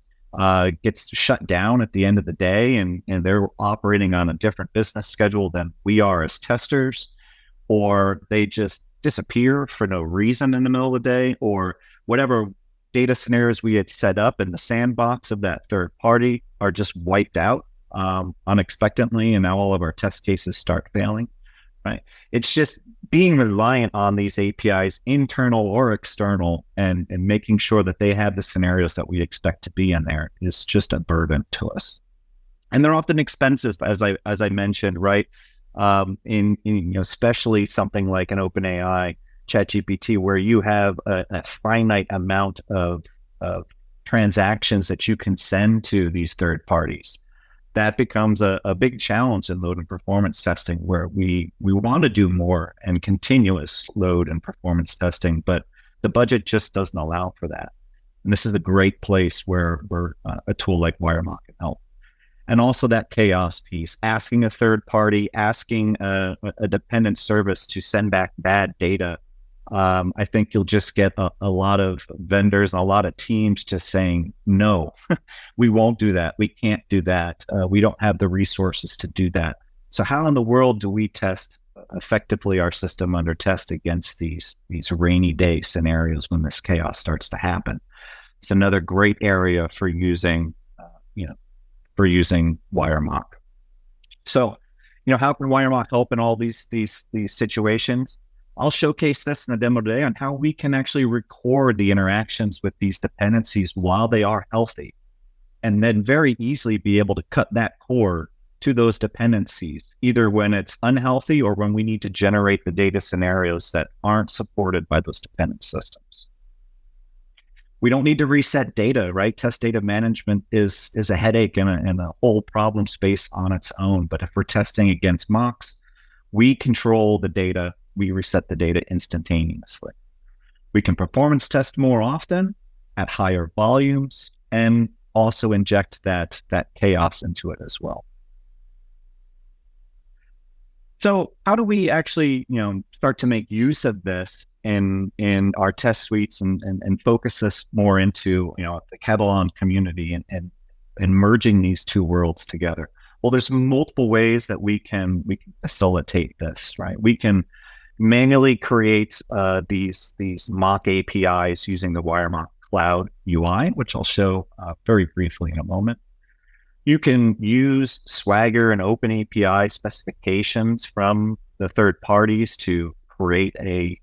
gets shut down at the end of the day, and they're operating on a different business schedule than we are as testers, or they just disappear for no reason in the middle of the day, or whatever data scenarios we had set up in the sandbox of that third party are just wiped out unexpectedly, and now all of our test cases start failing, right? It's just being reliant on these APIs, internal or external, and making sure that they have the scenarios that we expect to be in there is just a burden to us. And they're often expensive, as I mentioned, right? In especially something like an OpenAI ChatGPT, where you have a finite amount of transactions that you can send to these third parties. That becomes a big challenge in load and performance testing, where we want to do more and continuous load and performance testing, but the budget just doesn't allow for that. And this is a great place where a tool like WireMock can help. And also that chaos piece, asking a third party, asking a dependent service to send back bad data. I think you'll just get a lot of vendors and a lot of teams just saying, no, we won't do that. We can't do that. We don't have the resources to do that. So how in the world do we test effectively our system under test against these rainy day scenarios when this chaos starts to happen? It's another great area for using WireMock. So, how can WireMock help in all these situations? I'll showcase this in the demo today on how we can actually record the interactions with these dependencies while they are healthy, and then very easily be able to cut that cord to those dependencies, either when it's unhealthy or when we need to generate the data scenarios that aren't supported by those dependent systems. We don't need to reset data, right? Test data management is a headache and a whole problem space on its own. But if we're testing against mocks, we control the data. We reset the data instantaneously. We can performance test more often at higher volumes and also inject that chaos into it as well. So how do we actually, start to make use of this in our test suites and focus this more into, the Katalon community and merging these two worlds together? Well, there's multiple ways that we can facilitate this, right? We can manually create these mock APIs using the WireMock Cloud UI, which I'll show very briefly in a moment. You can use Swagger and Open API specifications from the third parties to create a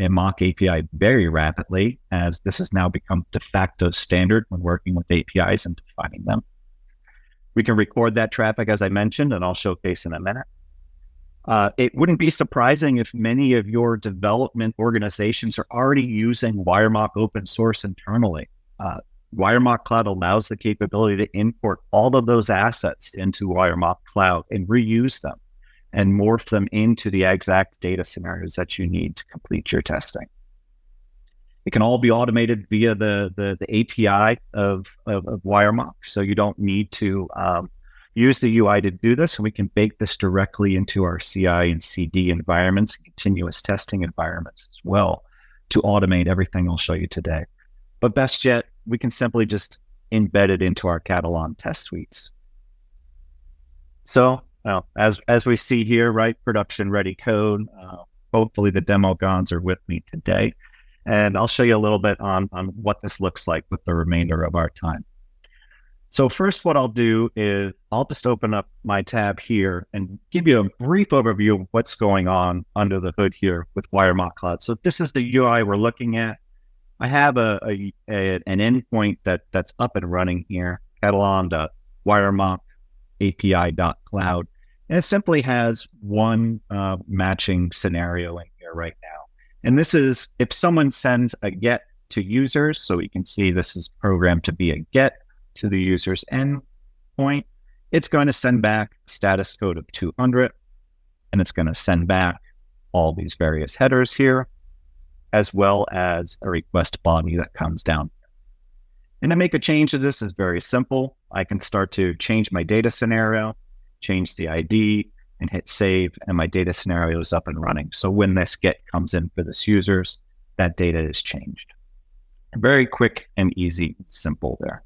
mock API very rapidly, as this has now become de facto standard when working with APIs and defining them. We can record that traffic, as I mentioned, and I'll showcase in a minute. It wouldn't be surprising if many of your development organizations are already using WireMock open source internally. WireMock Cloud allows the capability to import all of those assets into WireMock Cloud and reuse them and morph them into the exact data scenarios that you need to complete your testing. It can all be automated via the API of WireMock, so you don't need to use the UI to do this, and we can bake this directly into our CI and CD environments and continuous testing environments as well to automate everything I'll show you today. But best yet, we can simply just embed it into our Katalon test suites. So, as we see here, right, production ready code. Hopefully the demo gods are with me today, and I'll show you a little bit on what this looks like with the remainder of our time. So first, what I'll do is I'll just open up my tab here and give you a brief overview of what's going on under the hood here with WireMock Cloud. So this is the UI we're looking at. I have an endpoint that's up and running here, Katalon.WireMock API.cloud. And it simply has one matching scenario in here right now. And this is if someone sends a GET to users, so we can see this is programmed to be a GET to the user's endpoint, it's going to send back status code of 200, and it's going to send back all these various headers here, as well as a request body that comes down. And to make a change to this is very simple. I can start to change my data scenario, change the ID, and hit save, and my data scenario is up and running. So when this GET comes in for this users, that data is changed. Very quick and easy, simple there.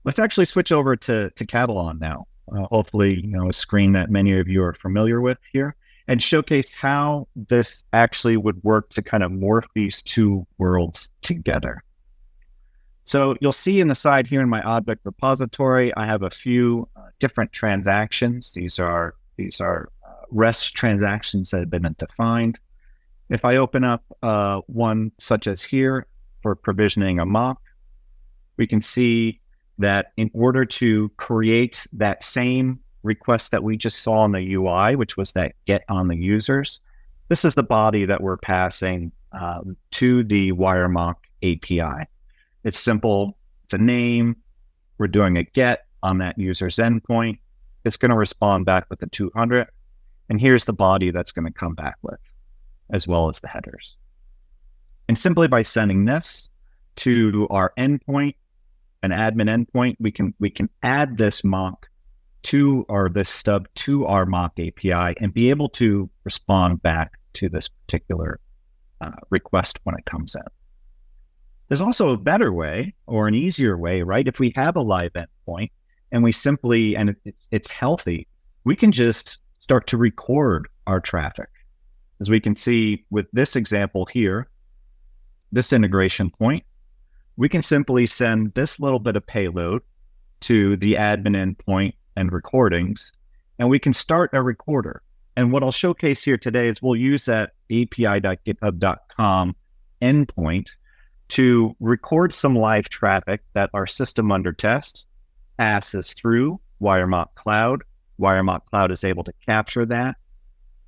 Let's actually switch over to Katalon now. Hopefully, a screen that many of you are familiar with here. and showcase how this actually would work to kind of morph these two worlds together. So you'll see in the side here in my object repository, I have a few different transactions. These are REST transactions that have been defined. If I open up one such as here for provisioning a mock, we can see that in order to create that same request that we just saw in the UI, which was that get on the users, this is the body that we're passing to the WireMock API. It's simple. It's a name. We're doing a get on that user's endpoint. It's going to respond back with the 200. And here's the body that's going to come back with, as well as the headers. And simply by sending this to our endpoint, an admin endpoint, we can add this mock to, or this stub to our mock API and be able to respond back to this particular request when it comes in. There's also a better way or an easier way, right? If we have a live endpoint and we simply, and it's healthy, we can just start to record our traffic. As we can see with this example here, this integration point, we can simply send this little bit of payload to the admin endpoint and recordings, and we can start a recorder. And what I'll showcase here today is we'll use that api.github.com endpoint to record some live traffic that our system under test passes through WireMock Cloud. WireMock Cloud is able to capture that,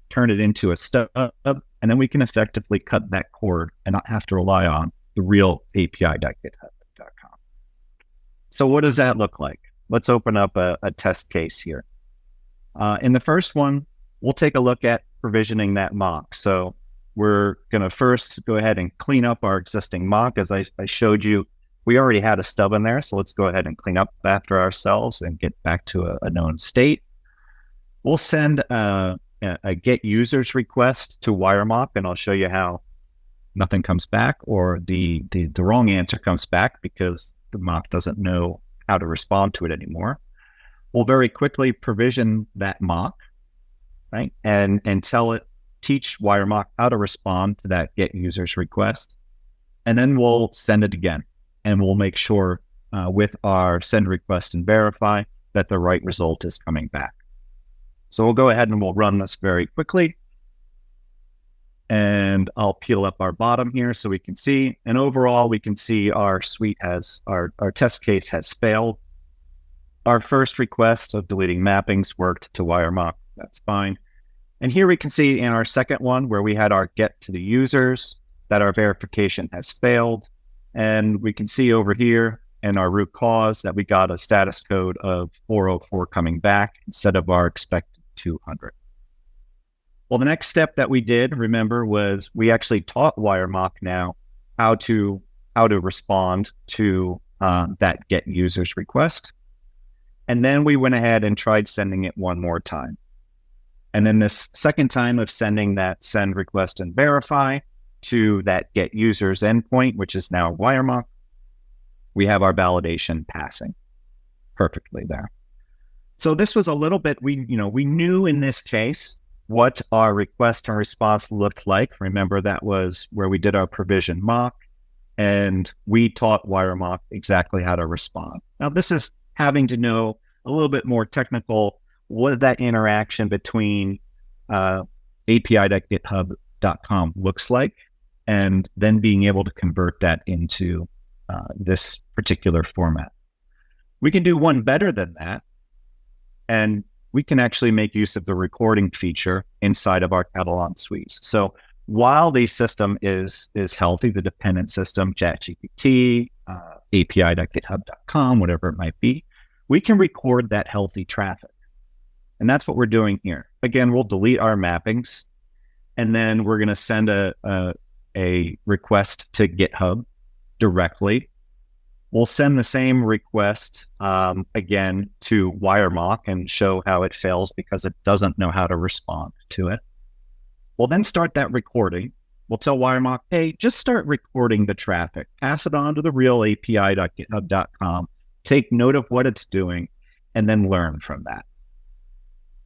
turn it into a stub, and then we can effectively cut that cord and not have to rely on the real api.github.com. So what does that look like? Let's open up a test case here. In the first one, we'll take a look at provisioning that mock. So we're going to first go ahead and clean up our existing mock. As I showed you, we already had a stub in there. So let's go ahead and clean up after ourselves and get back to a known state. We'll send a get users request to WireMock, and I'll show you how nothing comes back, or the wrong answer comes back because the mock doesn't know how to respond to it anymore. We'll very quickly provision that mock, right? And teach WireMock how to respond to that get users request. And then we'll send it again. And we'll make sure with our send request and verify that the right result is coming back. So we'll go ahead and we'll run this very quickly. And I'll peel up our bottom here so we can see. And overall, we can see our suite has, our test case has failed. Our first request of deleting mappings worked to WireMock. That's fine. And here we can see in our second one where we had our get to the users that our verification has failed. And we can see over here in our root cause that we got a status code of 404 coming back instead of our expected 200. Well, the next step that we did, remember, was we actually taught WireMock now how to respond to that get users request. And then we went ahead and tried sending it one more time. And then this second time of sending that send request and verify to that get users endpoint, which is now WireMock, we have our validation passing perfectly there. So this was a little bit, we knew in this case what our request and response looked like. Remember, that was where we did our provision mock, and we taught WireMock exactly how to respond. Now, this is having to know a little bit more technical, what that interaction between api.github.com looks like, and then being able to convert that into this particular format. We can do one better than that, and we can actually make use of the recording feature inside of our Katalon suites. So while the system is healthy, the dependent system, ChatGPT, api.github.com, whatever it might be, we can record that healthy traffic. And that's what we're doing here. Again, we'll delete our mappings, and then we're going to send a request to GitHub directly. We'll send the same request again to WireMock and show how it fails because it doesn't know how to respond to it. We'll then start that recording. We'll tell WireMock, hey, just start recording the traffic. Pass it on to the real api.github.com. Take note of what it's doing, and then learn from that.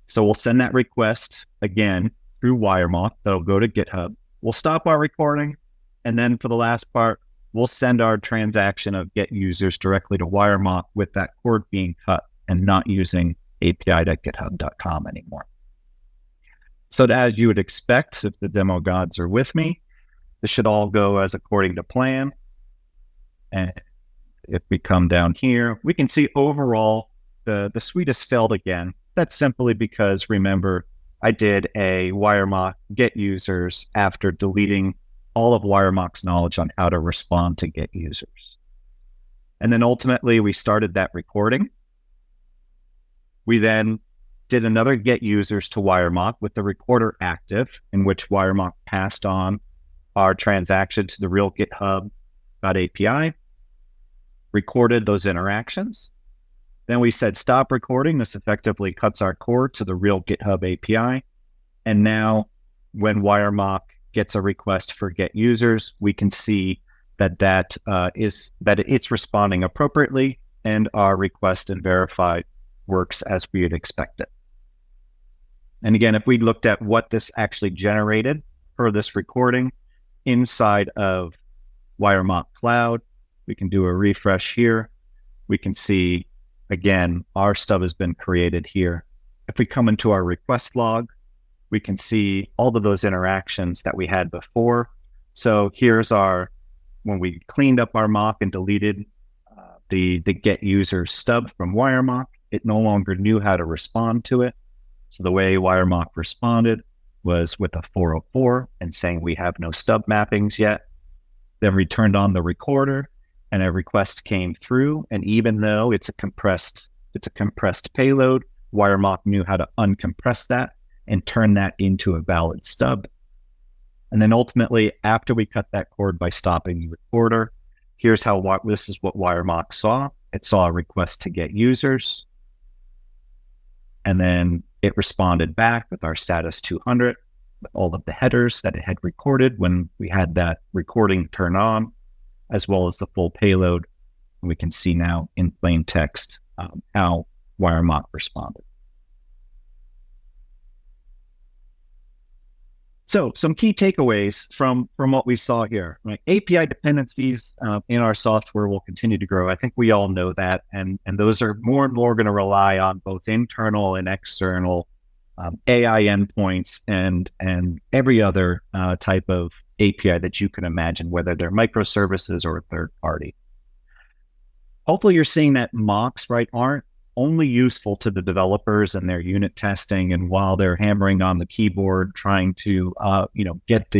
So we'll send that request again through WireMock that'll go to GitHub. We'll stop our recording. And then for the last part, we'll send our transaction of get users directly to WireMock with that cord being cut and not using api.github.com anymore. So as you would expect, if the demo gods are with me, this should all go as according to plan. And if we come down here, we can see overall the suite has failed again. That's simply because, remember, I did a WireMock get users after deleting all of WireMock's knowledge on how to respond to get users. And then ultimately, we started that recording. We then did another get users to WireMock with the recorder active, in which WireMock passed on our transaction to the real GitHub.api, recorded those interactions. Then we said stop recording. This effectively cuts our cord to the real GitHub API. And now when WireMock gets a request for get users, we can see that it's responding appropriately, and our request and verified works as we had expected. And again, if we looked at what this actually generated for this recording inside of WireMock Cloud, we can do a refresh here. We can see, again, our stub has been created here. If we come into our request log, we can see all of those interactions that we had before. So here's when we cleaned up our mock and deleted the get user stub from WireMock, it no longer knew how to respond to it. So the way WireMock responded was with a 404 and saying we have no stub mappings yet. Then we turned on the recorder and a request came through. And even though it's a compressed payload, WireMock knew how to uncompress that and turn that into a valid stub. And then ultimately, after we cut that cord by stopping the recorder, this is what WireMock saw. It saw a request to get users. And then it responded back with our status 200, with all of the headers that it had recorded when we had that recording turn on, as well as the full payload. And we can see now in plain text how WireMock responded. So some key takeaways from what we saw here, right? API dependencies in our software will continue to grow. I think we all know that. And those are more and more going to rely on both internal and external AI endpoints and every other type of API that you can imagine, whether they're microservices or a third party. Hopefully you're seeing that mocks, right, aren't only useful to the developers and their unit testing, and while they're hammering on the keyboard trying to get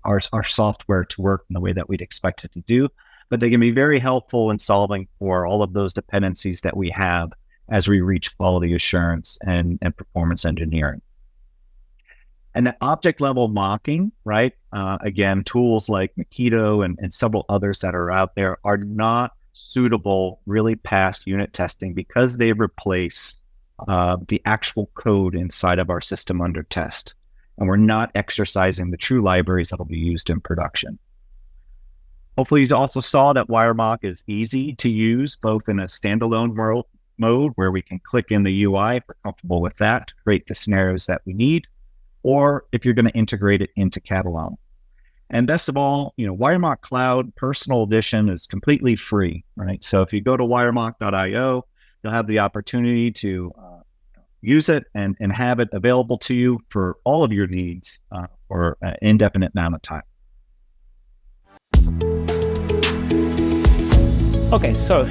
our software to work in the way that we'd expect it to do, but they can be very helpful in solving for all of those dependencies that we have as we reach quality assurance and performance engineering. And the object level mocking, right? Again, tools like Makito and several others that are out there are not suitable really past unit testing because they replace the actual code inside of our system under test. And we're not exercising the true libraries that will be used in production. Hopefully you also saw that WireMock is easy to use, both in a standalone mode where we can click in the UI if we're comfortable with that to create the scenarios that we need, or if you're going to integrate it into Katalon. And best of all, WireMock Cloud Personal Edition is completely free, right? So if you go to wiremock.io, you'll have the opportunity to use it and have it available to you for all of your needs for an indefinite amount of time. Okay, so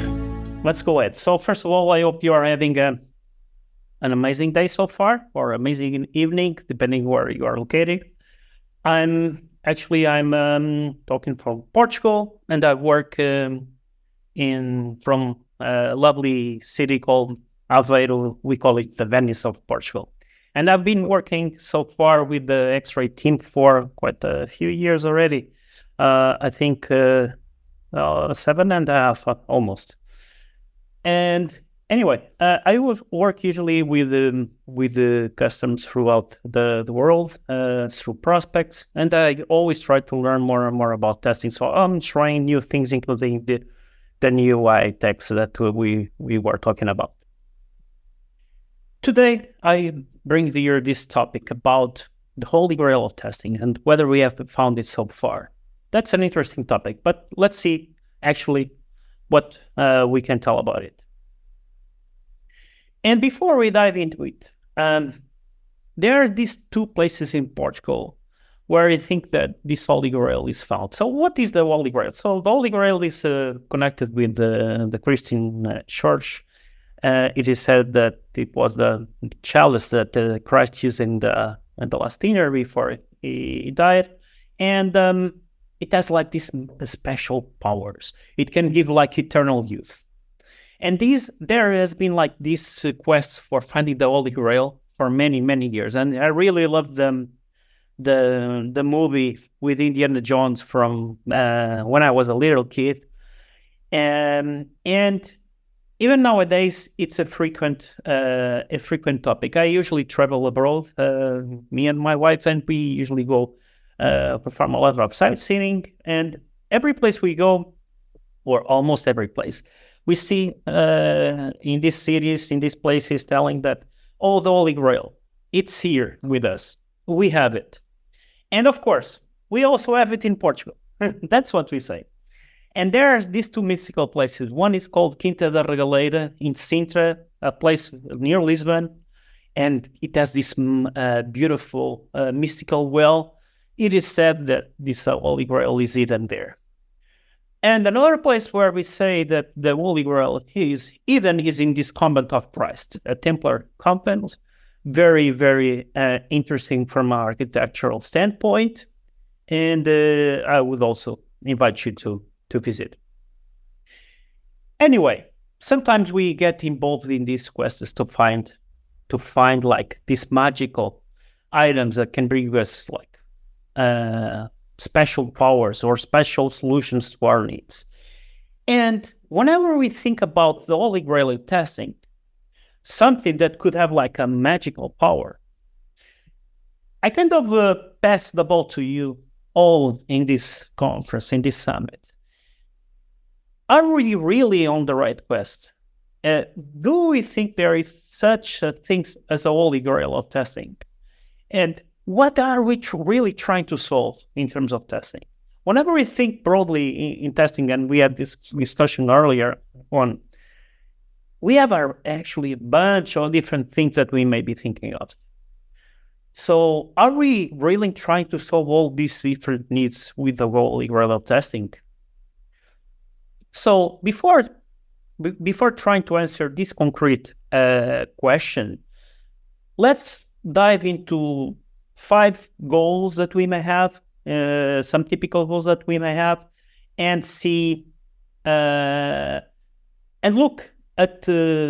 let's go ahead. So first of all, I hope you are having an amazing day so far, or amazing evening, depending where you are located. I'm talking from Portugal, and I work from a lovely city called Aveiro. We call it the Venice of Portugal. And I've been working so far with the X-Ray team for quite a few years already. I think 7.5 almost. And anyway, I work usually with the customers throughout the world through prospects, and I always try to learn more and more about testing. So I'm trying new things, including the new UI techs that we were talking about. Today, I bring here this topic about the holy grail of testing and whether we have found it so far. That's an interesting topic, but let's see actually what we can tell about it. And before we dive into it, there are these two places in Portugal where I think that this Holy Grail is found. So what is the Holy Grail? So the Holy Grail is connected with the Christian church. It is said that it was the chalice that Christ used in the last dinner before he died. And it has like these special powers. It can give like eternal youth. And there has been like this quest for finding the Holy Grail for many, many years. And I really love the movie with Indiana Jones from when I was a little kid. And even nowadays, it's a frequent topic. I usually travel abroad, me and my wife, and we usually go perform a lot of sightseeing. And every place we go, or almost every place, we see in these cities, in these places, telling that, oh, the Holy Grail, it's here with us. We have it. And of course, we also have it in Portugal. That's what we say. And there are these two mystical places. One is called Quinta da Regaleira in Sintra, a place near Lisbon. And it has this beautiful mystical well. It is said that this Holy Grail is hidden there. And another place where we say that the Holy Grail is hidden is in this convent of Christ, a Templar convent. Very, very interesting from an architectural standpoint. And I would also invite you to visit. Anyway, sometimes we get involved in these quests to find like these magical items that can bring us like special powers or special solutions to our needs. And whenever we think about the Holy Grail testing, something that could have like a magical power, I kind of pass the ball to you all in this conference, in this summit. Are we really on the right quest? Do we think there is such a thing as a Holy Grail of testing? And what are we really trying to solve in terms of testing? Whenever we think broadly in testing, and we had this discussion earlier on, we have actually a bunch of different things that we may be thinking of. So are we really trying to solve all these different needs with the Holy Grail of testing? So before trying to answer this concrete question, let's dive into 5 goals that we may have, some typical goals that we may have, and see and look at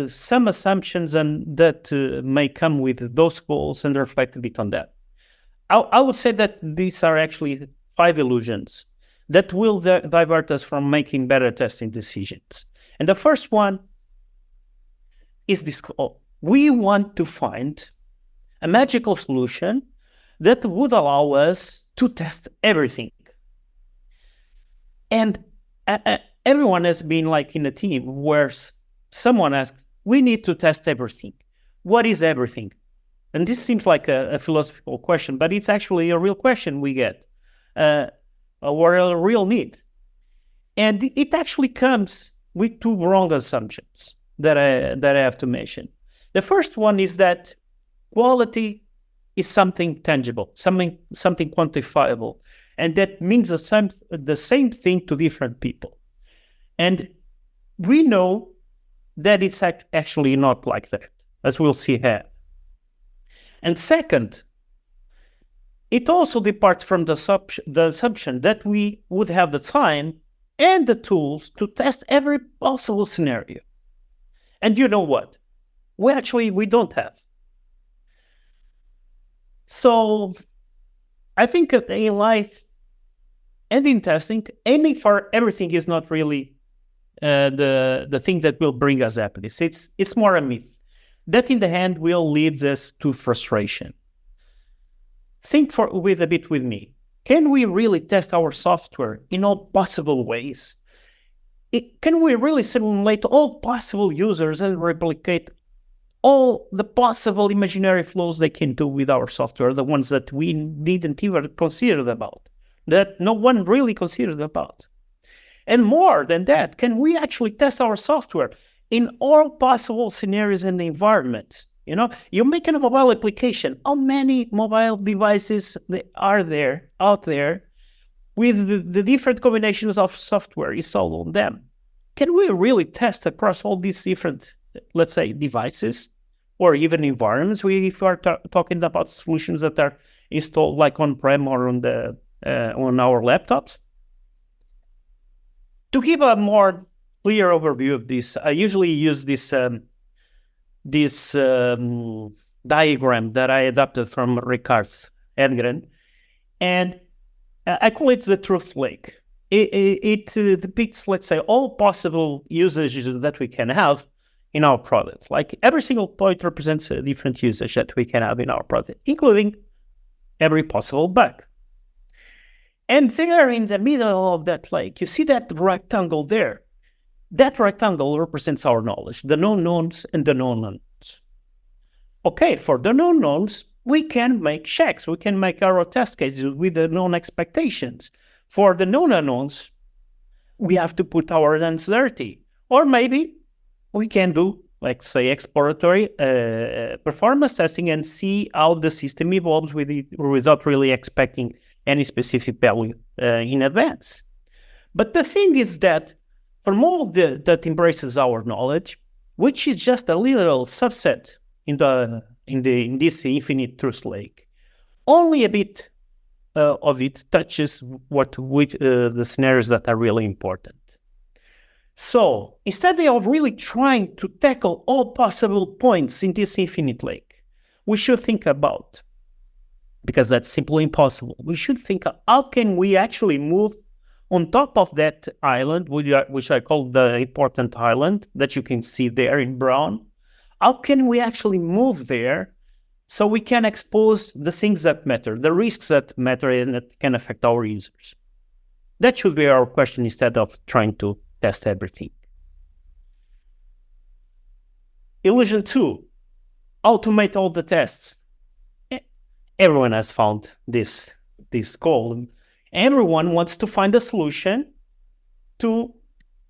some assumptions and that may come with those goals and reflect a bit on that. I would say that these are actually 5 illusions that will divert us from making better testing decisions. And the first one is this goal. We want to find a magical solution that would allow us to test everything. And everyone has been like in a team where someone asked, we need to test everything. What is everything? And this seems like a philosophical question, but it's actually a real question we get, or a real need. And it actually comes with 2 wrong assumptions that I have to mention. The first one is that quality is something tangible, something quantifiable, and that means the same thing to different people. And we know that it's actually not like that, as we'll see here. And second, it also departs from the assumption that we would have the time and the tools to test every possible scenario. And you know what? We don't have. So I think in life and in testing, aiming for everything is not really the thing that will bring us happiness. It's more a myth that in the end will lead us to frustration. Think with me. Can we really test our software in all possible ways? Can we really simulate all possible users and replicate all the possible imaginary flows they can do with our software, the ones that we didn't even consider about, that no one really considered about. And more than that, can we actually test our software in all possible scenarios in the environment? You make a mobile application. How many mobile devices are there out there with the different combinations of software installed on them? Can we really test across all these different, let's say, devices or even environments? If we are talking about solutions that are installed like on-prem or on our laptops. To give a more clear overview of this, I usually use this diagram that I adapted from Ricard Edgren, and I call it the truth lake. It depicts, let's say, all possible usages that we can have in our product. Like every single point represents a different usage that we can have in our product, including every possible bug. And there in the middle of that lake, you see that rectangle there. That rectangle represents our knowledge, the known knowns and the known unknowns. Okay, for the known knowns, we can make checks. We can make our test cases with the known expectations. For the known unknowns, we have to put our hands dirty. Or maybe we can do, like say, exploratory performance testing and see how the system evolves with it without really expecting any specific value in advance. But the thing is that from all that embraces our knowledge, which is just a little subset in this infinite truth lake, only a bit of it touches the scenarios that are really important. So instead of really trying to tackle all possible points in this infinite lake, we should think about, because that's simply impossible, we should think how can we actually move on top of that island, which I call the important island that you can see there in brown. How can we actually move there so we can expose the things that matter, the risks that matter and that can affect our users? That should be our question instead of trying to test everything. Illusion 2, automate all the tests. Everyone has found this goal. Everyone wants to find a solution to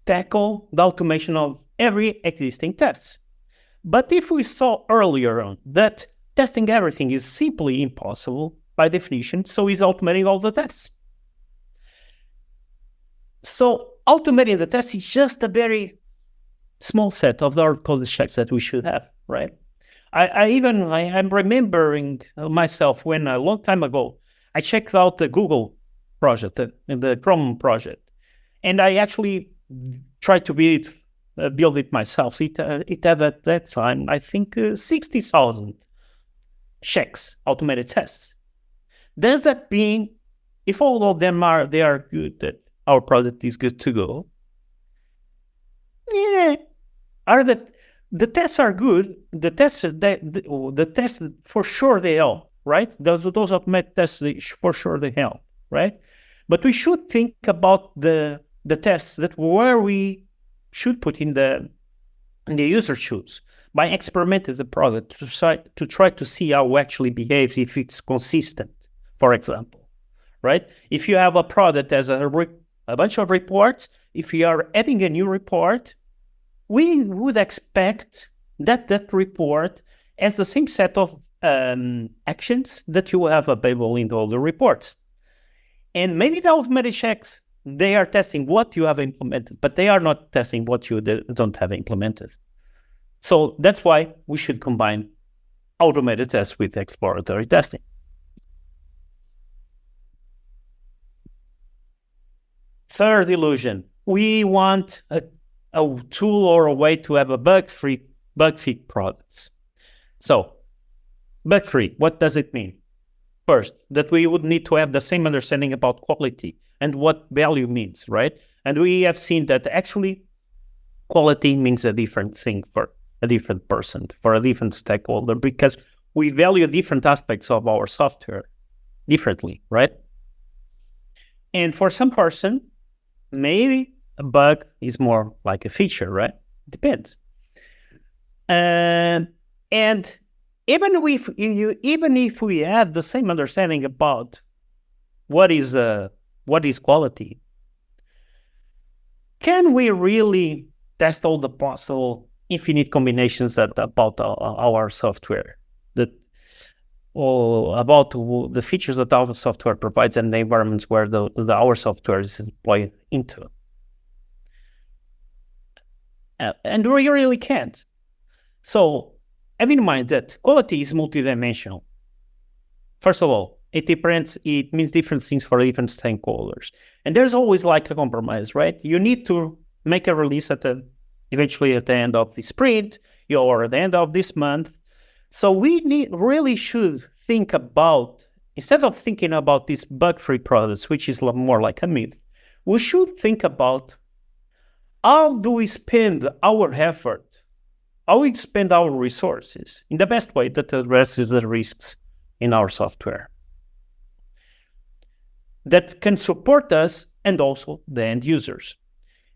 tackle the automation of every existing test. But if we saw earlier on that testing everything is simply impossible by definition, so is automating all the tests. So automating the tests is just a very small set of the hard-coded checks that we should have, right? I'm remembering myself when a long time ago, I checked out the Google project, the Chrome project, and I actually tried to build it myself. It had at that time, I think, 60,000 checks, automated tests. Does that mean if all of them are good, that our product is good to go? Yeah. The tests are good. The tests for sure they help, right? Those automated tests for sure they help, right? But we should think about the tests that where we should put in the user shoes by experimenting the product to try to see how it actually behaves if it's consistent, for example, right? If you have a product that has a bunch of reports, if you are adding a new report, we would expect that report has the same set of actions that you have available in all the reports. And maybe the automated checks, they are testing what you have implemented, but they are not testing what you don't have implemented. So that's why we should combine automated tests with exploratory testing. Third illusion, we want a tool or a way to have a bug-free products. So, bug-free, what does it mean? First, that we would need to have the same understanding about quality and what value means, right? And we have seen that actually quality means a different thing for a different person, for a different stakeholder, because we value different aspects of our software differently, right? And for some person, maybe a bug is more like a feature, right? Depends. And And even if we have the same understanding about what is quality, can we really test all the possible infinite combinations about our software, about the features that our software provides and the environments where our software is deployed into? And we really can't. So have in mind that quality is multidimensional. First of all, it means different things for different stakeholders. And there's always like a compromise, right? You need to make a release eventually at the end of the sprint or at the end of this month. So we really should think about, instead of thinking about these bug-free products, which is more like a myth, we should think about how do we spend our effort, how we spend our resources in the best way that addresses the risks in our software, that can support us and also the end users.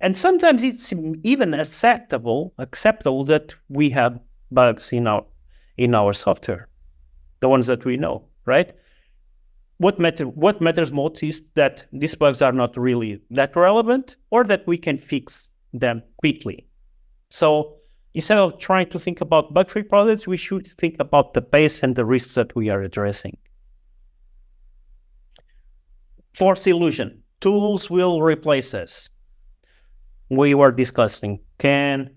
And sometimes it's even acceptable that we have bugs in our software, the ones that we know, right? What matters most is that these bugs are not really that relevant, or that we can fix them quickly. So instead of trying to think about bug-free products, we should think about the pace and the risks that we are addressing. Fourth illusion: tools will replace us. We were discussing, can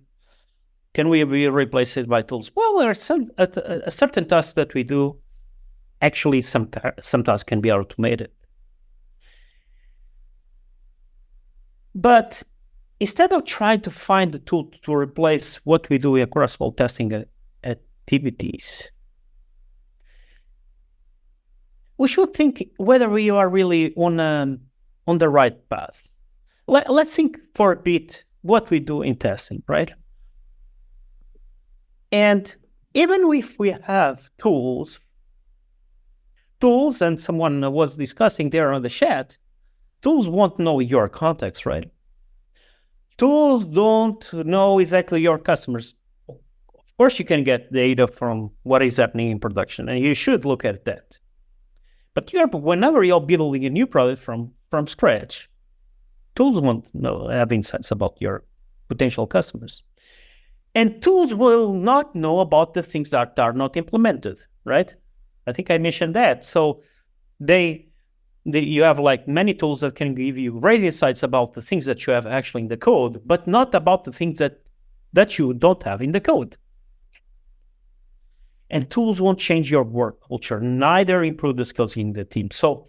we be replaced by tools? Well, there are a certain tasks that we do. Actually, some tasks can be automated. But instead of trying to find the tool to replace what we do across all testing activities, we should think whether we are really on the right path. Let's think for a bit what we do in testing, right? And even if we have tools, and someone was discussing there on the chat, tools won't know your context, right? Tools don't know exactly your customers. Of course, you can get data from what is happening in production, and you should look at that. But whenever you're building a new product from scratch, tools won't have insights about your potential customers. And tools will not know about the things that are not implemented, right? I think I mentioned that. So you have like many tools that can give you great insights about the things that you have actually in the code, but not about the things that you don't have in the code. And tools won't change your work culture, neither improve the skills in the team. So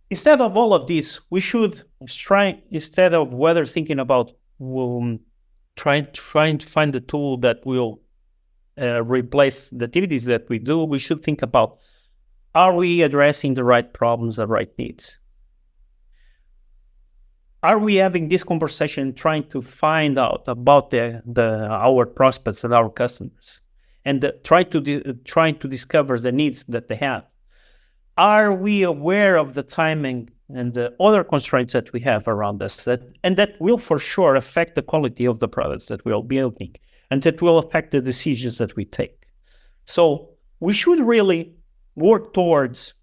instead of all of this, we should try, instead of whether thinking about trying to find the tool that will replace the activities that we do, we should think about, are we addressing the right problems, the right needs? Are we having this conversation trying to find out about our prospects and our customers, and trying to discover the needs that they have? Are we aware of the timing and the other constraints that we have around us, and that will for sure affect the quality of the products that we are building, and that will affect the decisions that we take? So we should really work towards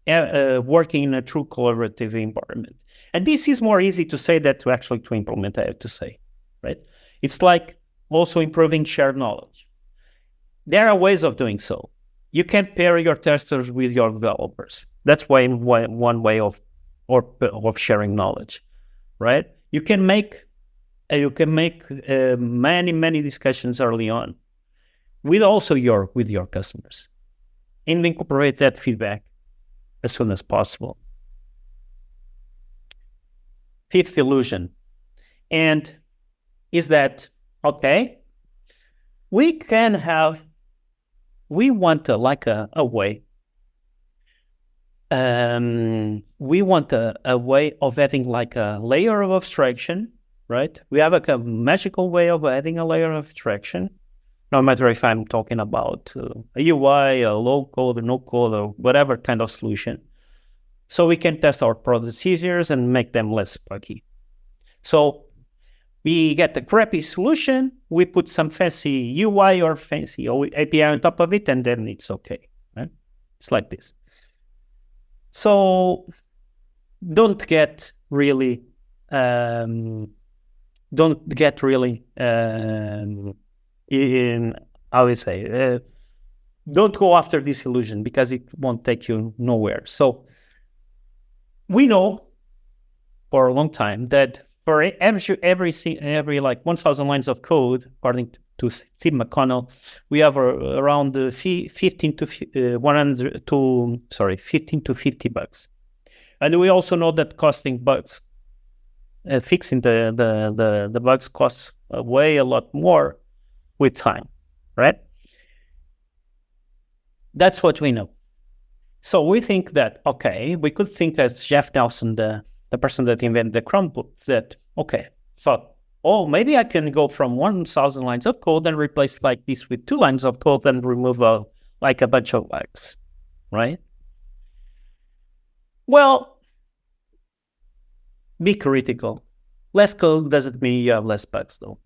working in a true collaborative environment. And this is more easy to say than to actually to implement, I have to say, right? It's like also improving shared knowledge. There are ways of doing so. You can pair your testers with your developers. That's one way of sharing knowledge, right? You can make many discussions early on with your customers, and incorporate that feedback as soon as possible. Fifth illusion, and is that okay? We want a way. We want a way of adding like a layer of abstraction, right? We have a magical way of adding a layer of abstraction, no matter if I'm talking about a UI, a low code, a no code, or whatever kind of solution. So we can test our products easier and make them less buggy. So We get a crappy solution, we put some fancy UI or fancy API on top of it, and then it's okay. Right? It's like this. So don't get really in how we say don't go after this illusion, because it won't take you nowhere. So we know for a long time that for every like 1,000 lines of code, according to Steve McConnell, we have around 15 to 50 bugs. And we also know that fixing the bugs costs a lot more with time, right? That's what we know. So we think that, okay, we could think as Jeff Nelson, the person that invented the Chromebook, that, okay, thought, oh, maybe I can go from 1,000 lines of code and replace like this with 2 lines of code and remove like a bunch of bugs, right? Well, be critical. Less code doesn't mean you have less bugs, though.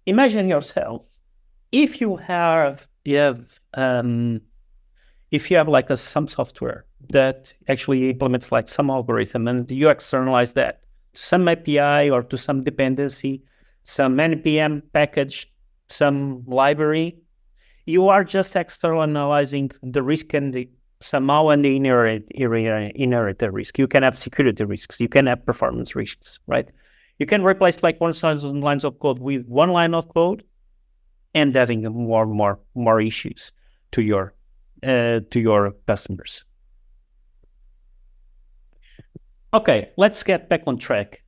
Imagine yourself, if you have like some software that actually implements like some algorithm, and you externalize that to some API or to some dependency, some NPM package, some library, you are just externalizing the risk and the inherited risk. You can have security risks, you can have performance risks, right? You can replace like 1,000 lines of code with 1 line of code and having more issues to your customers. Okay, let's get back on track.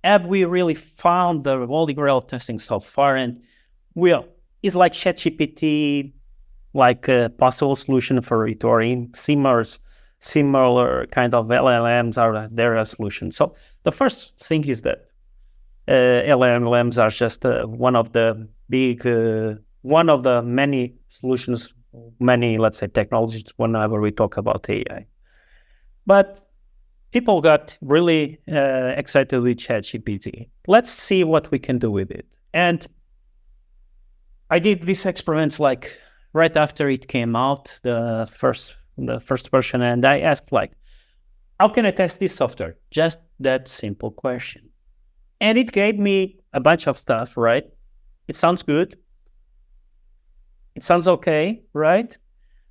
Have we really found the holy grail of testing so far? And is like ChatGPT like a possible solution for it, or in similar kind of LLMs are there a solution? So the first thing is that LLMs are just one of the many solutions, many, let's say, technologies whenever we talk about AI. But people got really excited with ChatGPT. Let's see what we can do with it. And I did these experiments like right after it came out, the first version, and I asked like, how can I test this software? Just that simple question. And it gave me a bunch of stuff, right? It sounds good. It sounds okay, right?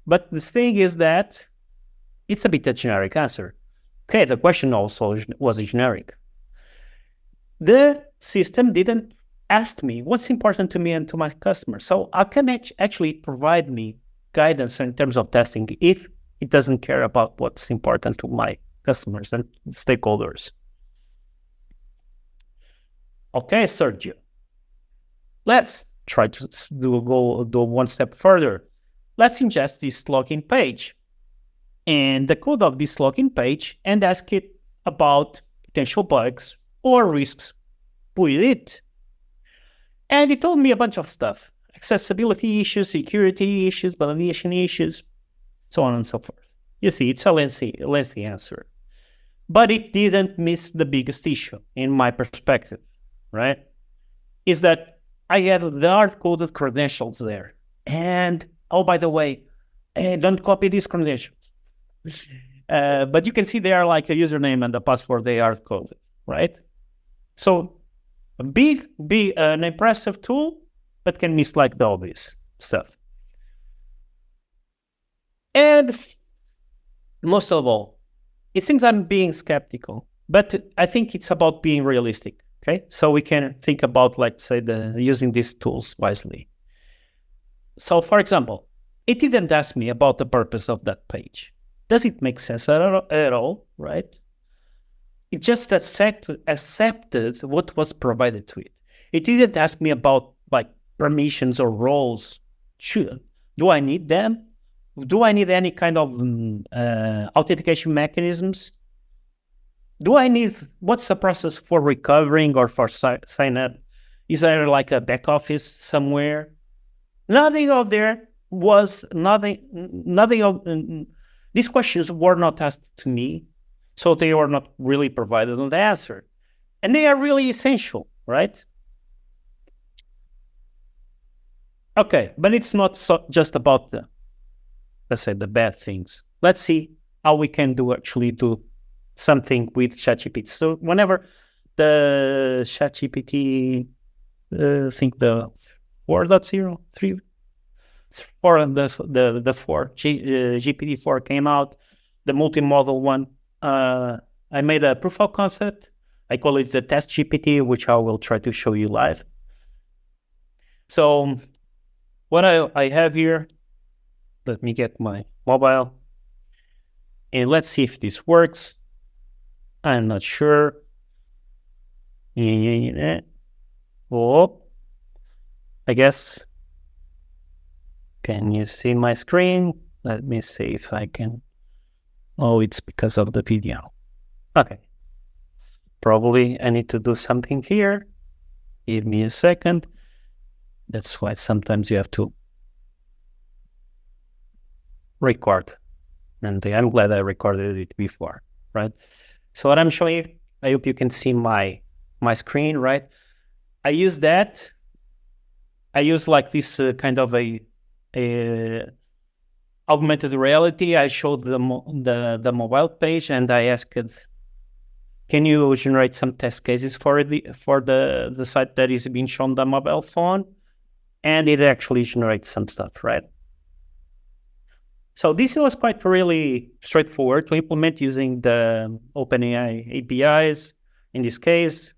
But the thing is that it's a bit a generic answer. Okay, the question also was generic. The system didn't ask me what's important to me and to my customers. So I can actually provide me guidance in terms of testing if it doesn't care about what's important to my customers and stakeholders. Okay, Sergio, let's try to do one step further. Let's ingest this login page and the code of this login page and ask it about potential bugs or risks with it. And it told me a bunch of stuff: accessibility issues, security issues, validation issues, so on and so forth. You see, it's a lengthy answer. But it didn't miss the biggest issue, in my perspective, right? Is that I had the hard-coded credentials there. And, oh, by the way, don't copy these credentials. But you can see they are like a username and a password, they are hard-coded, right? So, be an impressive tool, but can miss like the obvious stuff. And most of all, it seems I'm being skeptical, but I think it's about being realistic. Okay, so we can think about, like, say, using these tools wisely. So, for example, it didn't ask me about the purpose of that page. Does it make sense at all, right? It just accepted what was provided to it. It didn't ask me about, like, permissions or roles. Do I need them? Do I need any kind of authentication mechanisms? Do I need, what's the process for recovering or for sign up? Is there like a back office somewhere? Nothing of there was, nothing of, these questions were not asked to me, so they were not really provided on the answer. And they are really essential right? Okay, but it's not just about the, let's say, the bad things. Let's see how we can actually do something with ChatGPT. So whenever the ChatGPT, I think the 4.0, 3, 4, the 4, GPT-4 came out, the multimodal one, I made a proof of concept. I call it the test GPT, which I will try to show you live. So what I have here, let me get my mobile, and let's see if this works. I'm not sure. Oh, I guess. Can you see my screen? Let me see if I can. Oh, it's because of the video. Okay. Probably I need to do something here. Give me a second. That's why sometimes you have to record. And I'm glad I recorded it before, right? So what I'm showing you, I hope you can see my screen, right? I use that. I use like this kind of a augmented reality. I showed the mobile page, and I asked it, can you generate some test cases for the site that is being shown on the mobile phone? And it actually generates some stuff, right? So this was quite really straightforward to implement using the OpenAI APIs in this case.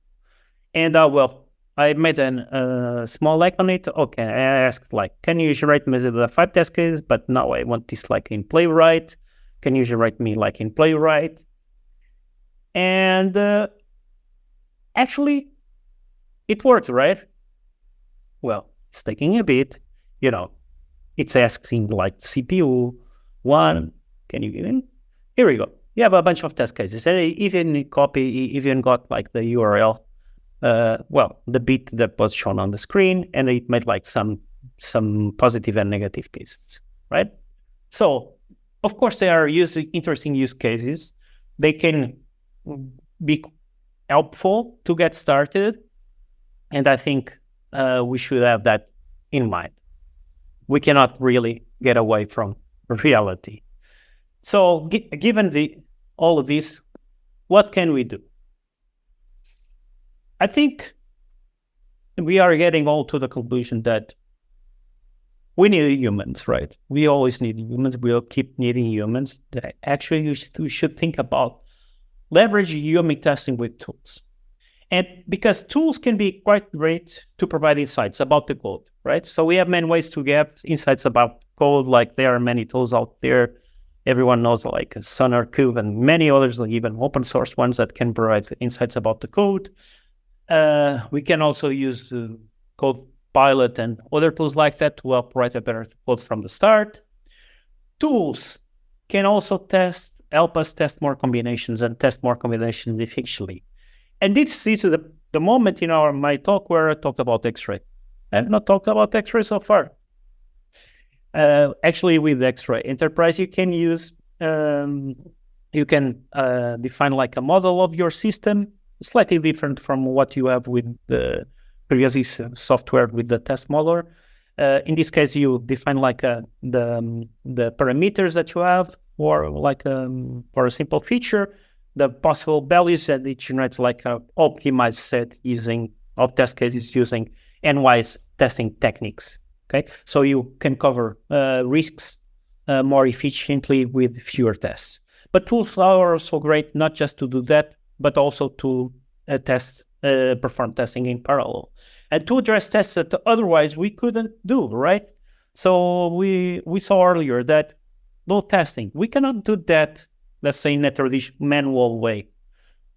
And well, I made a small like on it. Okay, I asked like, can you generate me the 5 test cases? But now I want this like in Playwright. Can you generate me like in Playwright? And actually, it worked, right? Well, it's taking a bit, it's asking like CPU 1. Can you give in? Here we go. You have a bunch of test cases. And even got like the URL, the bit that was shown on the screen, and it made like some positive and negative cases, right? So, of course, they are interesting use cases. They can be helpful to get started, and I think we should have that in mind. We cannot really get away from reality. So, given all of this, what can we do? I think we are getting all to the conclusion that we need humans, right? We always need humans. We'll keep needing humans. Actually, we should think about leveraging human testing with tools. And because tools can be quite great to provide insights about the code, right? So we have many ways to get insights about code. Like there are many tools out there. Everyone knows like Sonar Cube and many others, like even open source ones that can provide insights about the code. We can also use Code Pilot and other tools like that to help write a better code from the start. Tools can also help us test more combinations and test more combinations efficiently. And this is the moment in my talk where I talk about X-ray. I have not talked about X-ray so far. Actually, with X-ray Enterprise, you can use, you can define like a model of your system, slightly different from what you have with the previous software with the test modeler. In this case, you define like the parameters that you have, or like for a simple feature, the possible values that it generates like an optimized set of test cases using NWise testing techniques. Okay, so you can cover risks more efficiently with fewer tests. But tools are also great, not just to do that, but also to perform testing in parallel, and to address tests that otherwise we couldn't do, right? So we saw earlier that load testing, we cannot do that, let's say, in a traditional manual way.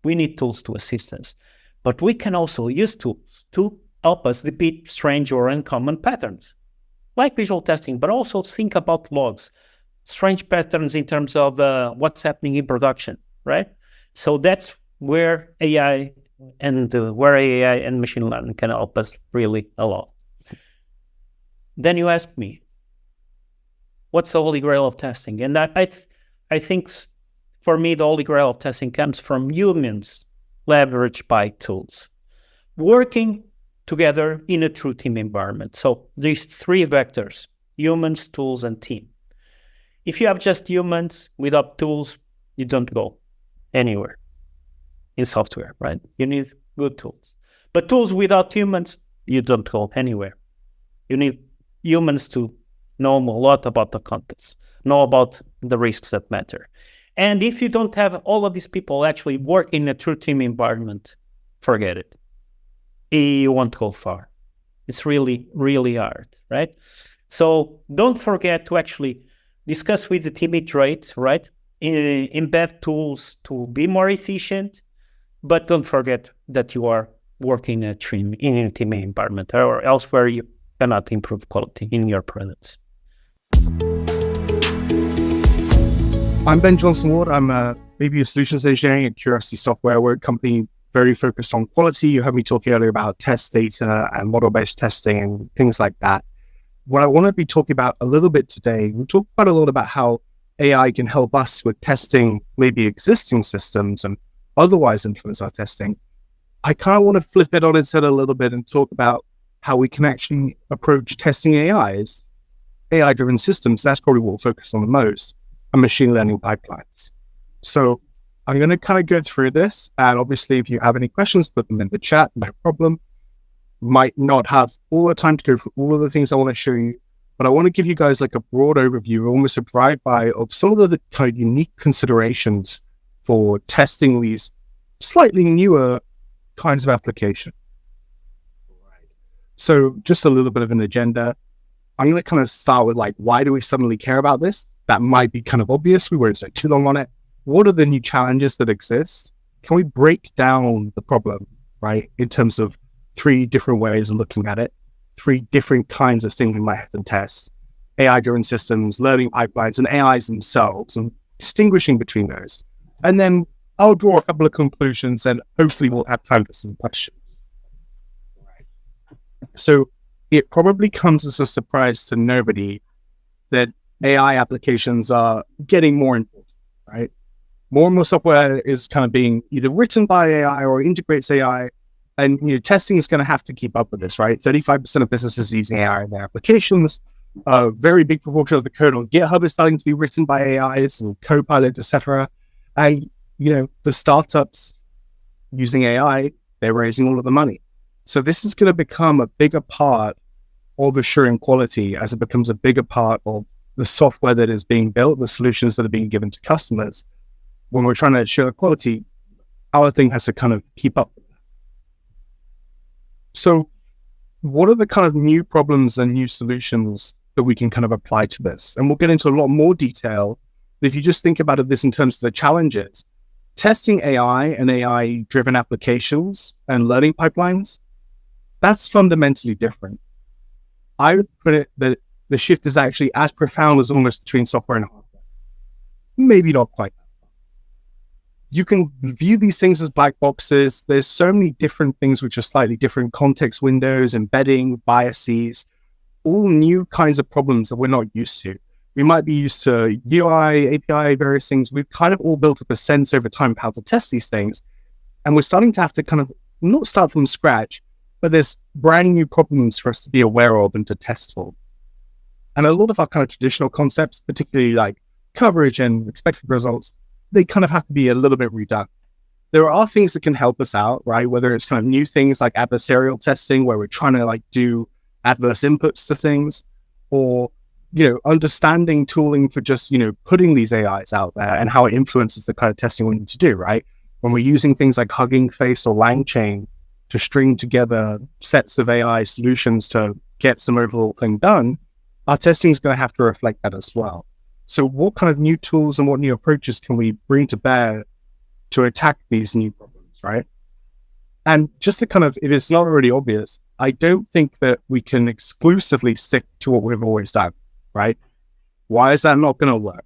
We need tools to assist us. But we can also use tools to help us detect strange or uncommon patterns, like visual testing, but also think about logs, strange patterns in terms of what's happening in production, right? So that's where AI and machine learning can help us really a lot. Then you ask me, what's the holy grail of testing? And I think for me, the holy grail of testing comes from humans leveraged by tools. working together in a true team environment. So these three vectors: humans, tools, and team. If you have just humans without tools, you don't go anywhere in software, right? You need good tools. But tools without humans, you don't go anywhere. You need humans to know a lot about the context, know about the risks that matter. And if you don't have all of these people actually work in a true team environment, forget it. You won't go far. It's really, really hard, right? So don't forget to actually discuss with the team iterate, right? Embed tools to be more efficient, but don't forget that you are working in a team environment, or elsewhere you cannot improve quality in your products. I'm Ben Johnson-Ward. I'm a VP of Solutions Engineering at Curiosity Software. We're a company very focused on quality. You heard me talking earlier about test data and model-based testing and things like that. What I want to be talking about a little bit today, we'll talk quite a lot about how AI can help us with testing maybe existing systems and otherwise influence our testing. I kind of want to flip it on its head a little bit and talk about how we can actually approach testing AIs, AI-driven systems. That's probably what we'll focus on the most, and machine learning pipelines. So I'm going to kind of go through this, and obviously if you have any questions, put them in the chat, no problem. Might not have all the time to go through all of the things I want to show you, but I want to give you guys like a broad overview, almost a drive-by of some of the kind of unique considerations for testing these slightly newer kinds of application. So just a little bit of an agenda. I'm going to kind of start with like, why do we suddenly care about this? That might be kind of obvious. We won't stay too long on it. What are the new challenges that exist? Can we break down the problem, right? In terms of 3 different ways of looking at it, 3 different kinds of things we might have to test: AI-driven systems, learning pipelines, and AIs themselves, and distinguishing between those. And then I'll draw a couple of conclusions, and hopefully we'll have time for some questions. So it probably comes as a surprise to nobody that AI applications are getting more important, right? More and more software is kind of being either written by AI or integrates AI, and testing is going to have to keep up with this, right? 35% of businesses are using AI in their applications. A very big proportion of the code on GitHub is starting to be written by AIs and Copilot, etc. And the startups using AI, they're raising all of the money. So this is going to become a bigger part of assuring quality as it becomes a bigger part of the software that is being built, the solutions that are being given to customers. When we're trying to assure quality, our thing has to kind of keep up. So what are the kind of new problems and new solutions that we can kind of apply to this? And we'll get into a lot more detail. But if you just think about this in terms of the challenges, testing AI and AI-driven applications and learning pipelines, that's fundamentally different. I would put it that the shift is actually as profound as almost between software and hardware. Maybe not quite. You can view these things as black boxes. There's so many different things which are slightly different: context windows, embedding, biases, all new kinds of problems that we're not used to. We might be used to UI, API, various things. We've kind of all built up a sense over time of how to test these things. And we're starting to have to kind of not start from scratch, but there's brand new problems for us to be aware of and to test for. And a lot of our kind of traditional concepts, particularly like coverage and expected results, they kind of have to be a little bit redone. There are things that can help us out, right? Whether it's kind of new things like adversarial testing, where we're trying to like do adverse inputs to things, or, understanding tooling for just, putting these AIs out there and how it influences the kind of testing we need to do, right? When we're using things like Hugging Face or LangChain to string together sets of AI solutions to get some overall thing done, our testing is going to have to reflect that as well. So what kind of new tools and what new approaches can we bring to bear to attack these new problems, right? And just to kind of, if it's not already obvious, I don't think that we can exclusively stick to what we've always done, right? Why is that not going to work?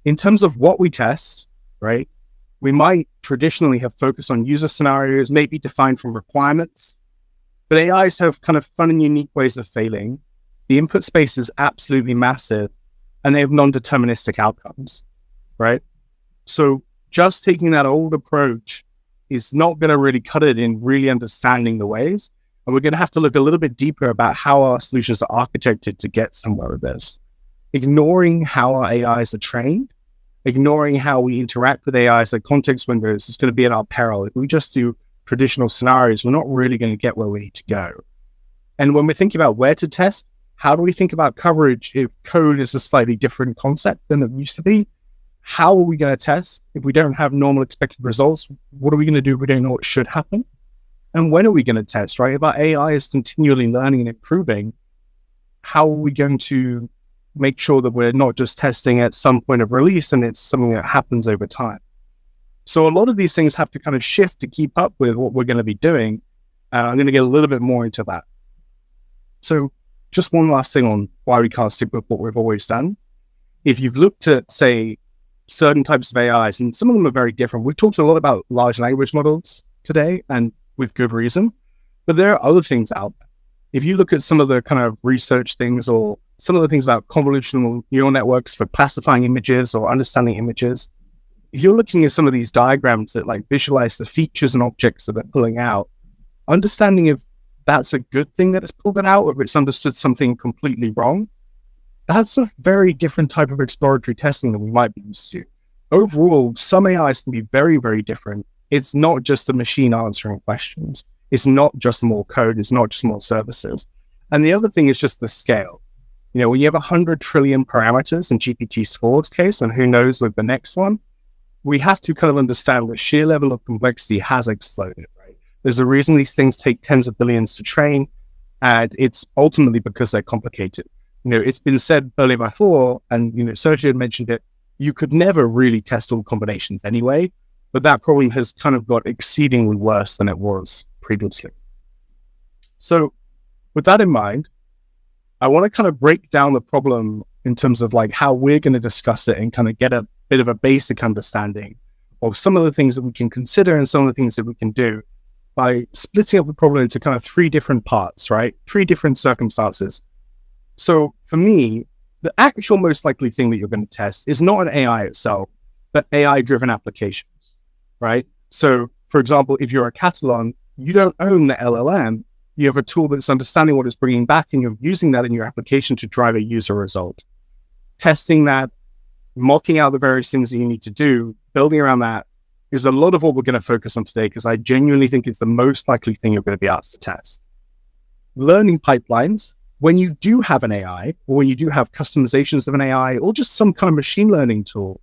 In terms of what we test, right, we might traditionally have focused on user scenarios, maybe defined from requirements, but AIs have kind of fun and unique ways of failing. The input space is absolutely massive, and they have non-deterministic outcomes, right? So just taking that old approach is not going to really cut it in really understanding the ways. And we're going to have to look a little bit deeper about how our solutions are architected to get somewhere with this. Ignoring how our AIs are trained, ignoring how we interact with AIs like context windows is going to be at our peril. If we just do traditional scenarios, we're not really going to get where we need to go. And when we're thinking about where to test, how do we think about coverage if code is a slightly different concept than it used to be? How are we going to test if we don't have normal expected results? What are we going to do if we don't know what should happen? And when are we going to test, right? If our AI is continually learning and improving, how are we going to make sure that we're not just testing at some point of release and it's something that happens over time? So a lot of these things have to kind of shift to keep up with what we're going to be doing. I'm going to get a little bit more into that. So just one last thing on why we can't stick with what we've always done. If you've looked at, say, certain types of AIs, and some of them are very different. We've talked a lot about large language models today, and with good reason, but there are other things out there. If you look at some of the kind of research things or some of the things about convolutional neural networks for classifying images or understanding images, if you're looking at some of these diagrams that like visualize the features and objects that they're pulling out, understanding if that's a good thing that it's pulled it out or if it's understood something completely wrong, that's a very different type of exploratory testing than we might be used to. Overall, some AIs can be very, very different. It's not just a machine answering questions. It's not just more code. It's not just more services. And the other thing is just the scale. You know, when you have 100 trillion parameters in GPT-4's case, and who knows with the next one, we have to kind of understand the sheer level of complexity has exploded, right? There's a reason these things take tens of billions to train, and it's ultimately because they're complicated. You know, it's been said earlier before, and, you know, Sergio had mentioned it, you could never really test all combinations anyway, but that problem has kind of got exceedingly worse than it was previously. So with that in mind, I want to kind of break down the problem in terms of like how we're going to discuss it and kind of get a bit of a basic understanding of some of the things that we can consider and some of the things that we can do by splitting up the problem into kind of three different parts, right? Three different circumstances. So for me, the actual most likely thing that you're going to test is not an AI itself, but AI-driven applications, right? So for example, if you're a Katalon, you don't own the LLM. You have a tool that's understanding what it's bringing back and you're using that in your application to drive a user result. Testing that, mocking out the various things that you need to do, building around that is a lot of what we're going to focus on today because I genuinely think it's the most likely thing you're going to be asked to test. Learning pipelines. When you do have an AI, or when you do have customizations of an AI, or just some kind of machine learning tool,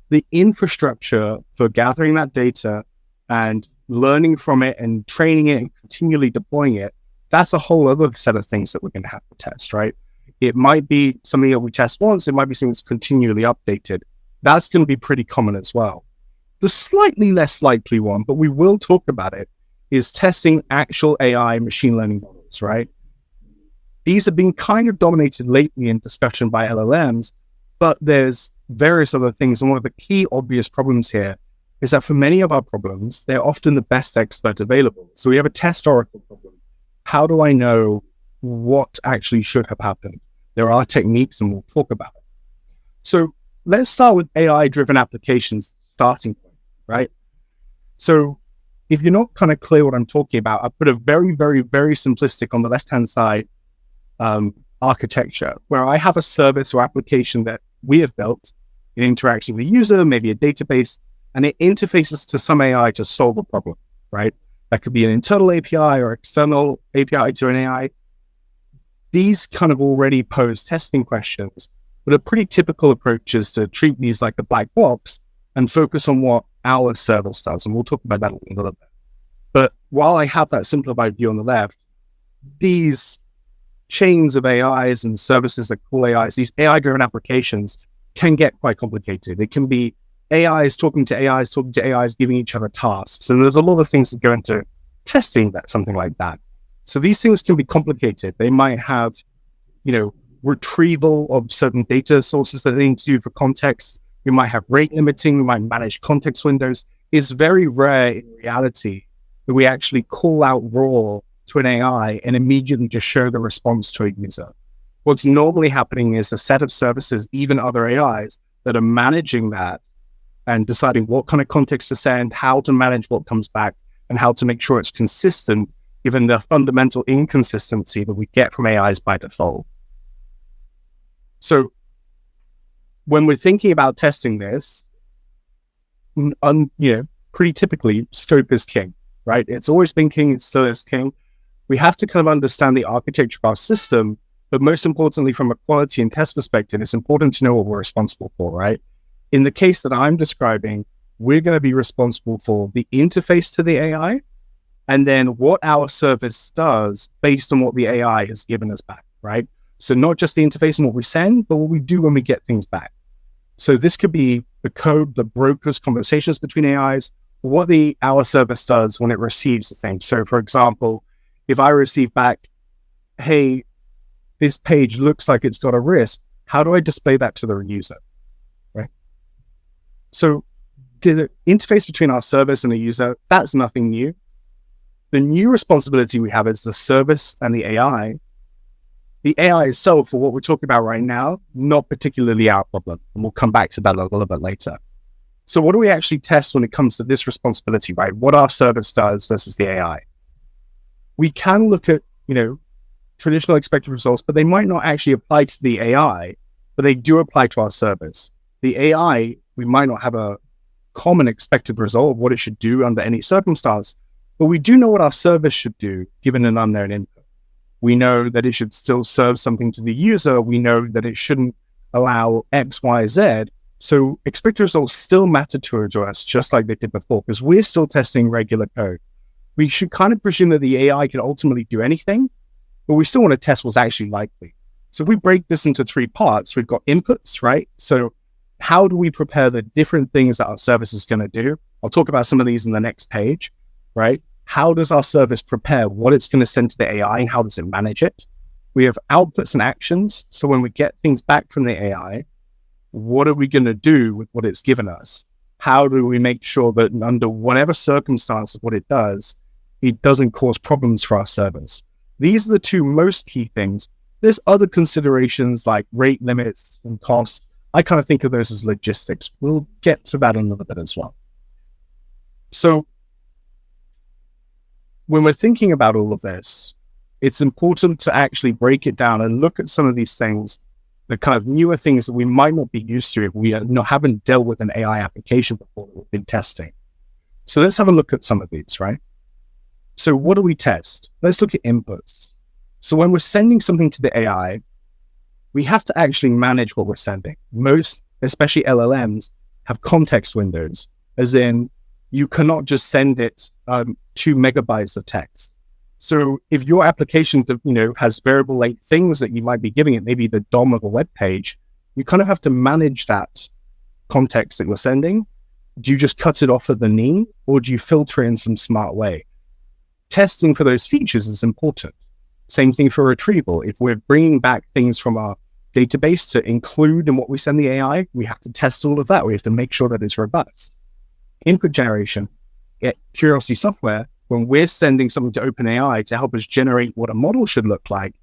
the infrastructure for gathering that data and learning from it and training it and continually deploying it, that's a whole other set of things that we're going to have to test, right? It might be something that we test once, it might be something that's continually updated. That's going to be pretty common as well. The slightly less likely one, but we will talk about it, is testing actual AI machine learning models, right? These have been kind of dominated lately in discussion by LLMs, but there's various other things. And one of the key obvious problems here is that for many of our problems, they're often the best expert available. So we have a test oracle problem. How do I know what actually should have happened? There are techniques and we'll talk about it. So let's start with AI-driven applications starting point, right? So if you're not kind of clear what I'm talking about, I put a very, very, very simplistic on the left-hand side architecture where I have a service or application that we have built. It interacts with a user, maybe a database, and it interfaces to some AI to solve a problem, right? That could be an internal API or external API to an AI. These kind of already pose testing questions, but a pretty typical approach is to treat these like a black box and focus on what our service does. And we'll talk about that in a little bit. But while I have that simplified view on the left, these chains of AIs and services that call AIs, these AI-driven applications can get quite complicated. It can be AIs talking to AIs, giving each other tasks. And there's a lot of things that go into testing that, something like that. So these things can be complicated. They might have, you know, retrieval of certain data sources that they need to do for context. We might have rate limiting. We might manage context windows. It's very rare in reality that we actually call out raw to an AI and immediately just show the response to a user. What's normally happening is a set of services, even other AIs, that are managing that and deciding what kind of context to send, how to manage what comes back, and how to make sure it's consistent given the fundamental inconsistency that we get from AIs by default. So when we're thinking about testing this, pretty typically, scope is king, right? It's always been king, it still is king. We have to kind of understand the architecture of our system, but most importantly, from a quality and test perspective, it's important to know what we're responsible for, right? In the case that I'm describing, we're going to be responsible for the interface to the AI, and then what our service does based on what the AI has given us back, right? So not just the interface and what we send, but what we do when we get things back. So this could be the code, the brokers, conversations between AIs, what our service does when it receives the thing. So for example, if I receive back, hey, this page looks like it's got a risk, how do I display that to the user, right? So the interface between our service and the user, that's nothing new. The new responsibility we have is the service and the AI. The AI itself, for what we're talking about right now, not particularly our problem. And we'll come back to that a little bit later. So what do we actually test when it comes to this responsibility, right? What our service does versus the AI. We can look at, traditional expected results, but they might not actually apply to the AI, but they do apply to our service. The AI, we might not have a common expected result of what it should do under any circumstance, but we do know what our service should do given an unknown input. We know that it should still serve something to the user. We know that it shouldn't allow X, Y, Z. So expected results still matter to us just like they did before, because we're still testing regular code. We should kind of presume that the AI can ultimately do anything, but we still want to test what's actually likely. So if we break this into three parts, we've got inputs, right? So how do we prepare the different things that our service is going to do? I'll talk about some of these in the next page, right? How does our service prepare what it's going to send to the AI and how does it manage it? We have outputs and actions. So when we get things back from the AI, what are we going to do with what it's given us? How do we make sure that under whatever circumstance of what it doesn't cause problems for our service? These are the two most key things. There's other considerations like rate limits and cost. I kind of think of those as logistics. We'll get to that in a little bit as well. So when we're thinking about all of this, it's important to actually break it down and look at some of these things, the kind of newer things that we might not be used to if we haven't dealt with an AI application before that we've been testing. So let's have a look at some of these, right? So what do we test? Let's look at inputs. So when we're sending something to the AI, we have to actually manage what we're sending. Most, especially LLMs, have context windows, as in you cannot just send it 2 megabytes of text. So if your application, has variable length things that you might be giving it, maybe the DOM of a web page, you kind of have to manage that context that you're sending. Do you just cut it off at the knee, or do you filter it in some smart way? Testing for those features is important. Same thing for retrieval. If we're bringing back things from our database to include in what we send the AI, we have to test all of that. We have to make sure that it's robust. Input generation. At Curiosity Software, when we're sending something to OpenAI to help us generate what a model should look like,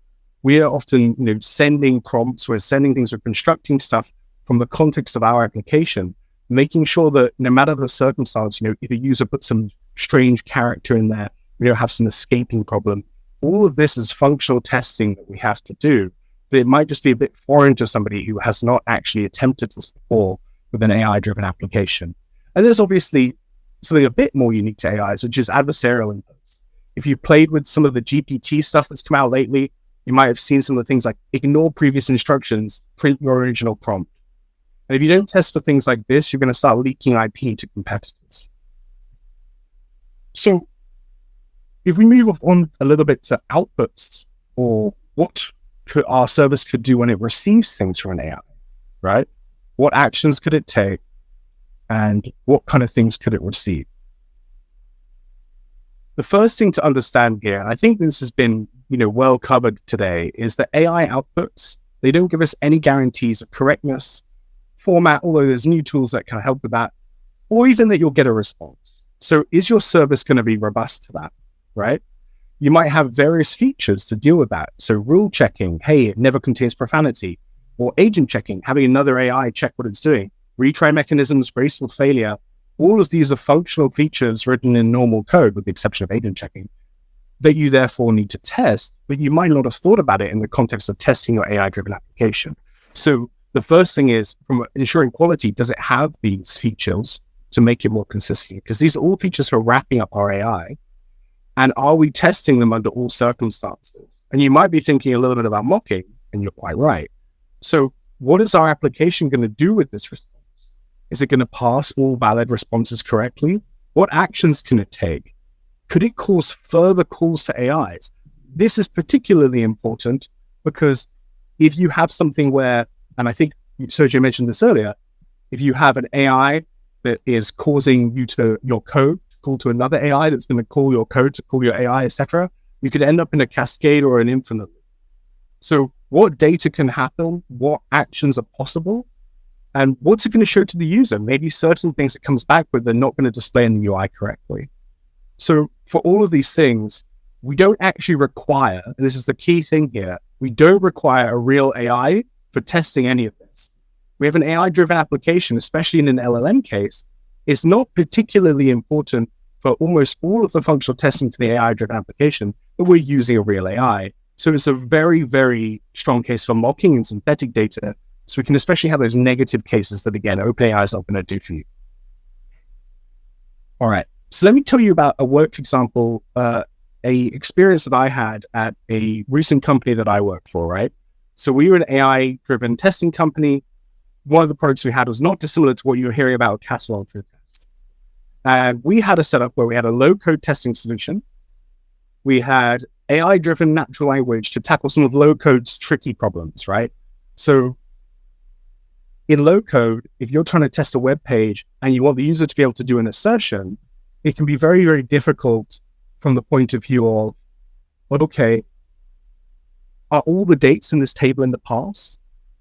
we are often sending prompts, we're sending things, we're constructing stuff from the context of our application, making sure that no matter the circumstance, if a user puts some strange character in there, we don't have some escaping problem. All of this is functional testing that we have to do, but it might just be a bit foreign to somebody who has not actually attempted this before with an AI-driven application. And there's obviously something a bit more unique to AIs, which is adversarial inputs. If you played with some of the GPT stuff that's come out lately, you might have seen some of the things like ignore previous instructions, print your original prompt. And if you don't test for things like this, you're going to start leaking IP to competitors. So if we move on a little bit to outputs, or what our service could do when it receives things from an AI, right? What actions could it take? And what kind of things could it receive? The first thing to understand here, and I think this has been well covered today, is that AI outputs, they don't give us any guarantees of correctness, format, although there's new tools that can help with that, or even that you'll get a response. So is your service going to be robust to that, right? You might have various features to deal with that. So rule checking, hey, it never contains profanity, or agent checking, having another AI check what it's doing. retry mechanisms, graceful failure. All of these are functional features written in normal code, with the exception of agent checking, that you therefore need to test, but you might not have thought about it in the context of testing your AI-driven application. So the first thing is, from ensuring quality, does it have these features to make it more consistent? Because these are all features for wrapping up our AI. And are we testing them under all circumstances? And you might be thinking a little bit about mocking, and you're quite right. So what is our application going to do with this response? Is it going to pass all valid responses correctly? What actions can it take? Could it cause further calls to AIs? This is particularly important because if you have something where, and I think Sergio mentioned this earlier, if you have an AI that is causing your code to call to another AI that's going to call your code to call your AI, etc., you could end up in a cascade or an infinite loop. So what data can happen? What actions are possible? And what's it going to show to the user? Maybe certain things it comes back with, they're not going to display in the UI correctly. So for all of these things, we don't actually require, and this is the key thing here, we don't require a real AI for testing any of this. We have an AI-driven application, especially in an LLM case. It's not particularly important for almost all of the functional testing to the AI-driven application that we're using a real AI. So it's a very, very strong case for mocking and synthetic data. So we can especially have those negative cases that, again, OpenAI is not going to do for you. All right. So let me tell you about a worked example, a experience that I had at a recent company that I worked for, right? So we were an AI-driven testing company. One of the products we had was not dissimilar to what you were hearing about Katalon Platform. And we had a setup where we had a low-code testing solution. We had AI-driven natural language to tackle some of low-code's tricky problems, right? So in low-code, if you're trying to test a web page and you want the user to be able to do an assertion, it can be very, very difficult from the point of view of, well, okay, are all the dates in this table in the past?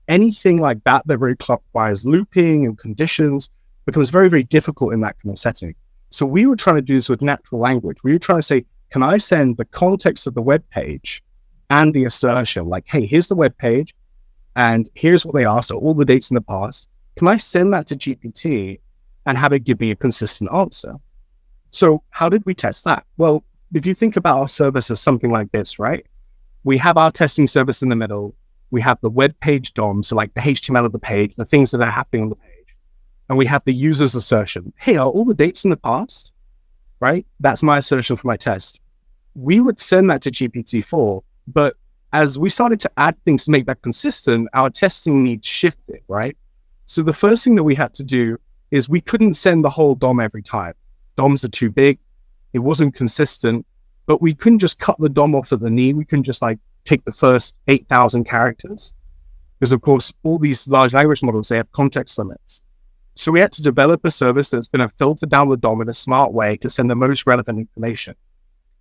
Anything like that requires looping and conditions becomes very, very difficult in that kind of setting. So we were trying to do this with natural language. We were trying to say, can I send the context of the web page and the assertion, like, hey, here's the web page and here's what they asked, or all the dates in the past. Can I send that to GPT and have it give me a consistent answer? So how did we test that? Well, if you think about our service as something like this, right? We have our testing service in the middle. We have the web page DOM, so like the HTML of the page, the things that are happening on the page. And we have the user's assertion. Hey, are all the dates in the past? Right? That's my assertion for my test. We would send that to GPT-4, but as we started to add things to make that consistent, our testing needs shifted, right? So the first thing that we had to do is we couldn't send the whole DOM every time. DOMs are too big. It wasn't consistent, but we couldn't just cut the DOM off at the knee. We couldn't just like take the first 8,000 characters because of course, all these large language models, they have context limits. So we had to develop a service that's going to filter down the DOM in a smart way to send the most relevant information.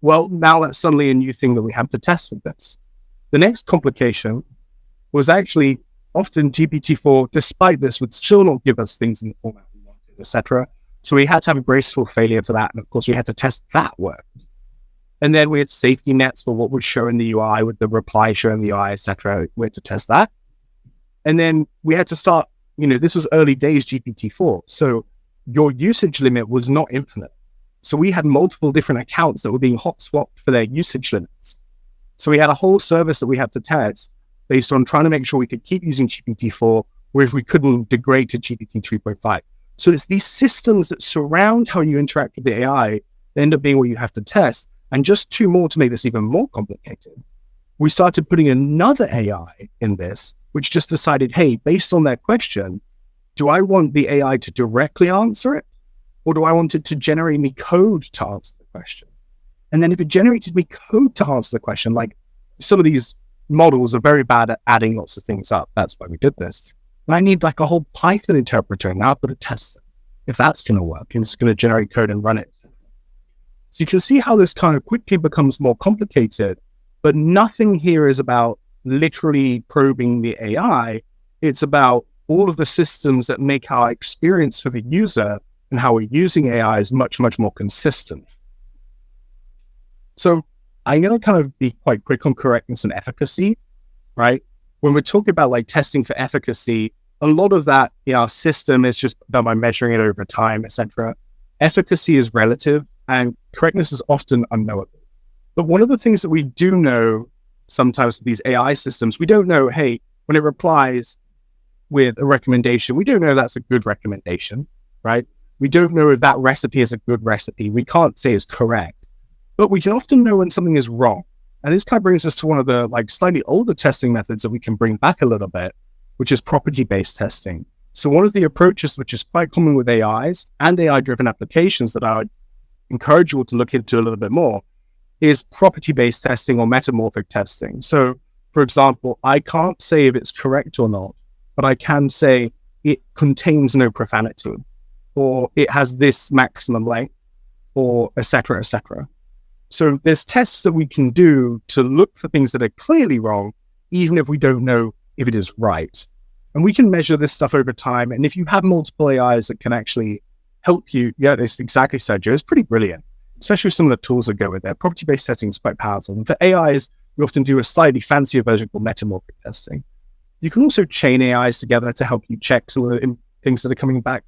Well, now that's suddenly a new thing that we have to test with this. The next complication was actually often GPT-4, despite this, would still not give us things in the format we wanted, etc. So we had to have a graceful failure for that. And of course, we had to test that work. And then we had safety nets for what would show in the UI with the reply showing the UI, etc. We had to test that. And then we had to start, this was early days GPT-4. So your usage limit was not infinite. So we had multiple different accounts that were being hot swapped for their usage limits. So we had a whole service that we had to test based on trying to make sure we could keep using GPT-4, where if we couldn't degrade to GPT 3.5. So it's these systems that surround how you interact with the AI that end up being what you have to test. And just two more to make this even more complicated. We started putting another AI in this, which just decided, hey, based on that question, do I want the AI to directly answer it? Or do I want it to generate me code to answer the question? And then if it generated me code to answer the question, like some of these models are very bad at adding lots of things up. That's why we did this. And I need like a whole Python interpreter, and now I've got to test it. If that's going to work, and it's going to generate code and run it. So you can see how this kind of quickly becomes more complicated, but nothing here is about literally probing the AI. It's about all of the systems that make our experience for the user and how we're using AI is much, much more consistent. So I'm going to kind of be quite quick on correctness and efficacy, right? When we're talking about like testing for efficacy, a lot of that in our system is just done by measuring it over time, etc. Efficacy is relative and correctness is often unknowable. But one of the things that we do know sometimes with these AI systems, we don't know, hey, when it replies with a recommendation, we don't know that's a good recommendation, right? We don't know if that recipe is a good recipe. We can't say it's correct, but we can often know when something is wrong. And this kind of brings us to one of the slightly older testing methods that we can bring back a little bit, which is property-based testing. So one of the approaches which is quite common with AIs and AI-driven applications that I would encourage you all to look into a little bit more is property-based testing or metamorphic testing. So, for example, I can't say if it's correct or not, but I can say it contains no profanity, or it has this maximum length, or et cetera, et cetera. So there's tests that we can do to look for things that are clearly wrong, even if we don't know if it is right. And we can measure this stuff over time. And if you have multiple AIs that can actually help you, yeah, that's exactly Sergio. It's pretty brilliant, especially some of the tools that go with it. Property-based testing is quite powerful. And for AIs, we often do a slightly fancier version called metamorphic testing. You can also chain AIs together to help you check some of the things that are coming back.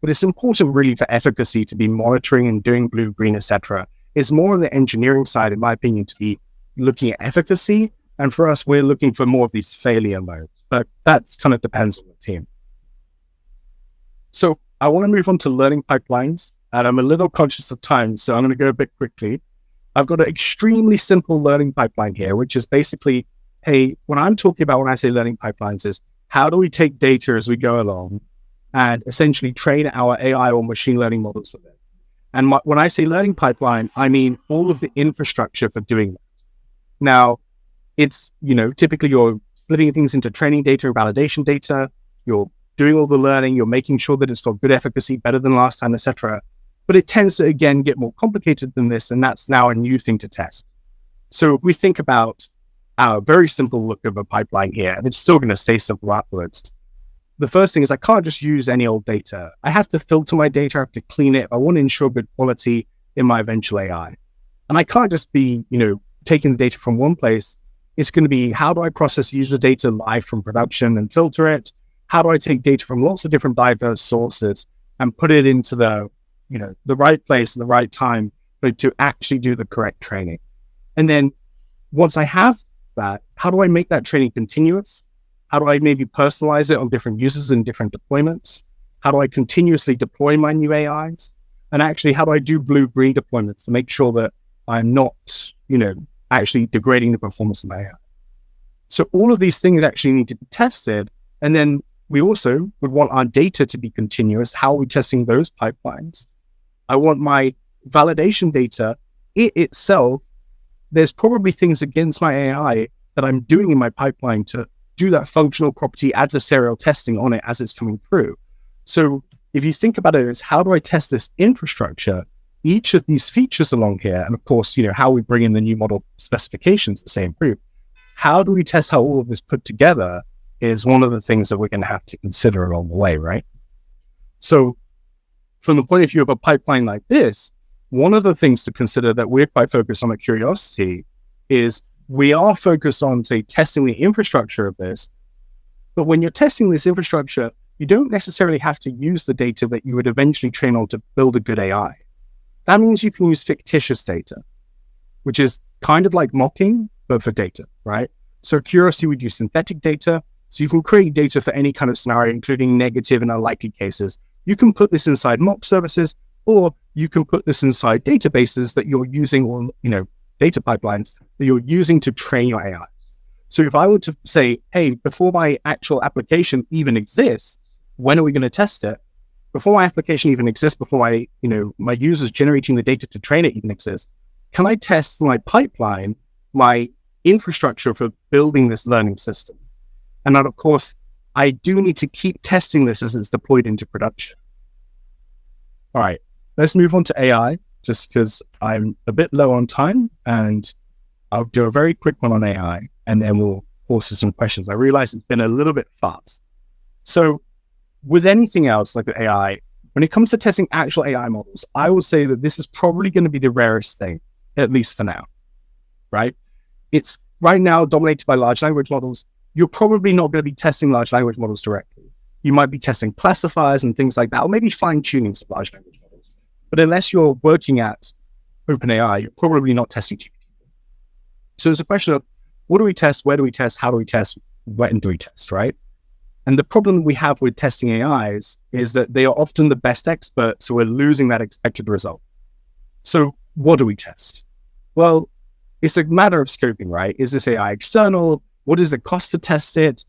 But it's important really for efficacy to be monitoring and doing blue, green, etc. It's more on the engineering side, in my opinion, to be looking at efficacy. And for us, we're looking for more of these failure modes, but that kind of depends on the team. So I want to move on to learning pipelines, and I'm a little conscious of time, so I'm going to go a bit quickly. I've got an extremely simple learning pipeline here, which is basically, hey, what I'm talking about when I say learning pipelines is how do we take data as we go along and essentially train our AI or machine learning models with it. And when I say learning pipeline, I mean all of the infrastructure for doing that. Now, it's, typically you're splitting things into training data and validation data. You're doing all the learning. You're making sure that it's got good efficacy, better than last time, etc. But it tends to, again, get more complicated than this. And that's now a new thing to test. So if we think about our very simple look of a pipeline here, and it's still going to stay simple afterwards. The first thing is I can't just use any old data. I have to filter my data. I have to clean it. I want to ensure good quality in my eventual AI. And I can't just be, taking the data from one place. It's going to be, how do I process user data live from production and filter it? How do I take data from lots of different diverse sources and put it into the right place at the right time, but to actually do the correct training? And then once I have that, how do I make that training continuous? How do I maybe personalize it on different users and different deployments? How do I continuously deploy my new AIs? And actually, how do I do blue-green deployments to make sure that I'm not, actually degrading the performance of my AI? So all of these things actually need to be tested. And then we also would want our data to be continuous. How are we testing those pipelines? I want my validation data, it itself, there's probably things against my AI that I'm doing in my pipeline to do that functional property adversarial testing on it as it's coming through. So if you think about it as how do I test this infrastructure, each of these features along here, and of course, how we bring in the new model specifications to say improve, how do we test how all of this put together is one of the things that we're going to have to consider along the way, right? So from the point of view of a pipeline like this, one of the things to consider that we're quite focused on at Curiosity is we are focused on, say, testing the infrastructure of this. But when you're testing this infrastructure, you don't necessarily have to use the data that you would eventually train on to build a good AI. That means you can use fictitious data, which is kind of like mocking, but for data, right? So Curiosity would use synthetic data. So you can create data for any kind of scenario, including negative and unlikely cases. You can put this inside mock services, or you can put this inside databases that you're using, or, data pipelines that you're using to train your AIs. So if I were to say, hey, before my actual application even exists, when are we going to test it? Before my application even exists, before my users generating the data to train it even exists, can I test my pipeline, my infrastructure for building this learning system? And then, of course, I do need to keep testing this as it's deployed into production. All right, let's move on to AI, just because I'm a bit low on time, and I'll do a very quick one on AI, and then we'll pause for some questions. I realize it's been a little bit fast. So with anything else like the AI, when it comes to testing actual AI models, I will say that this is probably going to be the rarest thing, at least for now, right? It's right now dominated by large language models. You're probably not going to be testing large language models directly. You might be testing classifiers and things like that, or maybe fine-tuning some large language models. But unless you're working at OpenAI, you're probably not testing GPT. So it's a question of what do we test, where do we test, how do we test, when do we test, right? And the problem we have with testing AIs is that they are often the best experts, so we're losing that expected result. So what do we test? Well, it's a matter of scoping, right? Is this AI external? What does it cost to test it?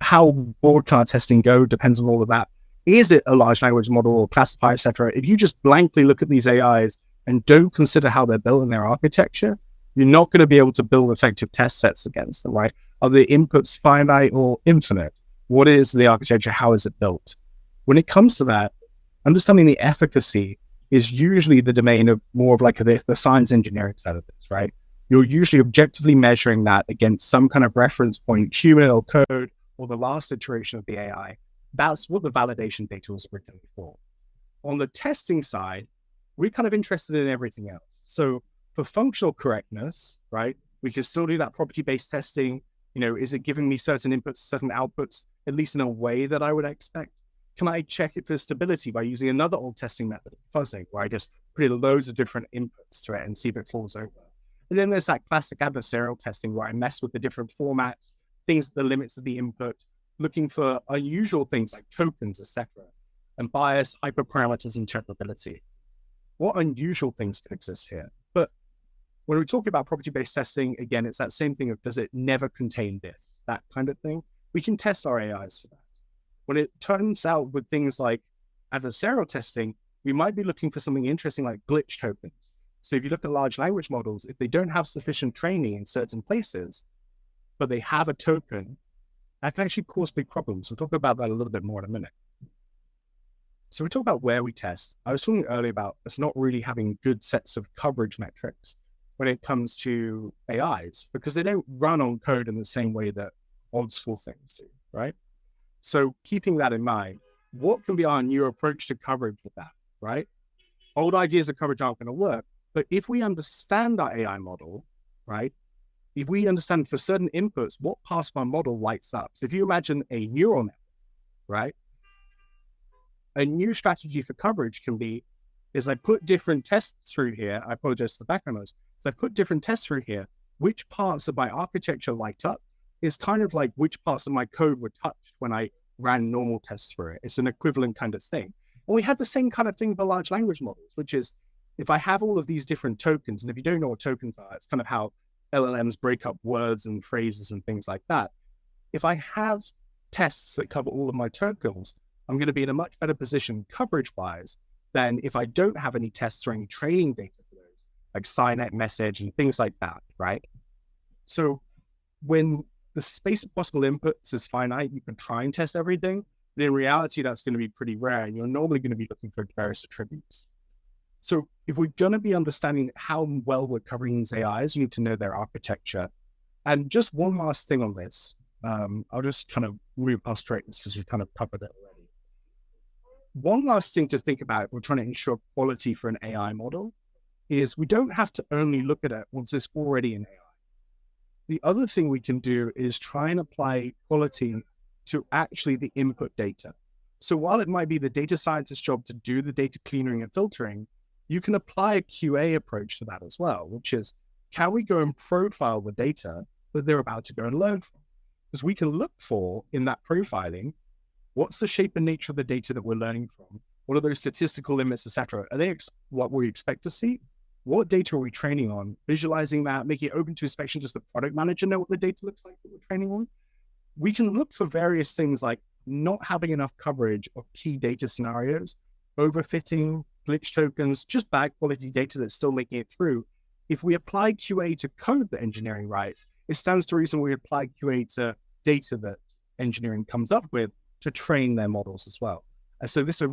How broad can our testing go? Depends on all of that. Is it a large language model or classifier, etc.? If you just blankly look at these AIs and don't consider how they're built in their architecture, you're not going to be able to build effective test sets against them, right? Are the inputs finite or infinite? What is the architecture? How is it built? When it comes to that, understanding the efficacy is usually the domain of more of like the science engineering side of this, right? You're usually objectively measuring that against some kind of reference point, human or code, or the last iteration of the AI. That's what the validation data was written for. On the testing side, we're kind of interested in everything else. So for functional correctness, right, we can still do that property-based testing. Is it giving me certain inputs, certain outputs, at least in a way that I would expect? Can I check it for stability by using another old testing method, fuzzing, where I just put in loads of different inputs to it and see if it falls over? And then there's that classic adversarial testing where I mess with the different formats, things at the limits of the input, looking for unusual things like tokens, etc., and bias, hyperparameters, interpretability. What unusual things can exist here? But when we talk about property-based testing, again, it's that same thing of does it never contain this, that kind of thing. We can test our AIs for that. When it turns out with things like adversarial testing, we might be looking for something interesting like glitch tokens. So if you look at large language models, if they don't have sufficient training in certain places, but they have a token, that can actually cause big problems. We'll talk about that a little bit more in a minute. So we talk about where we test. I was talking earlier about us not really having good sets of coverage metrics when it comes to AIs, because they don't run on code in the same way that old school things do, right? So keeping that in mind, what can be our new approach to coverage with that, right? Old ideas of coverage aren't going to work, but if we understand our AI model, right? If we understand for certain inputs, what parts of our model lights up. So if you imagine a neural network, right? A new strategy for coverage can be, is I put different tests through here. I apologize for the background noise. So I put different tests through here. Which parts of my architecture light up is kind of like which parts of my code were touched when I ran normal tests through it. It's an equivalent kind of thing. And we have the same kind of thing for large language models, which is if I have all of these different tokens, and if you don't know what tokens are, it's kind of how LLMs break up words and phrases and things like that. If I have tests that cover all of my tokens, I'm going to be in a much better position coverage-wise than if I don't have any tests or any training data for those, like SciNet message and things like that, right? So when the space of possible inputs is finite, you can try and test everything, but in reality, that's going to be pretty rare, and you're normally going to be looking for various attributes. So if we're going to be understanding how well we're covering these AIs, you need to know their architecture. And just one last thing on this, I'll just kind of repostrate this because we've kind of covered it already. One last thing to think about if we're trying to ensure quality for an AI model is we don't have to only look at it once it's already an AI. The other thing we can do is try and apply quality to actually the input data. So while it might be the data scientist's job to do the data cleaning and filtering, you can apply a QA approach to that as well, which is, can we go and profile the data that they're about to go and learn from? Because we can look for, in that profiling, what's the shape and nature of the data that we're learning from? What are those statistical limits, etc.? Are they what we expect to see? What data are we training on? Visualizing that, making it open to inspection. Does the product manager know what the data looks like that we're training on? We can look for various things like not having enough coverage of key data scenarios, overfitting, glitch tokens, just bad quality data that's still making it through. If we apply QA to code that engineering writes, it stands to reason we apply QA to data that engineering comes up with to train their models as well. And so this is,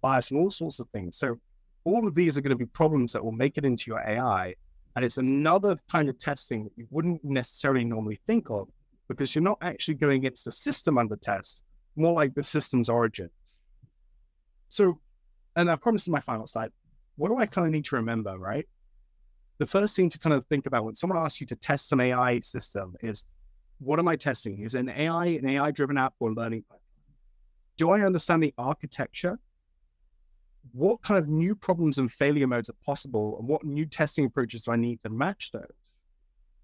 bias and all sorts of things. So all of these are going to be problems that will make it into your AI. And it's another kind of testing that you wouldn't necessarily normally think of because you're not actually going against the system under test, more like the system's origins. So, and I promise this is my final slide. What do I kind of need to remember, right? The first thing to kind of think about when someone asks you to test an AI system is, what am I testing? Is it an AI-driven app or learning pipeline? do I understand the architecture? What kind of new problems and failure modes are possible? And what new testing approaches do I need to match those?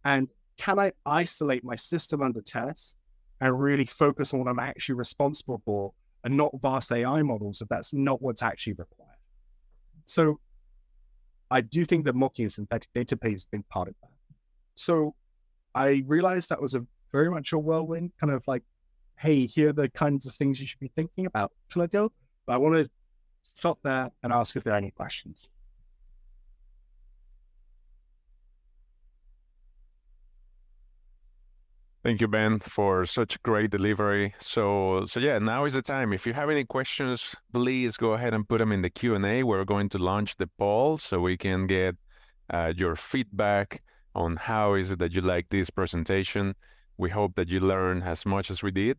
And can I isolate my system under test and really focus on what I'm actually responsible for and not vast AI models if that's not what's actually required? So I do think that mocking a synthetic data plays a big part of that. So I realized that was a very much a whirlwind, kind of like, hey, here are the kinds of things you should be thinking about. Shall I do? But I want to stop there and ask if there are any questions. Thank you, Ben, for such great delivery. So yeah, now is the time. If you have any questions, please go ahead and put them in the Q&A. We're going to launch the poll so we can get your feedback on how is it that you like this presentation. We hope that you learn as much as we did.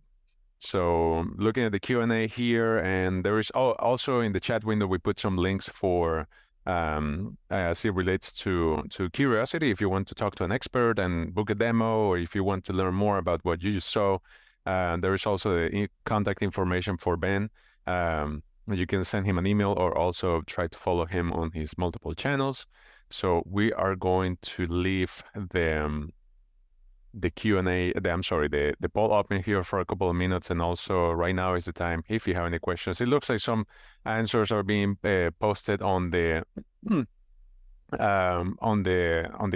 So looking at the Q&A here, and there is also in the chat window, we put some links for as it relates to curiosity. If you want to talk to an expert and book a demo, or if you want to learn more about what you just saw, there is also the contact information for Ben. You can send him an email or also try to follow him on his multiple channels. So we are going to leave the Q&A, the poll open here for a couple of minutes, and also right now is the time if you have any questions. It looks like some answers are being posted on the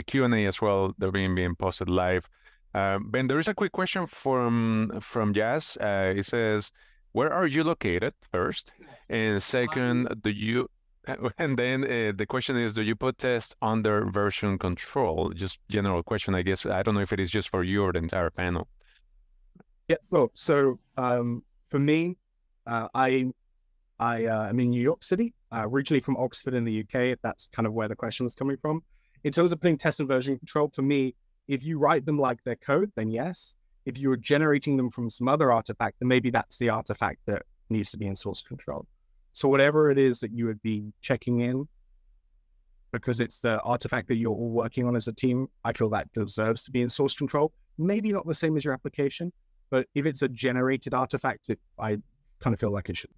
Q&A as well. They're being posted live. Ben, there is a quick question from Jazz. It says, where are you located first? And second, and then the question is, do you put tests under version control? Just general question, I guess. I don't know if it is just for you or the entire panel. Yeah. So for me, I'm in New York City, originally from Oxford in the UK, if that's kind of where the question was coming from. In terms of putting tests in version control, for me, if you write them like their code, then yes. If you're generating them from some other artifact, then maybe that's the artifact that needs to be in source control. So whatever it is that you would be checking in, because it's the artifact that you're all working on as a team, I feel that deserves to be in source control. Maybe not the same as your application, but if it's a generated artifact, I kind of feel like it should.